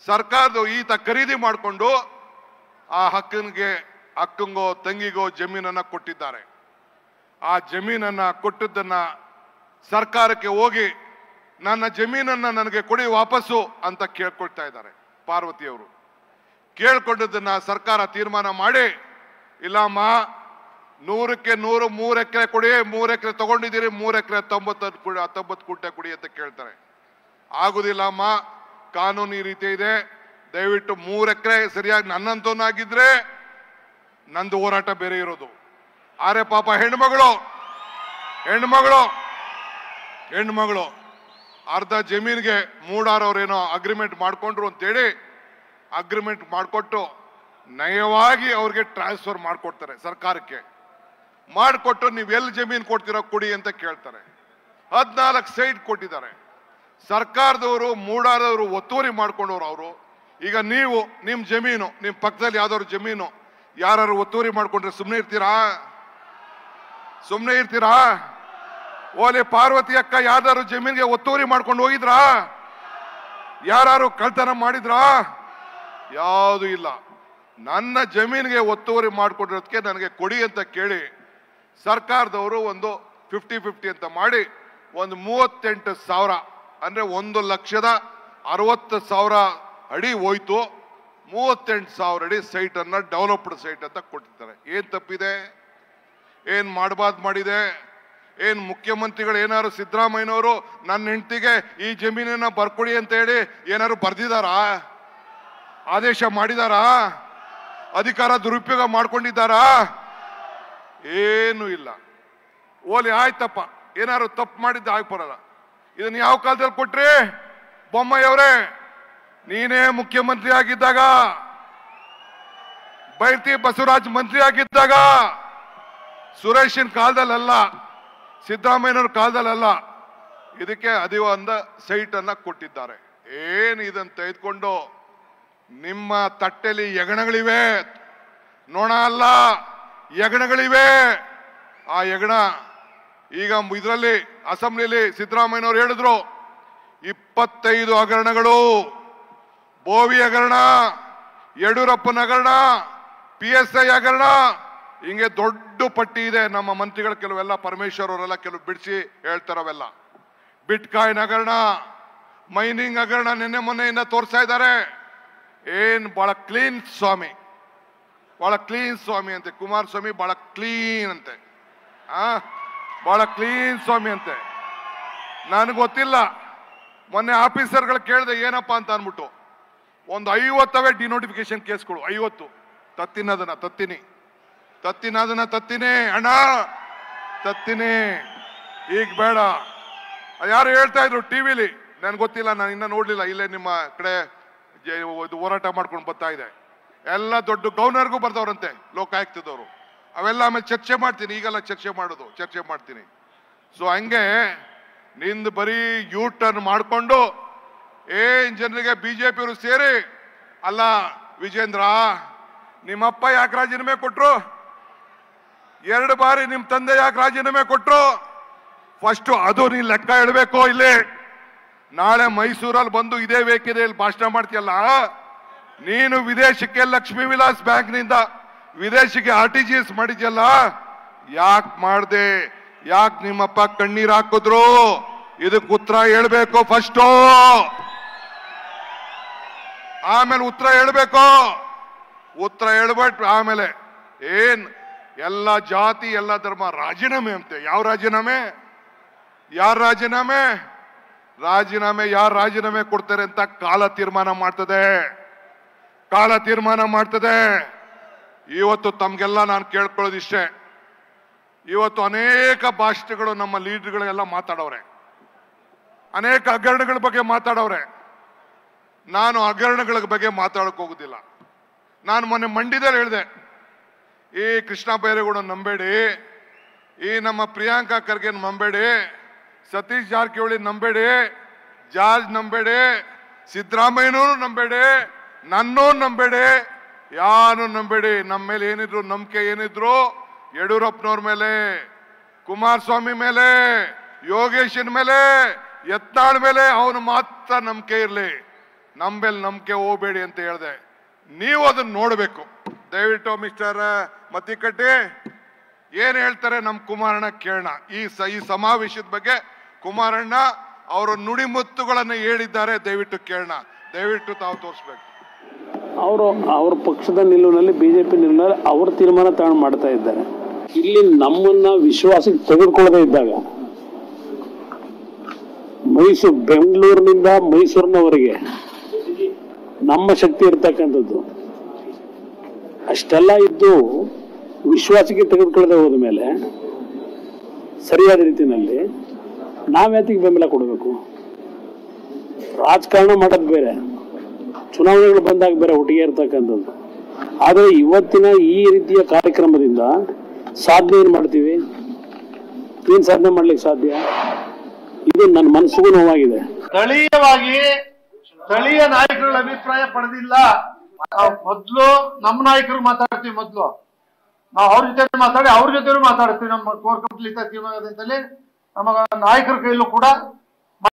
Speaker 12: ಸರ್ಕಾರದವರು ಈತ ಖರೀದಿ ಮಾಡಿಕೊಂಡು ಆ ಅಕ್ಕಂಗೋ ತಂಗಿಗೋ ಜಮೀನನ್ನ ಕೊಟ್ಟಿದ್ದಾರೆ. ಆ ಜಮೀನನ್ನ ಕೊಟ್ಟದ್ದನ್ನ ಸರ್ಕಾರಕ್ಕೆ ಹೋಗಿ ನನ್ನ ಜಮೀನನ್ನ ನನಗೆ ಕೊಡಿ ವಾಪಸ್ಸು ಅಂತ ಕೇಳ್ಕೊಳ್ತಾ ಇದ್ದಾರೆ ಪಾರ್ವತಿಯವರು. ಕೇಳ್ಕೊಂಡದನ್ನ ಸರ್ಕಾರ ತೀರ್ಮಾನ ಮಾಡಿ, ಇಲ್ಲಮ್ಮ 100ಕ್ಕೆ 100 3 ಎಕರೆ ಕೊಡಿ, 3 ಎಕರೆ ತಗೊಂಡಿದ್ದೀರಿ, 3 ಎಕರೆ 90 ಕುಂಟೆ ಕೊಡಿ ಅಂತ ಕೇಳ್ತಾರೆ. ಆಗುದಿಲ್ಲ ಅಮ್ಮ, ಕಾನೂನು ಈ ರೀತಿ ಇದೆ, ದಯವಿಟ್ಟು 3 ಎಕರೆ ಸರಿಯಾಗಿ ನನ್ನಂತವನಾಗಿದ್ರೆ ನಂದು ಹೋರಾಟ ಬೇರೆ ಇರೋದು. ಆದ್ರೆ ಪಾಪ ಹೆಣ್ಮಗಳು ಅರ್ಧ ಜಮೀನಿಗೆ ಮೂಡಾರವ್ರೇನೋ ಅಗ್ರಿಮೆಂಟ್ ಮಾಡ್ಕೊಂಡ್ರು ಅಂತೇಳಿ ಅಗ್ರಿಮೆಂಟ್ ಮಾಡಿಕೊಟ್ಟು ನಯವಾಗಿ ಅವ್ರಿಗೆ ಟ್ರಾನ್ಸ್ಫರ್ ಮಾಡಿಕೊಡ್ತಾರೆ ಸರ್ಕಾರಕ್ಕೆ. ಮಾಡಿಕೊಟ್ಟು ನೀವು ಎಲ್ಲಿ ಜಮೀನು ಕೊಡ್ತೀರೋ ಕೊಡಿ ಅಂತ ಕೇಳ್ತಾರೆ. 14 ಸೈಟ್ ಕೊಟ್ಟಿದ್ದಾರೆ. ಸರ್ಕಾರದವರು ಮೂಡಾರದವರು ಒತ್ತುವರಿ ಮಾಡ್ಕೊಂಡವ್ರು ಅವರು. ಈಗ ನೀವು ನಿಮ್ಮ ಜಮೀನು, ನಿಮ್ಮ ಪಕ್ಕದಲ್ಲಿ ಯಾವ್ದಾದ್ರು ಜಮೀನು ಯಾರು ಒತ್ತುವರಿ ಮಾಡ್ಕೊಂಡ್ರೆ ಸುಮ್ಮನೆ ಇರ್ತೀರಾ? ಓಲೆ ಪಾರ್ವತಿ ಅಕ್ಕ ಯಾವ್ದಾದ್ರು ಜಮೀನ್ಗೆ ಒತ್ತುವರಿ ಮಾಡ್ಕೊಂಡು ಹೋಗಿದ್ರಾ? ಯಾರು ಕಳ್ತನ ಮಾಡಿದ್ರಾ? ಯಾವುದು ಇಲ್ಲ. ನನ್ನ ಜಮೀನಿಗೆ ಒತ್ತುವರಿ ಮಾಡ್ಕೊಂಡಿರೋದಕ್ಕೆ ನನಗೆ ಕೊಡಿ ಅಂತ ಕೇಳಿ ಸರ್ಕಾರದವರು ಒಂದು 50-50 ಅಂತ ಮಾಡಿ ಒಂದು 38,000 ಅಂದ್ರೆ 1,60,000 ಅಡಿ ಹೋಯ್ತು. 38,000 ಅಡಿ ಸೈಟ್ ಅನ್ನ ಡೆವಲಪ್ಡ್ ಸೈಟ್ ಅಂತ ಕೊಟ್ಟಿದ್ದಾರೆ. ಏನ್ ತಪ್ಪಿದೆ? ಏನ್ ಮಾಡಬಾರ್ದು ಮಾಡಿದೆ? ಏನ್ ಮುಖ್ಯಮಂತ್ರಿಗಳು ಏನಾದ್ರು ಸಿದ್ದರಾಮಯ್ಯನವರು ನನ್ನ ಹೆಂಡತಿಗೆ ಈ ಜಮೀನನ್ನ ಬರ್ಕೊಡಿ ಅಂತ ಹೇಳಿ ಏನಾದ್ರು ಬರ್ದಿದಾರಾ? ಆದೇಶ ಮಾಡಿದಾರಾ? ಅಧಿಕಾರ ದುರುಪಯೋಗ ಮಾಡ್ಕೊಂಡಿದ್ದಾರಾ? ಏನು ಇಲ್ಲ. ಓಲಿ ಆಯ್ತಪ್ಪ, ಏನಾದ್ರು ತಪ್ಪು ಮಾಡಿದ್ದ ಬರಲ್ಲ. ಇದನ್ನ ಯಾವ ಕಾಲದಲ್ಲಿ ಕೊಟ್ರಿ? ಬೊಮ್ಮಾಯಿಯವರೇ, ನೀನೇ ಮುಖ್ಯಮಂತ್ರಿ ಆಗಿದ್ದಾಗ, ಬೈರ್ತಿ ಬಸವರಾಜ್ ಮಂತ್ರಿ ಆಗಿದ್ದಾಗ, ಸುರೇಶನ್ ಕಾಲದಲ್ಲ, ಸಿದ್ದರಾಮಯ್ಯನವ್ರ ಕಾಲದಲ್ಲ, ಇದಕ್ಕೆ ಒಂದು ಸೈಟ್ ಅನ್ನ ಕೊಟ್ಟಿದ್ದಾರೆ. ಏನು ಇದನ್ನ ತೆಗೆದುಕೊಂಡು ನಿಮ್ಮ ತಟ್ಟೆಲಿ ಯಗಣಗಳಿವೆ, ನೋಣ ಅಲ್ಲ, ಯಗಣಗಳಿವೆ. ಆ ಯಗಣ ಈಗ ಇದರಲ್ಲಿ ಅಸೆಂಬ್ಲಿಲಿ ಸಿದ್ದರಾಮಯ್ಯನವರು ಹೇಳಿದ್ರು 25 ಹಗರಣಗಳು, ಬೋವಿ ಹಗರಣ, ಯಡಿಯೂರಪ್ಪನ ಹಗರಣ, PSI ಹಗರಣ, ಹಿಂಗೆ ದೊಡ್ಡ ಪಟ್ಟಿ ಇದೆ. ನಮ್ಮ ಮಂತ್ರಿಗಳು ಕೆಲವೆಲ್ಲ ಪರಮೇಶ್ವರ್ ಅವರೆಲ್ಲ ಕೆಲವು ಬಿಡಿಸಿ ಹೇಳ್ತಾರವೆಲ್ಲ. ಬಿಟ್ಕಾಯಿನ್ ಹಗರಣ, ಮೈನಿಂಗ್ ಹಗರಣ ನಿನ್ನೆ ಮೊನ್ನೆಯಿಂದ ತೋರಿಸ್ತಾ ಇದ್ದಾರೆ. ಏನ್ ಬಹಳ ಕ್ಲೀನ್ ಸ್ವಾಮಿ ಅಂತೆ ಕುಮಾರಸ್ವಾಮಿ, ಬಹಳ ಕ್ಲೀನ್ ಅಂತೆ, ಬಹಳ ಕ್ಲೀನ್ ಸ್ವಾಮಿ ಅಂತೆ. ನನಗೆ ಗೊತ್ತಿಲ್ಲ, ಮೊನ್ನೆ ಆಫೀಸರ್ಗಳು ಕೇಳಿದೆ ಏನಪ್ಪಾ ಅಂತ ಅನ್ಬಿಟ್ಟು, ಒಂದು 50 ಡಿನೋಟಿಫಿಕೇಶನ್ ಕೇಸ್ಗಳು, 50 ತತ್ತಿನಿ ಅಣ್ಣ, ತತ್ತಿನಿ ಈಗ ಬೇಡ. ಯಾರು ಹೇಳ್ತಾ ಇದ್ರು ಟಿವಿಲಿ, ನನ್ಗೆ ಗೊತ್ತಿಲ್ಲ, ನಾನು ಇನ್ನ ನೋಡ್ಲಿಲ್ಲ. ಇಲ್ಲೇ ನಿಮ್ಮ ಕಡೆ ಹೋರಾಟ ಮಾಡ್ಕೊಂಡು ಬರ್ತಾ ಇದೆ. ಎಲ್ಲ ದೊಡ್ಡ ಗವರ್ನರ್ಗೂ ಬರ್ದವ್ರಂತೆ ಲೋಕಾಯುಕ್ತದವರು. ಅವೆಲ್ಲ ಆಮೇಲೆ ಚರ್ಚೆ ಮಾಡ್ತೀನಿ, ಈಗೆಲ್ಲ ಚರ್ಚೆ ಮಾಡ್ತೀನಿ. ಸೊ ಹಂಗೆ ನಿಂದು ಬರೀ ಯೂ ಟರ್ನ್ ಮಾಡ್ಕೊಂಡು ಜನರಿಗೆ ಬಿಜೆಪಿಯವರು ಸೇರಿ, ಅಲ್ಲ ವಿಜೇಂದ್ರ, ನಿಮ್ಮಪ್ಪ ಯಾಕೆ ರಾಜೀನಾಮೆ ಕೊಟ್ರು? 2 ಬಾರಿ ನಿಮ್ ತಂದೆ ಯಾಕೆ ರಾಜೀನಾಮೆ ಕೊಟ್ರು? ಫಸ್ಟ್ ಅದು ನೀನ್ ಲೆಕ್ಕ ಹೇಳ್ಬೇಕು. ಇಲ್ಲಿ ನಾಳೆ ಮೈಸೂರಲ್ಲಿ ಬಂದು ಇದೇ ವೇದಿಕೆಯಲ್ಲಿ ಭಾಷಣ ಮಾಡ್ತೀಯಲ್ಲ, ನೀನು ವಿದೇಶಕ್ಕೆ ಲಕ್ಷ್ಮೀ ವಿಲಾಸ್ ಬ್ಯಾಂಕ್ ನಿಂದ ವಿದೇಶಕ್ಕೆ RTGS ಮಾಡಿದ್ಯಲ್ಲ, ಯಾಕೆ ಮಾಡ್ದೆ? ಯಾಕೆ ನಿಮ್ಮಪ್ಪ ಕಣ್ಣೀರ್ ಹಾಕಿದ್ರು? ಇದಕ್ಕೆ ಉತ್ತರ ಹೇಳ್ಬೇಕು ಫಸ್ಟು, ಆಮೇಲೆ ಉತ್ತರ ಹೇಳ್ಬೇಕು. ಉತ್ತರ ಹೇಳ್ಬಿಟ್ಟು ಆಮೇಲೆ ಏನ್ ಎಲ್ಲ ಜಾತಿ ಎಲ್ಲ ಧರ್ಮ ರಾಜೀನಾಮೆ ಅಂತೆ. ಯಾವ ರಾಜೀನಾಮೆ? ಯಾರ ರಾಜೀನಾಮೆ? ಯಾರು ರಾಜೀನಾಮೆ ಕೊಡ್ತಾರೆ ಅಂತ ಕಾಲ ತೀರ್ಮಾನ ಮಾಡ್ತದೆ. ಇವತ್ತು ತಮ್ಗೆಲ್ಲ ನಾನು ಕೇಳ್ಕೊಳ್ಳೋದಿಷ್ಟೇ, ಇವತ್ತು ಅನೇಕ ಭಾಷಣಗಳು ನಮ್ಮ ಲೀಡರ್ಗಳೆಲ್ಲ ಮಾತಾಡವ್ರೆ, ಅನೇಕ ಹಗರಣಗಳ ಬಗ್ಗೆ ಮಾತಾಡವ್ರೆ. ನಾನು ಹಗರಣಗಳ ಬಗ್ಗೆ ಮಾತಾಡಕ್ ಹೋಗುದಿಲ್ಲ. ನಾನು ಮೊನ್ನೆ ಮಂಡ್ಯದಲ್ಲಿ ಹೇಳಿದೆ, ಈ ಕೃಷ್ಣ ಬೈರೇಗೌಡ ನಂಬೇಡಿ, ಈ ನಮ್ಮ ಪ್ರಿಯಾಂಕಾ ಖರ್ಗೆ ನಂಬೇಡಿ, ಸತೀಶ್ ಜಾರಕಿಹೊಳಿ ನಂಬೇಡಿ, ಜಾರ್ಜ್ ನಂಬೇಡಿ, ಸಿದ್ದರಾಮಯ್ಯನೂ ನಂಬೇಡಿ, ನನ್ನೂ ನಂಬೇಡಿ, ಯಾರು ನಂಬೇಡಿ. ನಮ್ಮ ಮೇಲೆ ಏನಿದ್ರು ನಂಬಿಕೆ ಏನಿದ್ರು ಯಡಿಯೂರಪ್ಪನವ್ರ ಮೇಲೆ, ಕುಮಾರಸ್ವಾಮಿ ಮೇಲೆ, ಯೋಗೇಶನ್ ಮೇಲೆ, ಯತ್ನಾಳ್ ಮೇಲೆ ಅವನು ಮಾತ್ರ ನಂಬಿಕೆ ಇರಲಿ. ನಮ್ಮೇಲೆ ನಂಬಿಕೆ ಹೋಗ್ಬೇಡಿ ಅಂತ ಹೇಳಿದೆ. ನೀವು ಅದನ್ನ ನೋಡಬೇಕು. ದಯವಿಟ್ಟು ಮಿಸ್ಟರ್ ಮತ್ತಿಕಟ್ಟಿ ಏನ್ ಹೇಳ್ತಾರೆ ನಮ್ಮ ಕುಮಾರಣ್ಣ ಕೇಳೋಣ. ಈ ಸಮಾವೇಶದ ಬಗ್ಗೆ ಕುಮಾರಣ್ಣ ಅವರ ನುಡಿಮುತ್ತುಗಳನ್ನು ಹೇಳಿದ್ದಾರೆ. ದಯವಿಟ್ಟು ಕೇಳೋಣ. ದಯವಿಟ್ಟು ತಾವು ತೋರಿಸ್ಬೇಕು.
Speaker 13: ಅವ್ರ ಪಕ್ಷದ ನಿಲುವಿನಲ್ಲಿ, ಬಿಜೆಪಿ ನಿಲುವಿನಲ್ಲಿ ಅವ್ರ ತೀರ್ಮಾನ ತಗೊಂಡು ಮಾಡ್ತಾ ಇದ್ದಾರೆ. ಇಲ್ಲಿ ನಮ್ಮನ್ನ ವಿಶ್ವಾಸಕ್ಕೆ ತೆಗೆದುಕೊಳ್ಳದೇ ಇದ್ದಾಗ ಬೆಂಗಳೂರಿನಿಂದ ಮೈಸೂರಿನವರೆಗೆ ನಮ್ಮ ಶಕ್ತಿ ಇರ್ತಕ್ಕಂಥದ್ದು ಅಷ್ಟೆಲ್ಲ ಇದ್ದು ವಿಶ್ವಾಸಕ್ಕೆ ತೆಗೆದುಕೊಳ್ಳದೆ ಹೋದ ಮೇಲೆ ಸರಿಯಾದ ರೀತಿಯಲ್ಲಿ ನಾವ್ಯಾತಿಗೆ ಬೆಂಬಲ ಕೊಡಬೇಕು? ರಾಜಕಾರಣ ಮಾಡೋದು ಬೇರೆ, ಚುನಾವಣೆಗಳು ಬಂದಾಗ ಬೇರೆ ಒಟ್ಟಿಗೆ ಇರ್ತಕ್ಕಂಥದ್ದು. ಆದರೆ ಇವತ್ತಿನ ಈ ರೀತಿಯ ಕಾರ್ಯಕ್ರಮದಿಂದ ಸಾಧನೆ ಏನ್ ಮಾಡ್ತೀವಿ? ಏನ್ ಸಾಧನೆ ಮಾಡ್ಲಿಕ್ಕೆ ಸಾಧ್ಯ? ಇದು ನನ್ನ ಮನಸ್ಸಿಗೂ ನೋವಾಗಿದೆ.
Speaker 14: ಸ್ಥಳೀಯವಾಗಿ ಸ್ಥಳೀಯ ನಾಯಕರ ಅಭಿಪ್ರಾಯ ಪಡೆದಿಲ್ಲ. ಮೊದ್ಲು ನಮ್ಮ ನಾಯಕರು ಮಾತಾಡ್ತೀವಿ. ಮೊದ್ಲು ನಾವು ಅವ್ರ ಜೊತೆ ಮಾತಾಡಿ ಅವ್ರ ಜೊತೆ ಮಾತಾಡ್ತೀವಿ. ನಮ್ಮ ಕೋರ್ ಕಮಿಟಿ ತೀರ್ಮಾನದಲ್ಲಿ ನಮ್ಮ ನಾಯಕರ ಕೈಲೂ ಕೂಡ